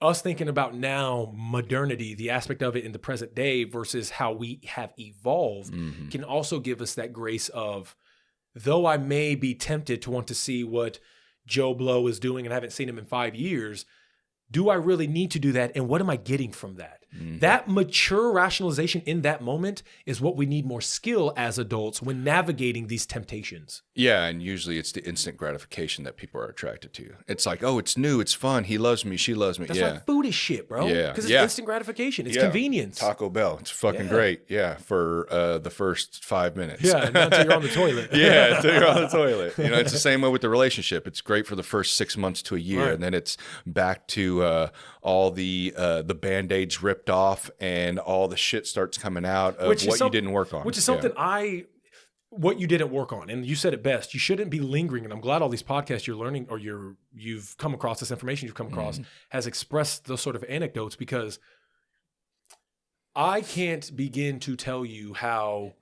us thinking about now modernity, the aspect of it in the present day versus how we have evolved can also give us that grace of, though I may be tempted to want to see what Joe Blow is doing and I haven't seen him in 5 years, do I really need to do that? And what am I getting from that? Mm-hmm. That mature rationalization in that moment is what we need more skill as adults when navigating these temptations. Yeah, and usually it's the instant gratification that people are attracted to. It's like, oh, it's new, it's fun, he loves me, she loves me. That's why food is shit, bro. Yeah. Because it's instant gratification. It's convenience. Taco Bell, it's fucking great. Yeah, for the first 5 minutes. Yeah, and until you're on the toilet. Yeah, until you're on the toilet. It's the same way with the relationship. It's great for the first 6 months to a year, and then it's back to all the Band-Aids ripped off and all the shit starts coming out of what you didn't work on. Which is something what you didn't work on. And you said it best. You shouldn't be lingering. And I'm glad all these podcasts you're learning or you've come across, this information you've come across has expressed those sort of anecdotes, because I can't begin to tell you how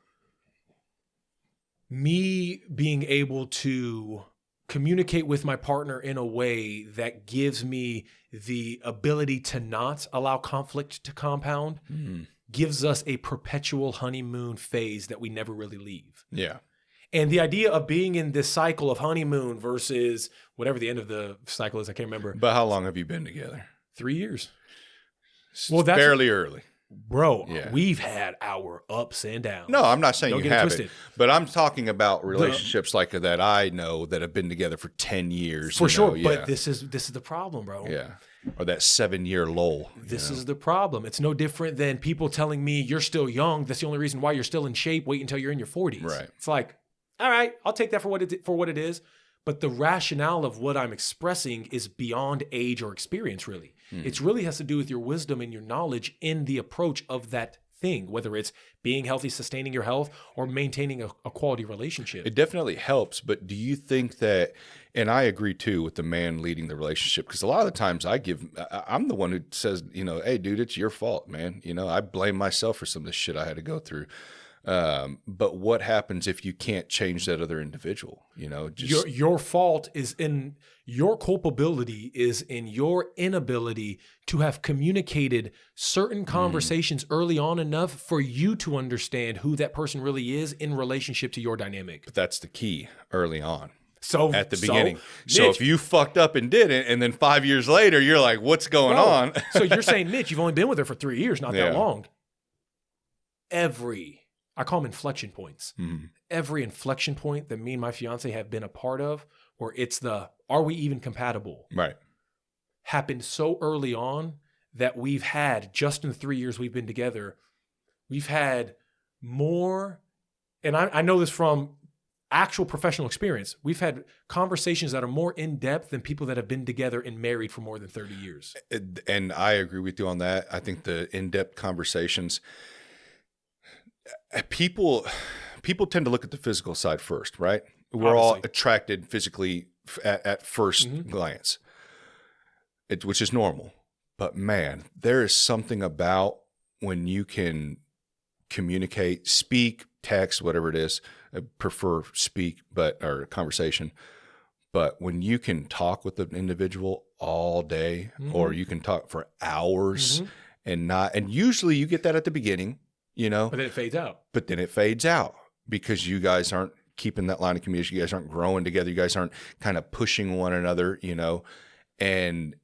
me being able to communicate with my partner in a way that gives me the ability to not allow conflict to compound gives us a perpetual honeymoon phase that we never really leave. Yeah. And the idea of being in this cycle of honeymoon versus whatever the end of the cycle is, I can't remember. But how long have you been together? 3 years. Well, that's fairly early. Bro, we've had our ups and downs. No, I'm not saying you haven't. But I'm talking about relationships like that I know that have been together for 10 years. For sure. Yeah. But this is the problem, bro. Yeah. Or that 7-year lull. This is the problem. It's no different than people telling me you're still young. That's the only reason why you're still in shape. Wait until you're in your 40s. Right. It's like, all right, I'll take that for what it is. But the rationale of what I'm expressing is beyond age or experience, really. It really has to do with your wisdom and your knowledge in the approach of that thing, whether it's being healthy, sustaining your health, or maintaining a quality relationship. It definitely helps, but do you think that, and I agree too with the man leading the relationship, because a lot of the times I'm the one who says, hey dude, it's your fault, man. I blame myself for some of the shit I had to go through. But what happens if you can't change that other individual? You know, just your fault is in your culpability is in your inability to have communicated certain conversations early on enough for you to understand who that person really is in relationship to your dynamic. But that's the key early on. So at the beginning. So Mitch, if you fucked up and did it, and then 5 years later, you're like, what's going on? So you're saying, Mitch, you've only been with her for 3 years, not that long. I call them inflection points. Mm-hmm. Every inflection point that me and my fiance have been a part of, where it's are we even compatible? Right. Happened so early on that we've had, just in the 3 years we've been together, we've had more, and I know this from actual professional experience, we've had conversations that are more in-depth than people that have been together and married for more than 30 years. And I agree with you on that. I think the in-depth conversations, people tend to look at the physical side first, right? We're all attracted physically at first glance, which is normal. But man, there is something about when you can communicate, speak, text, whatever it is. I prefer speak, or conversation. But when you can talk with an individual all day, or you can talk for hours, and usually you get that at the beginning, you know. But then it fades out. Because you guys aren't keeping that line of communication. You guys aren't growing together. You guys aren't kind of pushing one another, you know. And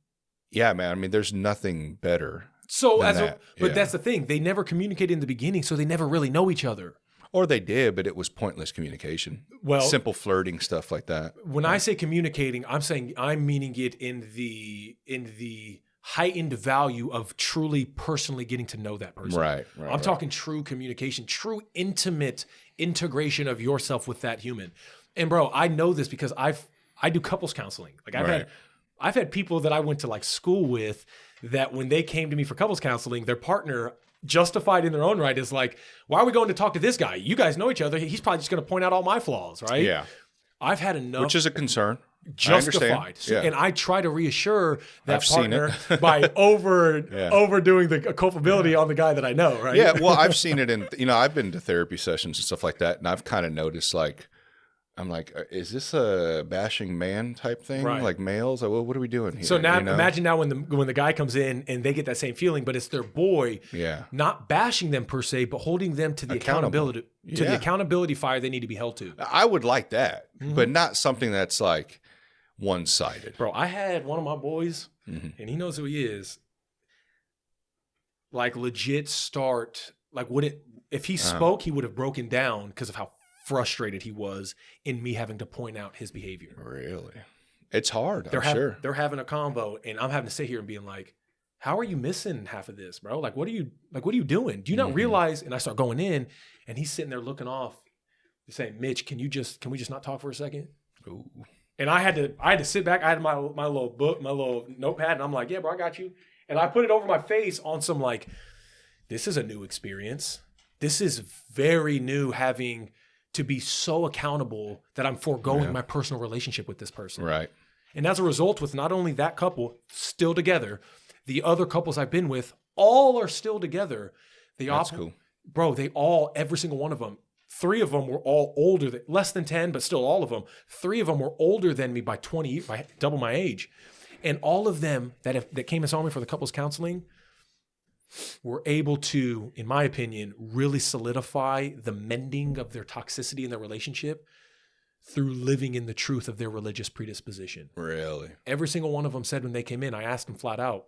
yeah, man, I mean, there's nothing better. But that's the thing. They never communicated in the beginning, so they never really know each other. Or they did, but it was pointless communication. Well, simple flirting, stuff like that. When I say communicating, I'm meaning it in the heightened value of truly personally getting to know that person. Right. I'm talking true communication, true intimate integration of yourself with that human. And bro, I know this because I do couples counseling. Like I've had people that I went to like school with that when they came to me for couples counseling, their partner, justified in their own right, is like, why are we going to talk to this guy? You guys know each other. He's probably just going to point out all my flaws, right? Yeah. I've had enough. Which is a concern. Justified. Yeah. And I try to reassure that partner by overdoing the culpability on the guy that I know, right? Yeah, well, I've seen it I've been to therapy sessions and stuff like that, and I've kind of noticed, like, I'm like, is this a bashing man type thing? Right. Like males? Like, well, what are we doing here? So now, imagine now when the guy comes in and they get that same feeling, but it's their boy, not bashing them per se, but holding them to the accountability, the accountability fire they need to be held to. I would like that, but not something that's like one-sided. Bro, I had one of my boys, and he knows who he is, like legit start, like if he spoke, he would have broken down because of how frustrated he was in me having to point out his behavior. Really? It's hard, I'm sure. They're having a convo, and I'm having to sit here and being like, how are you missing half of this, bro? Like, what are you doing? Do you not realize? And I start going in, and he's sitting there looking off, saying, Mitch, can we just not talk for a second? Ooh. And I had to sit back. I had my little book, my little notepad, and I'm like, yeah, bro, I got you. And I put it over my face on some like, this is a new experience. This is very new, having to be so accountable that I'm foregoing my personal relationship with this person. Right. And as a result, with not only that couple still together, the other couples I've been with, all are still together. That's cool. Bro, every single one of them, 3 of them were all older, less than 10, but still all of them. 3 of them were older than me by 20, by double my age. And all of them that came and saw me for the couples counseling were able to, in my opinion, really solidify the mending of their toxicity in their relationship through living in the truth of their religious predisposition. Really? Every single one of them said when they came in, I asked them flat out,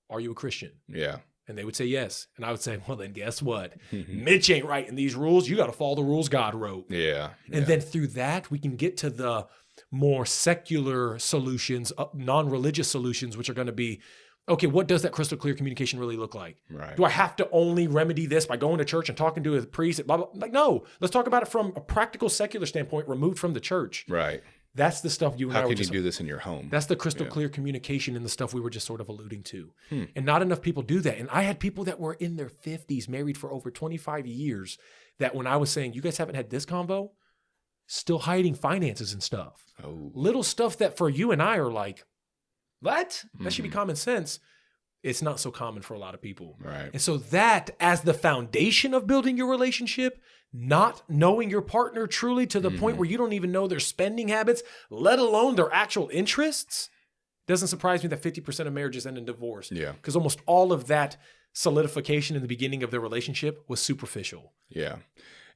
are you a Christian? Yeah. And they would say yes. And I would say, well, then guess what? Mitch ain't writing these rules. You got to follow the rules God wrote. Yeah. And then through that, we can get to the more secular solutions, non-religious solutions, which are going to be, okay, what does that crystal clear communication really look like? Right. Do I have to only remedy this by going to church and talking to a priest? Blah, blah. Like, no, let's talk about it from a practical secular standpoint, removed from the church. Right. That's the stuff you and I were How can you do this in your home? That's the crystal clear communication and the stuff we were just sort of alluding to. And not enough people do that. And I had people that were in their 50s, married for over 25 years, that when I was saying, you guys haven't had this convo, still hiding finances and stuff. Oh. Little stuff that for you and I are like, what? That should be common sense. It's not so common for a lot of people. Right. And so that as the foundation of building your relationship, not knowing your partner truly to the point where you don't even know their spending habits, let alone their actual interests, doesn't surprise me that 50% of marriages end in divorce. Yeah. Because almost all of that solidification in the beginning of their relationship was superficial. Yeah.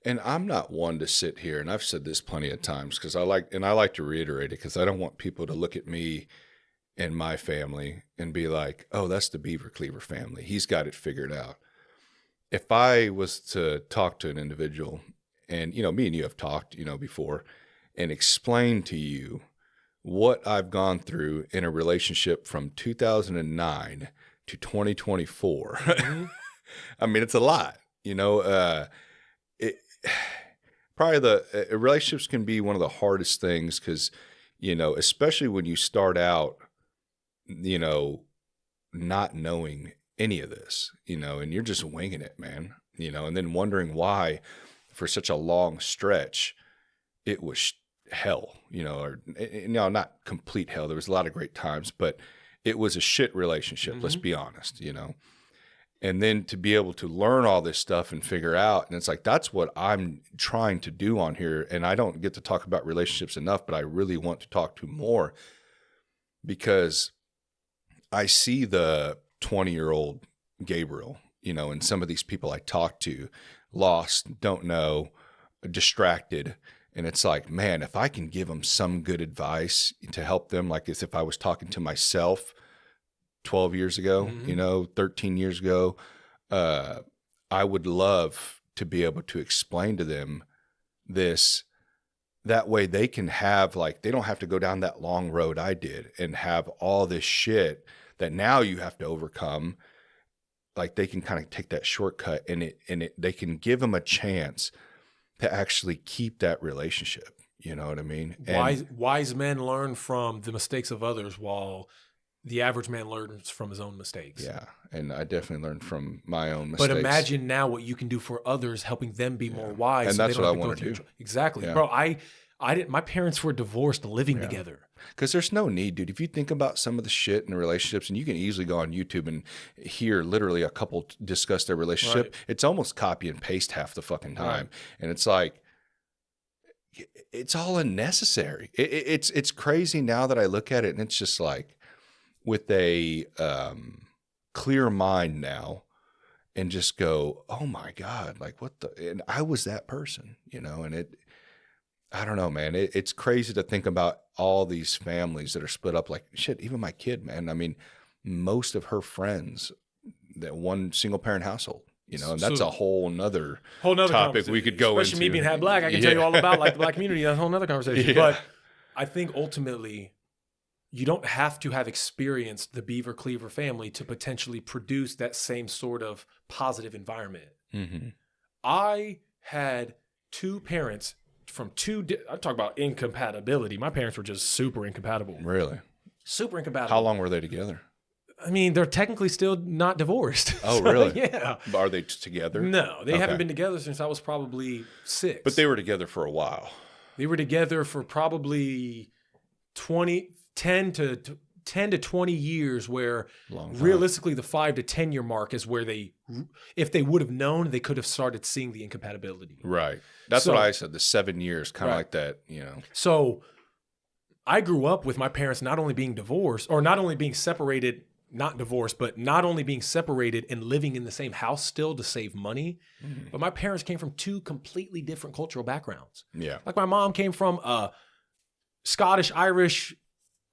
And I'm not one to sit here, and I've said this plenty of times because I like to reiterate it because I don't want people to look at me and my family and be like, oh, that's the Beaver Cleaver family. He's got it figured out. If I was to talk to an individual, and, me and you have talked, before, and explain to you what I've gone through in a relationship from 2009 to 2024, I mean, it's a lot, probably relationships can be one of the hardest things because, especially when you start out, not knowing any of this, and you're just winging it, man, and then wondering why for such a long stretch it was hell, or not complete hell. There was a lot of great times, but it was a shit relationship. Let's be honest, and then to be able to learn all this stuff and figure out, and it's like, that's what I'm trying to do on here. And I don't get to talk about relationships enough, but I really want to talk to more because I see the 20-year-old Gabriel, and some of these people I talk to, lost, don't know, distracted. And it's like, man, if I can give them some good advice to help them, like as if I was talking to myself 12 years ago, 13 years ago, I would love to be able to explain to them this. That way they can have, they don't have to go down that long road I did and have all this shit that now you have to overcome. Like they can kind of take that shortcut and they can give them a chance to actually keep that relationship. You know what I mean? Wise men learn from the mistakes of others while the average man learns from his own mistakes. Yeah. And I definitely learned from my own mistakes. But imagine now what you can do for others, helping them be more wise. And that's what I want to do. Exactly. Yeah. Bro, I didn't, my parents were divorced living together. Because there's no need, dude. If you think about some of the shit in the relationships, and you can easily go on YouTube and hear literally a couple discuss their relationship, Right. It's almost copy and paste half the fucking time. Right. And it's like, it's all unnecessary. It's crazy now that I look at it, and it's just like, with a clear mind now, and just go, oh my God, like what the, and I was that person, and I don't know, man. It's crazy to think about all these families that are split up. Like shit, even my kid, man. I mean, most of her friends, that one single parent household, and that's a whole nother topic we could go into. Especially me being half black, I can tell you all about the black community. That's a whole nother conversation. Yeah. But I think ultimately, you don't have to have experienced the Beaver Cleaver family to potentially produce that same sort of positive environment. Mm-hmm. I had two parents from I talk about incompatibility. My parents were just super incompatible. Really? Super incompatible. How long were they together? I mean, they're technically still not divorced. Oh, So, really? Yeah. Are they together? No, they Okay. haven't been together since I was probably 6. But they were together for a while. They were together for probably 10 to 20 years, where Long time. realistically the 5 to 10 year mark is where if they would have known, they could have started seeing the incompatibility. Right. That's So- what I said, the 7 7 years, kind of Right. like that, So I grew up with my parents not only being divorced, or not only being separated, not divorced, but not only being separated and living in the same house still to save money, but my parents came from 2 completely different cultural backgrounds. Yeah. Like my mom came from a Scottish, Irish,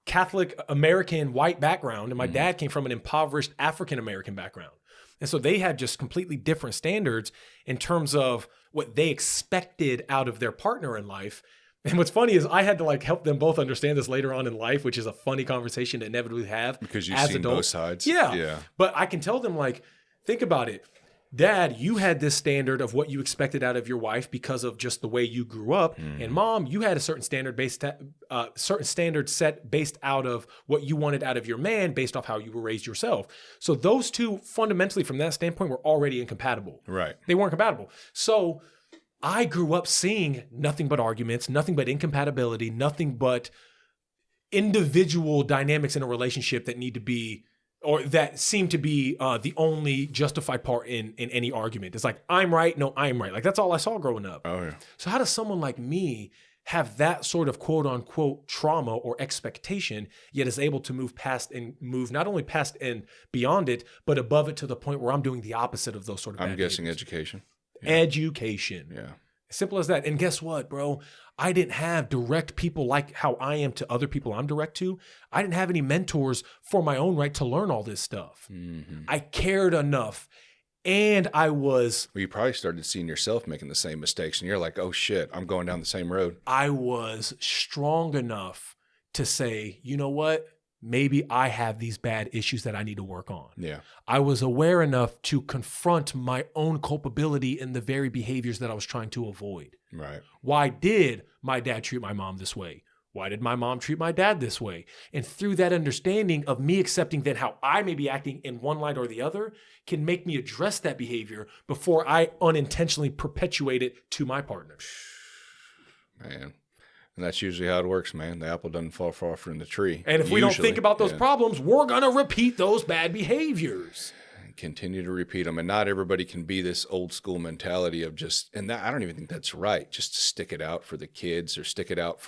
Catholic, American, white background, and my dad came from an impoverished African American background. And so they had just completely different standards in terms of what they expected out of their partner in life. And what's funny is I had to help them both understand this later on in life, which is a funny conversation to inevitably have Because you've as seen both adults. sides. Yeah. Yeah. But I can tell them, think about it. Dad, you had this standard of what you expected out of your wife because of just the way you grew up. And Mom, you had a certain standard set based out of what you wanted out of your man based off how you were raised yourself. So those two fundamentally from that standpoint were already incompatible. Right. They weren't compatible. So I grew up seeing nothing but arguments, nothing but incompatibility, nothing but individual dynamics in a relationship that need to be or that seem to be the only justified part in any argument. It's like, I'm right, no, I'm right. Like, that's all I saw growing up. Oh, yeah. So how does someone like me have that sort of quote unquote trauma or expectation, yet is able to move not only past and beyond it, but above it to the point where I'm doing the opposite of those sort of I'm bad guessing behaviors. Education. Yeah. Education. Yeah. Simple as that. And guess what, bro? I didn't have direct people like how I am to other people I'm direct to. I didn't have any mentors for my own right to learn all this stuff. Mm-hmm. I cared enough. And I was... Well, you probably started seeing yourself making the same mistakes. And you're like, oh, shit, I'm going down the same road. I was strong enough to say, you know what? Maybe I have these bad issues that I need to work on. Yeah. I was aware enough to confront my own culpability in the very behaviors that I was trying to avoid. Right. Why did my dad treat my mom this way? Why did my mom treat my dad this way? And through that understanding of me accepting that how I may be acting in one light or the other can make me address that behavior before I unintentionally perpetuate it to my partner. Man. And that's usually how it works, man. The apple doesn't fall far from the tree. And if we don't think about those problems, we're going to repeat those bad behaviors. Continue to repeat them. And not everybody can be this old school mentality of just, and that, I don't even think that's right. Just to stick it out for the kids or stick it out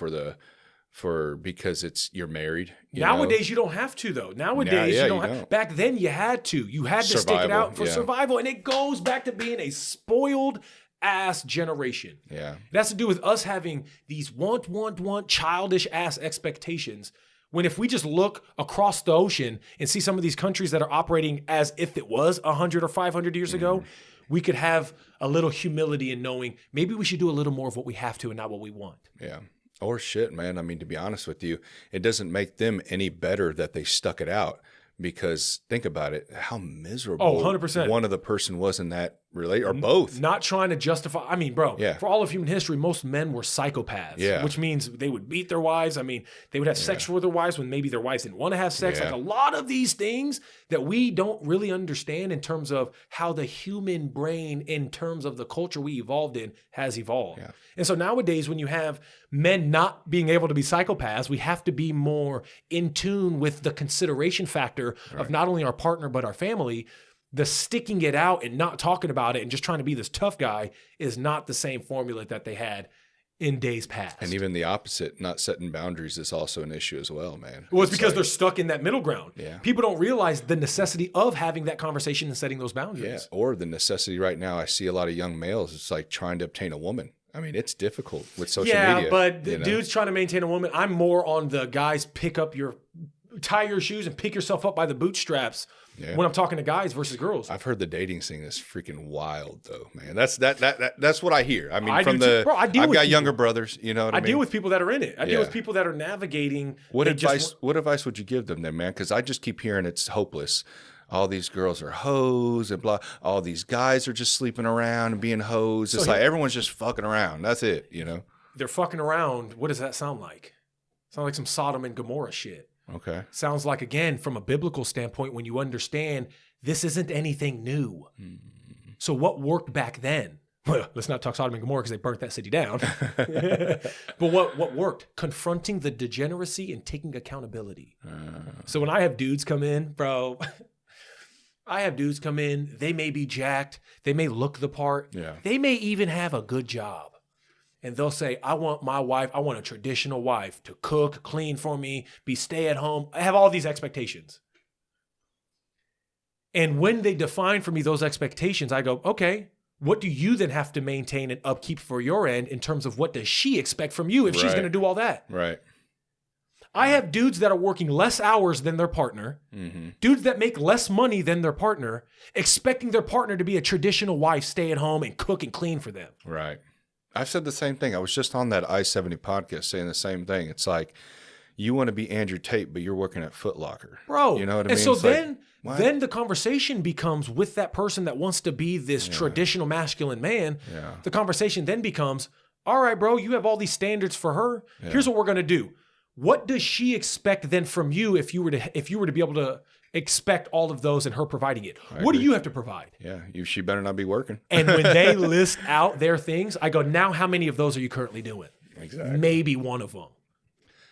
because you're married. Nowadays, you don't have to, though. Nowadays, you don't. Back then, you had to. You had to stick it out for survival. And it goes back to being a spoiled ass generation. Yeah. It has to do with us having these want childish ass expectations. When if we just look across the ocean and see some of these countries that are operating as if it was 100 or 500 years ago, we could have a little humility in knowing maybe we should do a little more of what we have to and not what we want. Yeah. Or shit, man. I mean, to be honest with you, it doesn't make them any better that they stuck it out. Because think about it, how miserable 100%. one of the person was in that relate or both. Not trying to justify. I mean, bro, for all of human history, most men were psychopaths, which means they would beat their wives. I mean, they would have sex with their wives when maybe their wives didn't want to have sex. Like a lot of these things that we don't really understand in terms of how the human brain, in terms of the culture we evolved in, has evolved. Yeah. And so nowadays, when you have men not being able to be psychopaths, we have to be more in tune with the consideration factor of not only our partner, but our family. The sticking it out and not talking about it and just trying to be this tough guy is not the same formula that they had in days past. And even the opposite, not setting boundaries is also an issue as well, man. Well, it's because they're stuck in that middle ground. Yeah. People don't realize the necessity of having that conversation and setting those boundaries. Yeah. Or the necessity right now, I see a lot of young males, it's like trying to obtain a woman. I mean, it's difficult with social media. Yeah, but the dudes trying to maintain a woman, I'm more on the guys tie your shoes and pick yourself up by the bootstraps. Yeah. When I'm talking to guys versus girls. I've heard the dating scene is freaking wild though, man. That's what I hear. I mean, I've got younger brothers, you know what I mean? I deal with people that are in it. I deal with people that are navigating. What advice would you give them then, man? Because I just keep hearing it's hopeless. All these girls are hoes and blah. All these guys are just sleeping around and being hoes. It's like everyone's just fucking around. That's it, you know? They're fucking around. What does that sound like? Sound like some Sodom and Gomorrah shit. Okay. Sounds like, again, from a biblical standpoint, when you understand this isn't anything new. So what worked back then? Well, let's not talk Sodom and Gomorrah because they burnt that city down. But what worked? Confronting the degeneracy and taking accountability. So when I have dudes come in, bro, they may be jacked. They may look the part. Yeah. They may even have a good job. And they'll say, I want a traditional wife to cook, clean for me, be stay at home. I have all these expectations. And when they define for me those expectations, I go, okay, what do you then have to maintain and upkeep for your end in terms of what does she expect from you if she's going to do all that? Right. I have dudes that are working less hours than their partner, dudes that make less money than their partner, expecting their partner to be a traditional wife, stay at home and cook and clean for them. Right. I've said the same thing. I was just on that I-70 podcast saying the same thing. It's like, you want to be Andrew Tate, but you're working at Foot Locker. Bro. You know what I mean? And so then the conversation becomes with that person that wants to be this traditional masculine man. Yeah. The conversation then becomes, all right, bro, you have all these standards for her. Yeah. Here's what we're going to do. What does she expect then from you if you were to be able to expect all of those and her providing it? What do you have to provide? Yeah, she better not be working. And when they list out their things, I go, now how many of those are you currently doing? Exactly. Maybe one of them.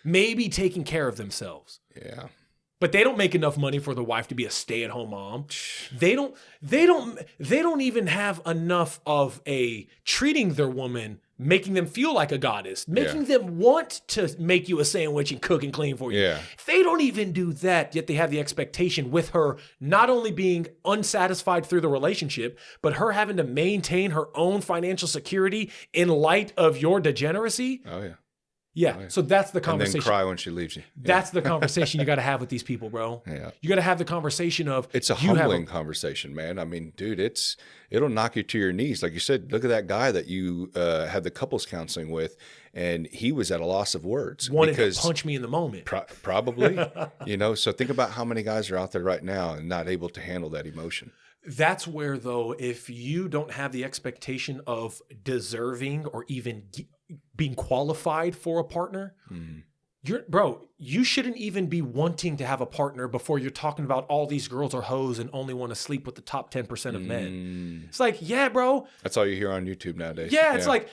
Maybe taking care of themselves. Yeah. but they don't make enough money for the wife to be a stay-at-home mom. They don't even have enough of a treating their woman, making them feel like a goddess, making them want to make you a sandwich and cook and clean for you. Yeah. They don't even do that, yet they have the expectation with her not only being unsatisfied through the relationship, but her having to maintain her own financial security in light of your degeneracy. Oh, yeah. Yeah, so that's the conversation. And then cry when she leaves you. That's the conversation you got to have with these people, bro. Yeah. You got to have the conversation of... It's a humbling conversation, man. I mean, dude, it'll knock you to your knees. Like you said, look at that guy that you had the couples counseling with, and he was at a loss of words. Wanted to punch me in the moment. Probably. So think about how many guys are out there right now and not able to handle that emotion. That's where, though, if you don't have the expectation of deserving or even being qualified for a partner, you shouldn't even be wanting to have a partner before you're talking about all these girls are hoes and only want to sleep with the top 10% of men. It's like, yeah, bro. That's all you hear on YouTube nowadays. Yeah, it's like,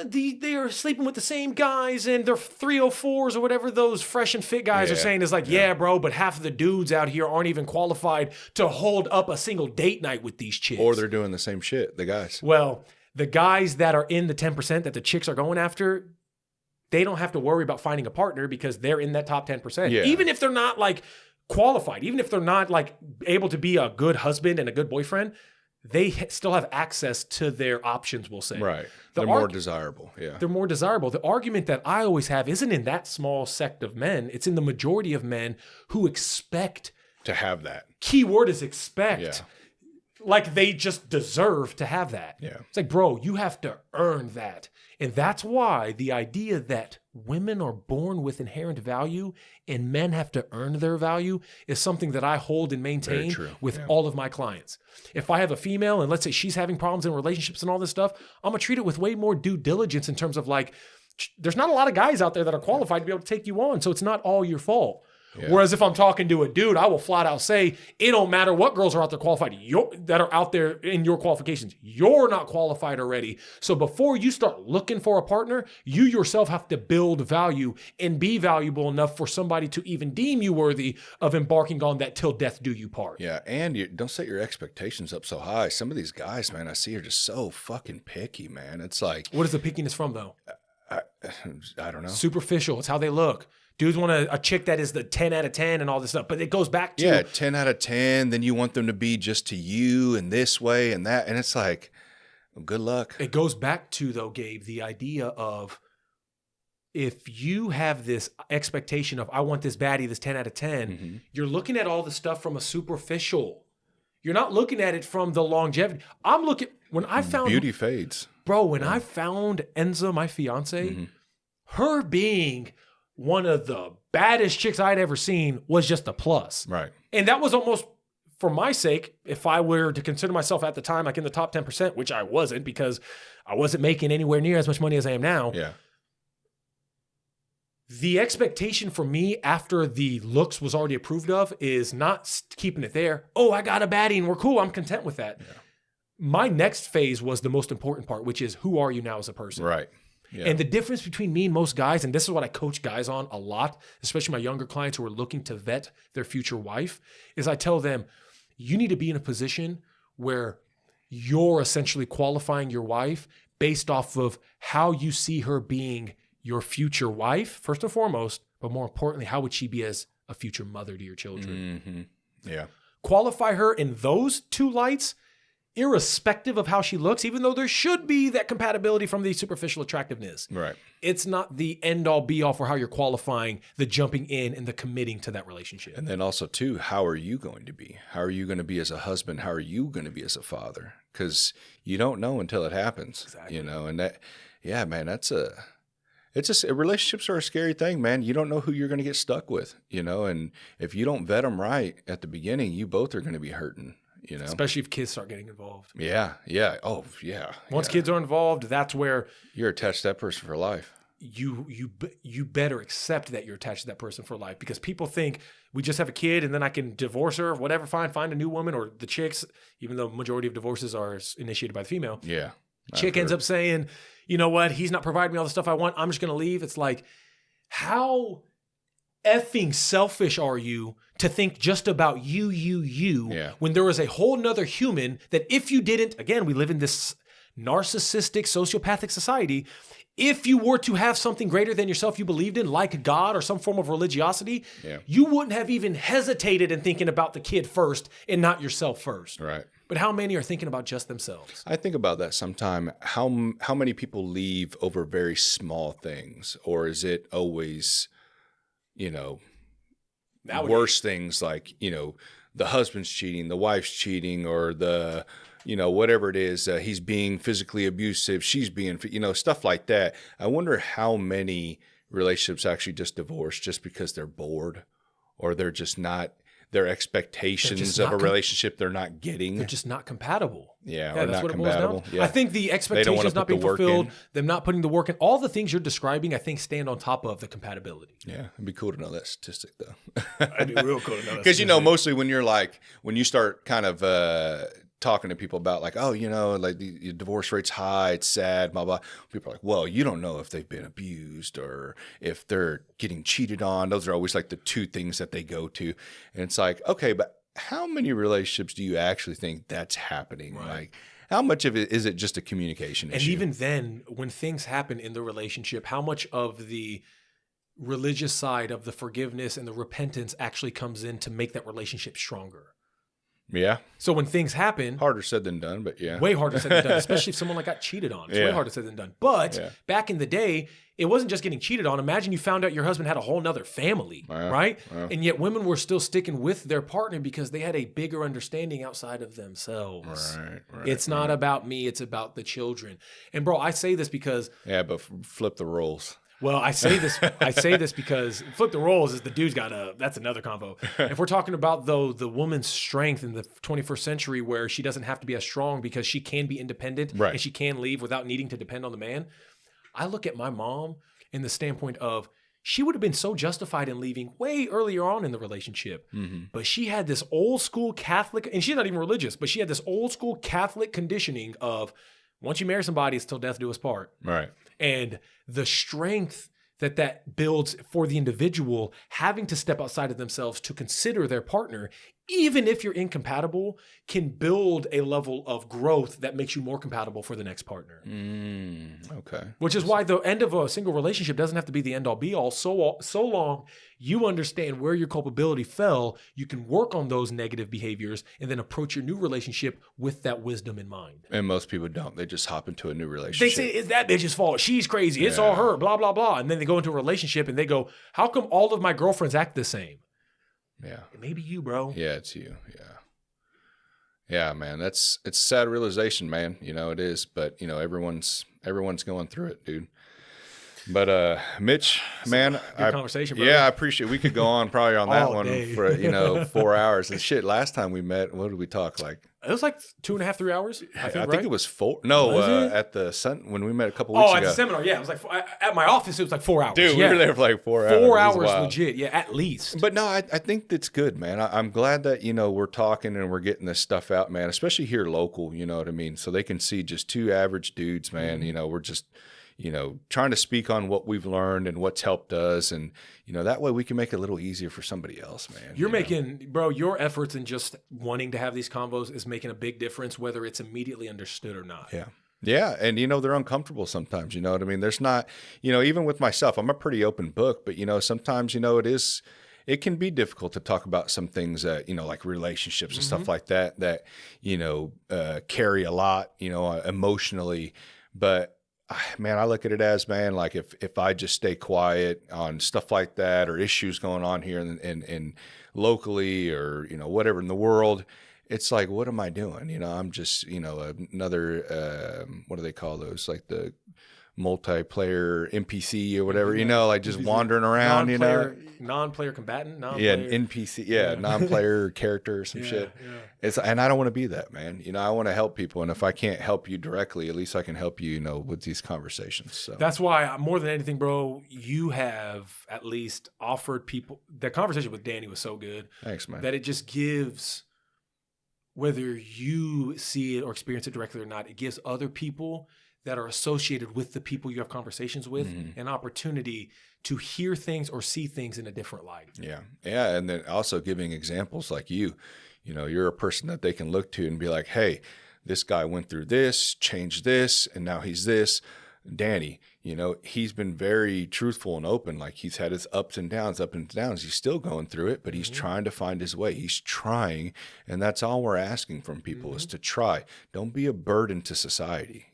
they are sleeping with the same guys and they're 304s or whatever those fresh and fit guys are saying. Is like, yeah, bro, but half of the dudes out here aren't even qualified to hold up a single date night with these chicks. Or they're doing the same shit, the guys. Well, the guys that are in the 10% that the chicks are going after, they don't have to worry about finding a partner because they're in that top 10%. Yeah. Even if they're not like qualified, even if they're not like able to be a good husband and a good boyfriend, they still have access to their options, we'll say. Right. They're more desirable. Yeah. They're more desirable. The argument that I always have isn't in that small sect of men. It's in the majority of men who expect to have that. Keyword is expect. Yeah. Like they just deserve to have that. Yeah. It's like, bro, you have to earn that. And that's why the idea that women are born with inherent value and men have to earn their value is something that I hold and maintain with all of my clients. If I have a female and let's say she's having problems in relationships and all this stuff, I'm going to treat it with way more due diligence in terms of like, there's not a lot of guys out there that are qualified to be able to take you on. So it's not all your fault. Yeah. Whereas if I'm talking to a dude, I will flat out say, it don't matter what girls are out there qualified, that are out there in your qualifications. You're not qualified already. So before you start looking for a partner, you yourself have to build value and be valuable enough for somebody to even deem you worthy of embarking on that till death do you part. Yeah, and don't set your expectations up so high. Some of these guys, man, I see are just so fucking picky, man. It's like... What is the pickiness from, though? I don't know. Superficial. It's how they look. Dudes want a chick that is the 10 out of 10 and all this stuff. But it goes back to... Yeah, 10 out of 10. Then you want them to be just to you and this way and that. And it's like, well, good luck. It goes back to, though, Gabe, the idea of if you have this expectation of, I want this baddie, this 10 out of 10, you're looking at all the stuff from a superficial. You're not looking at it from the longevity. I'm looking... When I found... Beauty fades. Bro, when I found Enza, my fiance, her being... one of the baddest chicks I'd ever seen was just a plus. Right. And that was almost, for my sake, if I were to consider myself at the time like in the top 10%, which I wasn't because I wasn't making anywhere near as much money as I am now. Yeah. The expectation for me after the looks was already approved of is not keeping it there. Oh, I got a baddie and we're cool. I'm content with that. Yeah. My next phase was the most important part, which is who are you now as a person? Right. Yeah. And the difference between me and most guys, and this is what I coach guys on a lot, especially my younger clients who are looking to vet their future wife, is I tell them, you need to be in a position where you're essentially qualifying your wife based off of how you see her being your future wife, first and foremost, but more importantly, how would she be as a future mother to your children? Yeah. Qualify her in those two lights, irrespective of how she looks, even though there should be that compatibility from the superficial attractiveness. Right. It's not the end all be all for how you're qualifying the jumping in and the committing to that relationship. And then also too, how are you going to be? How are you going to be as a husband? How are you going to be as a father? Because you don't know until it happens. Exactly. And that, yeah, man, relationships are a scary thing, man. You don't know who you're going to get stuck with, and if you don't vet them right at the beginning, you both are going to be hurting. Especially if kids start getting involved. Yeah. Oh, yeah. Once kids are involved, that's where you're attached to that person for life. You better accept that you're attached to that person for life, because people think we just have a kid and then I can divorce her or whatever, find a new woman, or the chicks, even though majority of divorces are initiated by the female. Yeah. Chick ends up saying, you know what, he's not providing me all the stuff I want, I'm just going to leave. It's like, how effing selfish are you to think just about you, when there is a whole nother human that if you didn't, again, we live in this narcissistic, sociopathic society. If you were to have something greater than yourself you believed in, like God or some form of religiosity, you wouldn't have even hesitated in thinking about the kid first and not yourself first. Right. But how many are thinking about just themselves? I think about that sometime. How many people leave over very small things? Or is it always, worse things like, the husband's cheating, the wife's cheating, or the, whatever it is, he's being physically abusive, she's being, stuff like that. I wonder how many relationships actually just divorce just because they're bored, or they're just not, their expectations of a relationship they're not getting. They're just not compatible. Yeah, or that's not what it boils down. Yeah. I think the expectations not being fulfilled, them not putting the work in, all the things you're describing, I think stand on top of the compatibility. Yeah, it'd be cool to know that statistic though. It'd be real cool to know that. Because mostly when you start kind of talking to people about like, oh, like the divorce rate's high, it's sad, blah, blah. People are like, well, you don't know if they've been abused or if they're getting cheated on. Those are always like the two things that they go to. And it's like, okay, but how many relationships do you actually think that's happening? Right. Like, how much of it is it just a communication issue? And even then, when things happen in the relationship, how much of the religious side of the forgiveness and the repentance actually comes in to make that relationship stronger? Yeah. So when things happen, harder said than done, but yeah. Way harder said than done, especially if someone got cheated on. It's way harder said than done. But back in the day, it wasn't just getting cheated on. Imagine you found out your husband had a whole nother family, right? And yet women were still sticking with their partner because they had a bigger understanding outside of themselves. Right. It's not about me, it's about the children. And bro, I say this because... Yeah, but flip the roles. Well, I say this because flip the roles is the dude's that's another convo. If we're talking about though the woman's strength in the 21st century where she doesn't have to be as strong because she can be independent and she can leave without needing to depend on the man. I look at my mom in the standpoint of she would have been so justified in leaving way earlier on in the relationship. Mm-hmm. But she had this old school Catholic, and she's not even religious, but she had this old school Catholic conditioning of once you marry somebody, it's till death do us part. Right. And the strength that builds for the individual having to step outside of themselves to consider their partner, even if you're incompatible, can build a level of growth that makes you more compatible for the next partner. Okay. Which is why the end of a single relationship doesn't have to be the end all be all. So long you understand where your culpability fell, you can work on those negative behaviors and then approach your new relationship with that wisdom in mind. And most people don't. They just hop into a new relationship. They say, it's that bitch's fault. She's crazy. It's all her, blah, blah, blah. And then they go into a relationship and they go, how come all of my girlfriends act the same? Yeah. Maybe you, bro. Yeah, it's you. Yeah. Yeah, man. It's a sad realization, man. It is. But, everyone's going through it, dude. But Mitch, man, good conversation, bro. Yeah, I appreciate it. We could go on probably on that one day. For 4 hours. And shit, last time we met, what did we talk like? It was like 2.5, 3 hours. I think it was 4. No, at the sun when we met a couple weeks ago. Oh, at the seminar, yeah. It was like at my office. It was like 4 hours. Dude, we were there for like 4 hours. 4 hours, legit. Yeah, at least. But no, I think that's good, man. I'm glad that we're talking and we're getting this stuff out, man. Especially here local. You know what I mean? So they can see just two average dudes, man. Mm-hmm. We're just trying to speak on what we've learned and what's helped us. And, that way we can make it a little easier for somebody else, man. You're making, bro, your efforts in just wanting to have these convos is making a big difference, whether it's immediately understood or not. Yeah. Yeah. And, they're uncomfortable sometimes, you know what I mean? There's not, even with myself, I'm a pretty open book, but, sometimes, it can be difficult to talk about some things that, like relationships and stuff like that, carry a lot, emotionally. But, man, I look at it as, man, like if I just stay quiet on stuff like that or issues going on here and locally or, whatever in the world, it's like, what am I doing? I'm just, another, what do they call those? Like the multiplayer NPC or whatever, like just wandering around, non-player combatant, NPC, non-player character or some shit. Yeah. And I don't want to be that, man. I want to help people, and if I can't help you directly, at least I can help you, with these conversations. So that's why more than anything, bro, you have at least offered people. That conversation with Danny was so good. Thanks, man. That it just gives, whether you see it or experience it directly or not, it gives other people that are associated with the people you have conversations with an opportunity to hear things or see things in a different light. Yeah. Yeah. And then also giving examples like you're a person that they can look to and be like, hey, this guy went through this, changed this, and now he's this. Danny, he's been very truthful and open. Like he's had his ups and downs. He's still going through it, but he's trying to find his way. He's trying. And that's all we're asking from people is to try. Don't be a burden to society.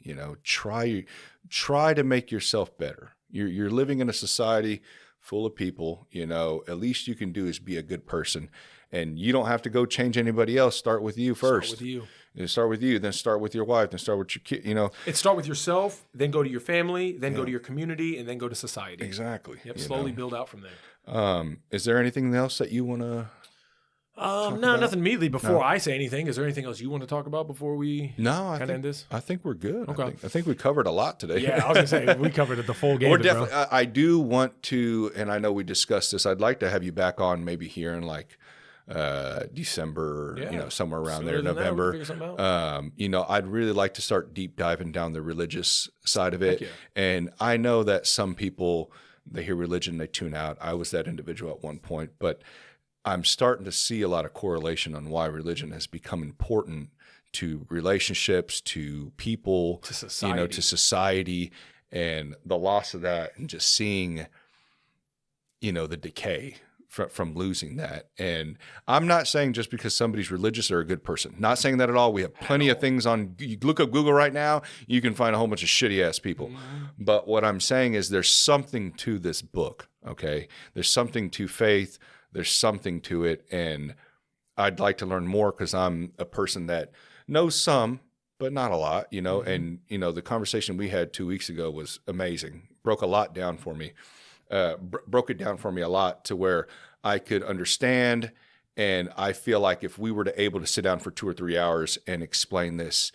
Try to make yourself better. You're living in a society full of people, at least you can do is be a good person. And you don't have to go change anybody else. Start with you first. Start with you. Start with you, then start with your wife, then start with your kid, It start with yourself, then go to your family, then go to your community, and then go to society. Exactly. Yep, slowly build out from there. Is there anything else that you want to No, nothing immediately before I say anything. Is there anything else you want to talk about before we kind of end this? I think we're good. Okay. I think we covered a lot today. Yeah, I was going to say, we covered it the full game. We're definitely, I do want to, and I know we discussed this, I'd like to have you back on maybe here in like December, somewhere around there, November. I'd really like to start deep diving down the religious side of it. Yeah. And I know that some people, they hear religion, they tune out. I was that individual at one point, but I'm starting to see a lot of correlation on why religion has become important to relationships, to people, to society, to society, and the loss of that, and just seeing, the decay from losing that. And I'm not saying just because somebody's religious or a good person. Not saying that at all. We have plenty of things on. You look up Google right now, you can find a whole bunch of shitty ass people. But what I'm saying is there's something to this book. Okay, there's something to faith. There's something to it, and I'd like to learn more because I'm a person that knows some, but not a lot, And the conversation we had 2 weeks ago was amazing. Broke a lot down for me. Broke it down for me a lot to where I could understand. And I feel like if we were able to sit down for 2 or 3 hours and explain this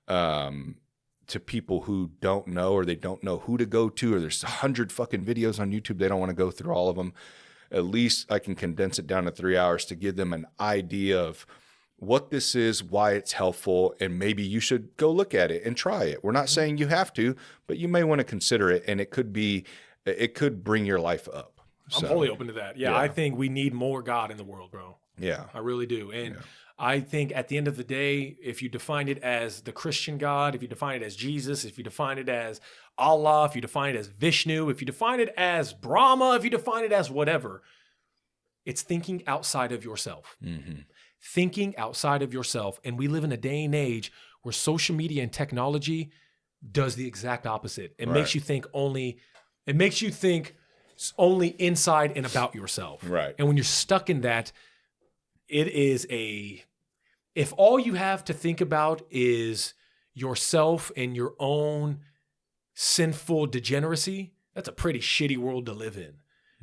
to people who don't know, or they don't know who to go to, or there's 100 fucking videos on YouTube, they don't want to go through all of them. At least I can condense it down to 3 hours to give them an idea of what this is, why it's helpful, and maybe you should go look at it and try it. We're not saying you have to, but you may want to consider it, and it could bring your life up. I'm wholly open to that. Yeah, I think we need more God in the world, bro. Yeah. I really do. And I think at the end of the day, if you define it as the Christian God, if you define it as Jesus, if you define it as Allah, if you define it as Vishnu, if you define it as Brahma, if you define it as whatever, it's thinking outside of yourself. Thinking outside of yourself. And we live in a day and age where social media and technology does the exact opposite. It makes you think only inside and about yourself. Right. And when you're stuck in that, if all you have to think about is yourself and your own sinful degeneracy, that's a pretty shitty world to live in.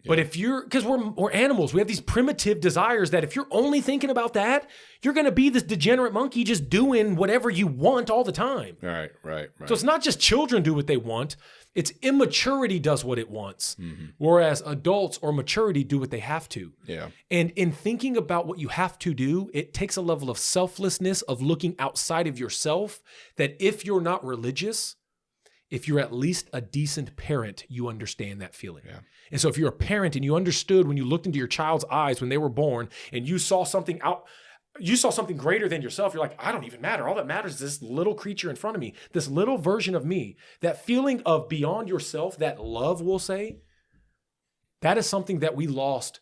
Yeah. But because we're animals, we have these primitive desires that if you're only thinking about that, you're going to be this degenerate monkey just doing whatever you want all the time. Right. So it's not just children do what they want. It's immaturity does what it wants, whereas adults or maturity do what they have to. Yeah. And in thinking about what you have to do, it takes a level of selflessness, of looking outside of yourself, that if you're not religious, if you're at least a decent parent, you understand that feeling. Yeah. And so if you're a parent and you understood when you looked into your child's eyes when they were born and you saw something greater than yourself, you're like, I don't even matter. All that matters is this little creature in front of me, this little version of me. That feeling of beyond yourself, that love, we'll say, that is something that we lost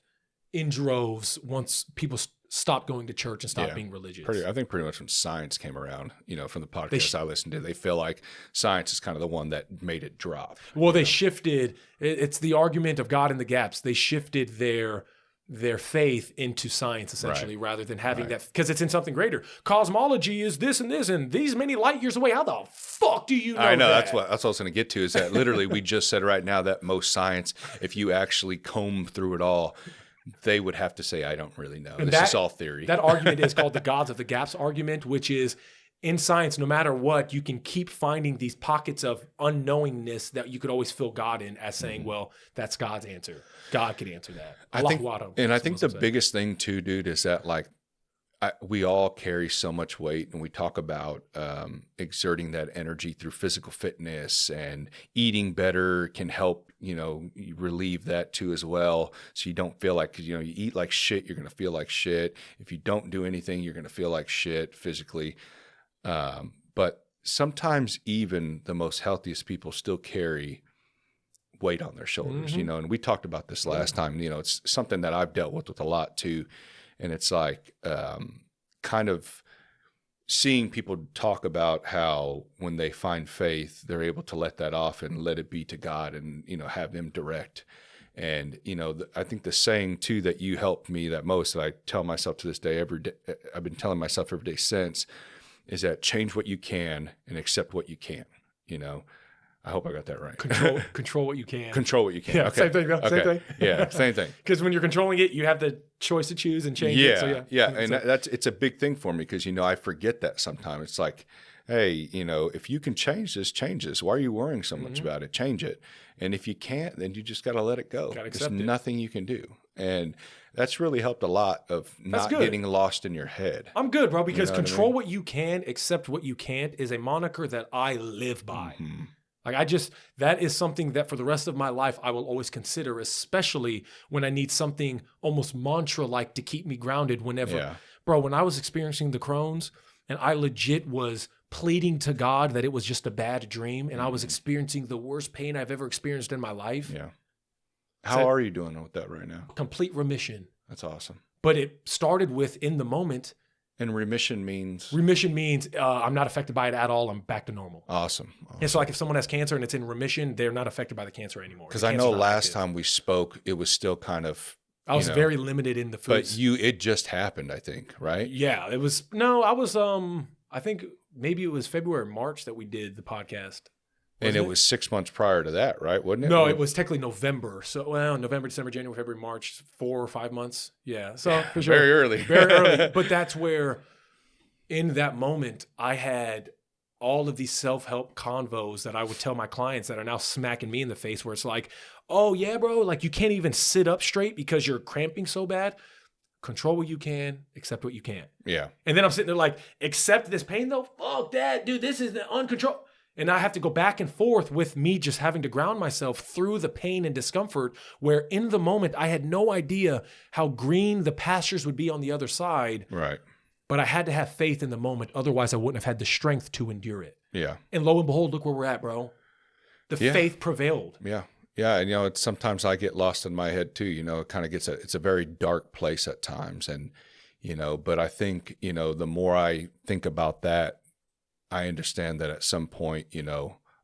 in droves once people stopped going to church and stopped being religious. I think pretty much when science came around, from the podcast I listened to, they feel like science is kind of the one that made it drop. Well, they shifted. It's the argument of God in the gaps. They shifted their faith into science, essentially, rather than having that, because it's in something greater. Cosmology is this and these many light years away. How the fuck do you know I know, that? that's what I was going to get to, is that literally we just said right now that most science, if you actually comb through it all, they would have to say, I don't really know. And this is all theory. That argument is called the gods of the gaps argument, which is in science, no matter what, you can keep finding these pockets of unknowingness that you could always fill God in as saying, well, that's God's answer. God could answer that. I think the biggest thing too, dude, is that we all carry so much weight, and we talk about exerting that energy through physical fitness, and eating better can help, relieve that too as well. So you don't feel like, you eat like shit, you're going to feel like shit. If you don't do anything, you're going to feel like shit physically. But sometimes even the most healthiest people still carry weight on their shoulders, and we talked about this last time. It's something that I've dealt with a lot too. And it's like kind of seeing people talk about how when they find faith, they're able to let that off and let it be to God, and, have them direct. And, I think the saying too that you helped me that most, that I tell myself to this day, every day, I've been telling myself every day since, is that change what you can and accept what you can't. I hope I got that right. Control what you can. Control what you can. Yeah, okay. same thing. No, okay. Same thing. Yeah, same thing. Because when you're controlling it, you have the choice to choose and change it. So yeah. And it's a big thing for me, because, I forget that sometimes. It's like, hey, if you can change this, why are you worrying so much about it? Change it. And if you can't, then you just got to let it go. There's nothing you can do. And that's really helped a lot of not getting lost in your head. I'm good, bro, because control what you can, accept what you can't is a moniker that I live by. Like that is something that for the rest of my life, I will always consider, especially when I need something almost mantra-like to keep me grounded whenever. Yeah. Bro, when I was experiencing the Crohn's and I legit was pleading to God that it was just a bad dream and I was experiencing the worst pain I've ever experienced in my life. Yeah. How are you doing with that right now? Complete remission. That's awesome. But it started with in the moment. And remission means? Remission means I'm not affected by it at all. I'm back to normal. Awesome. And so like if someone has cancer and it's in remission, they're not affected by the cancer anymore. Because I know last time we spoke, it was still kind of... I was very limited in the foods. But it just happened, I think, right? Yeah, it was... No, I was... I think maybe it was February, March that we did the podcast. And it was 6 months prior to that, right? Wasn't it? No, it was technically November. So, November, December, January, February, March, 4 or 5 months. Yeah. So, for sure. Very early. Very early. But that's where, in that moment, I had all of these self-help convos that I would tell my clients that are now smacking me in the face, where it's like, oh, yeah, bro, like you can't even sit up straight because you're cramping so bad. Control what you can, accept what you can't. Yeah. And then I'm sitting there like, accept this pain though? Fuck that, dude. This is the uncontrolled. And I have to go back and forth with me just having to ground myself through the pain and discomfort, where in the moment I had no idea how green the pastures would be on the other side. Right. But I had to have faith in the moment. Otherwise, I wouldn't have had the strength to endure it. Yeah. And lo and behold, look where we're at, bro. The faith prevailed. Yeah. Yeah. And, it's sometimes I get lost in my head too. It kind of it's a very dark place at times. And, but I think, the more I think about that, I understand that at some point,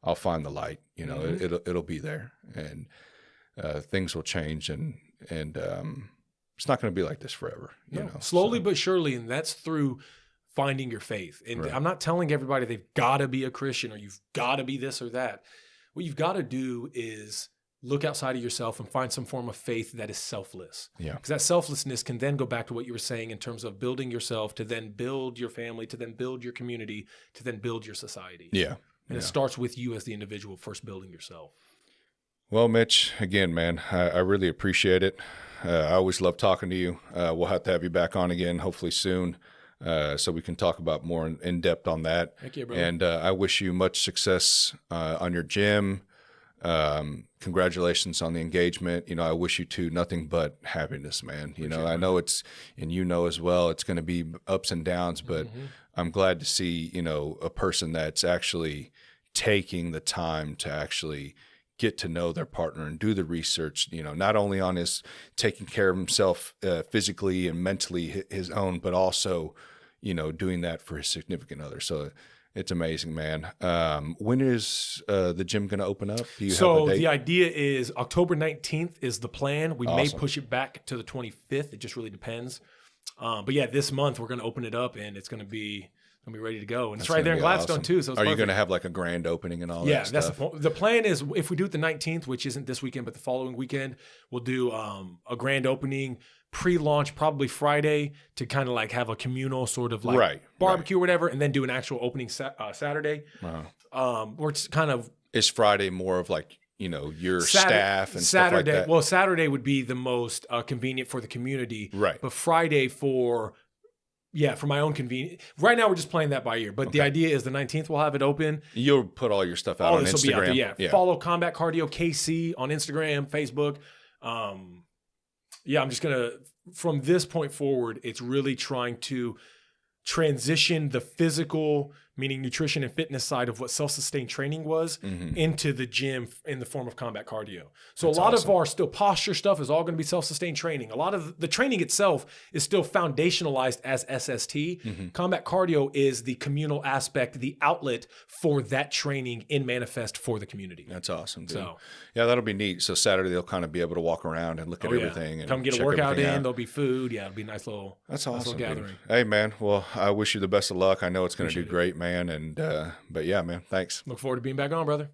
I'll find the light, it'll be there, and things will change, and it's not going to be like this forever, slowly but surely. And that's through finding your faith. And I'm not telling everybody they've got to be a Christian or you've got to be this or that. What you've got to do is look outside of yourself and find some form of faith that is selfless. Yeah. Because that selflessness can then go back to what you were saying in terms of building yourself, to then build your family, to then build your community, to then build your society. Yeah. And it starts with you as the individual first building yourself. Well, Mitch, again, man, I really appreciate it. I always love talking to you. We'll have to have you back on again, hopefully soon, so we can talk about more in depth on that. Thank you, brother. And I wish you much success on your gym. Congratulations on the engagement. I wish you two nothing but happiness, man. I know it's, and as well, it's going to be ups and downs, but I'm glad to see, a person that's actually taking the time to actually get to know their partner and do the research, not only on his taking care of himself physically and mentally his own, but also, doing that for his significant other. So it's amazing, man. When is the gym going to open up? Do you have a date? The idea is October 19th is the plan. We may Awesome. push it back to the 25th. It just really depends. But yeah, this month we're going to open it up and it's going to be ready to go. And it's right there in Gladstone too. So it's Are you perfect. going to have like a grand opening and all that Yeah, stuff? that's the point. The plan is if we do it the 19th, which isn't this weekend, but the following weekend, we'll do a grand opening pre-launch probably Friday to kind of like have a communal sort of like barbecue or whatever, and then do an actual opening Saturday. Or it's kind of... Is Friday more of like, your staff and stuff like that? Well, Saturday would be the most convenient for the community. Right. But Friday for Yeah, for my own convenience. Right now, we're just playing that by ear. But the idea is the 19th we'll have it open. You'll put all your stuff out on this Instagram. Will be out there, yeah. Follow Combat Cardio KC on Instagram, Facebook. I'm just gonna, from this point forward, it's really trying to transition the physical, meaning nutrition and fitness side of what self-sustained training was into the gym in the form of combat cardio. So that's a lot of our still posture stuff is all going to be self-sustained training. A lot of the training itself is still foundationalized as SST. Combat cardio is the communal aspect, the outlet for that training in manifest for the community. That's awesome, dude. So yeah, that'll be neat. So Saturday they'll kind of be able to walk around and look at everything and come get a workout in. There'll be food. Yeah, it'll be a nice little. That's awesome. Nice little gathering. Hey man, well I wish you the best of luck. I know it's going to do great, man. And but yeah, man, thanks. Look forward to being back on, brother.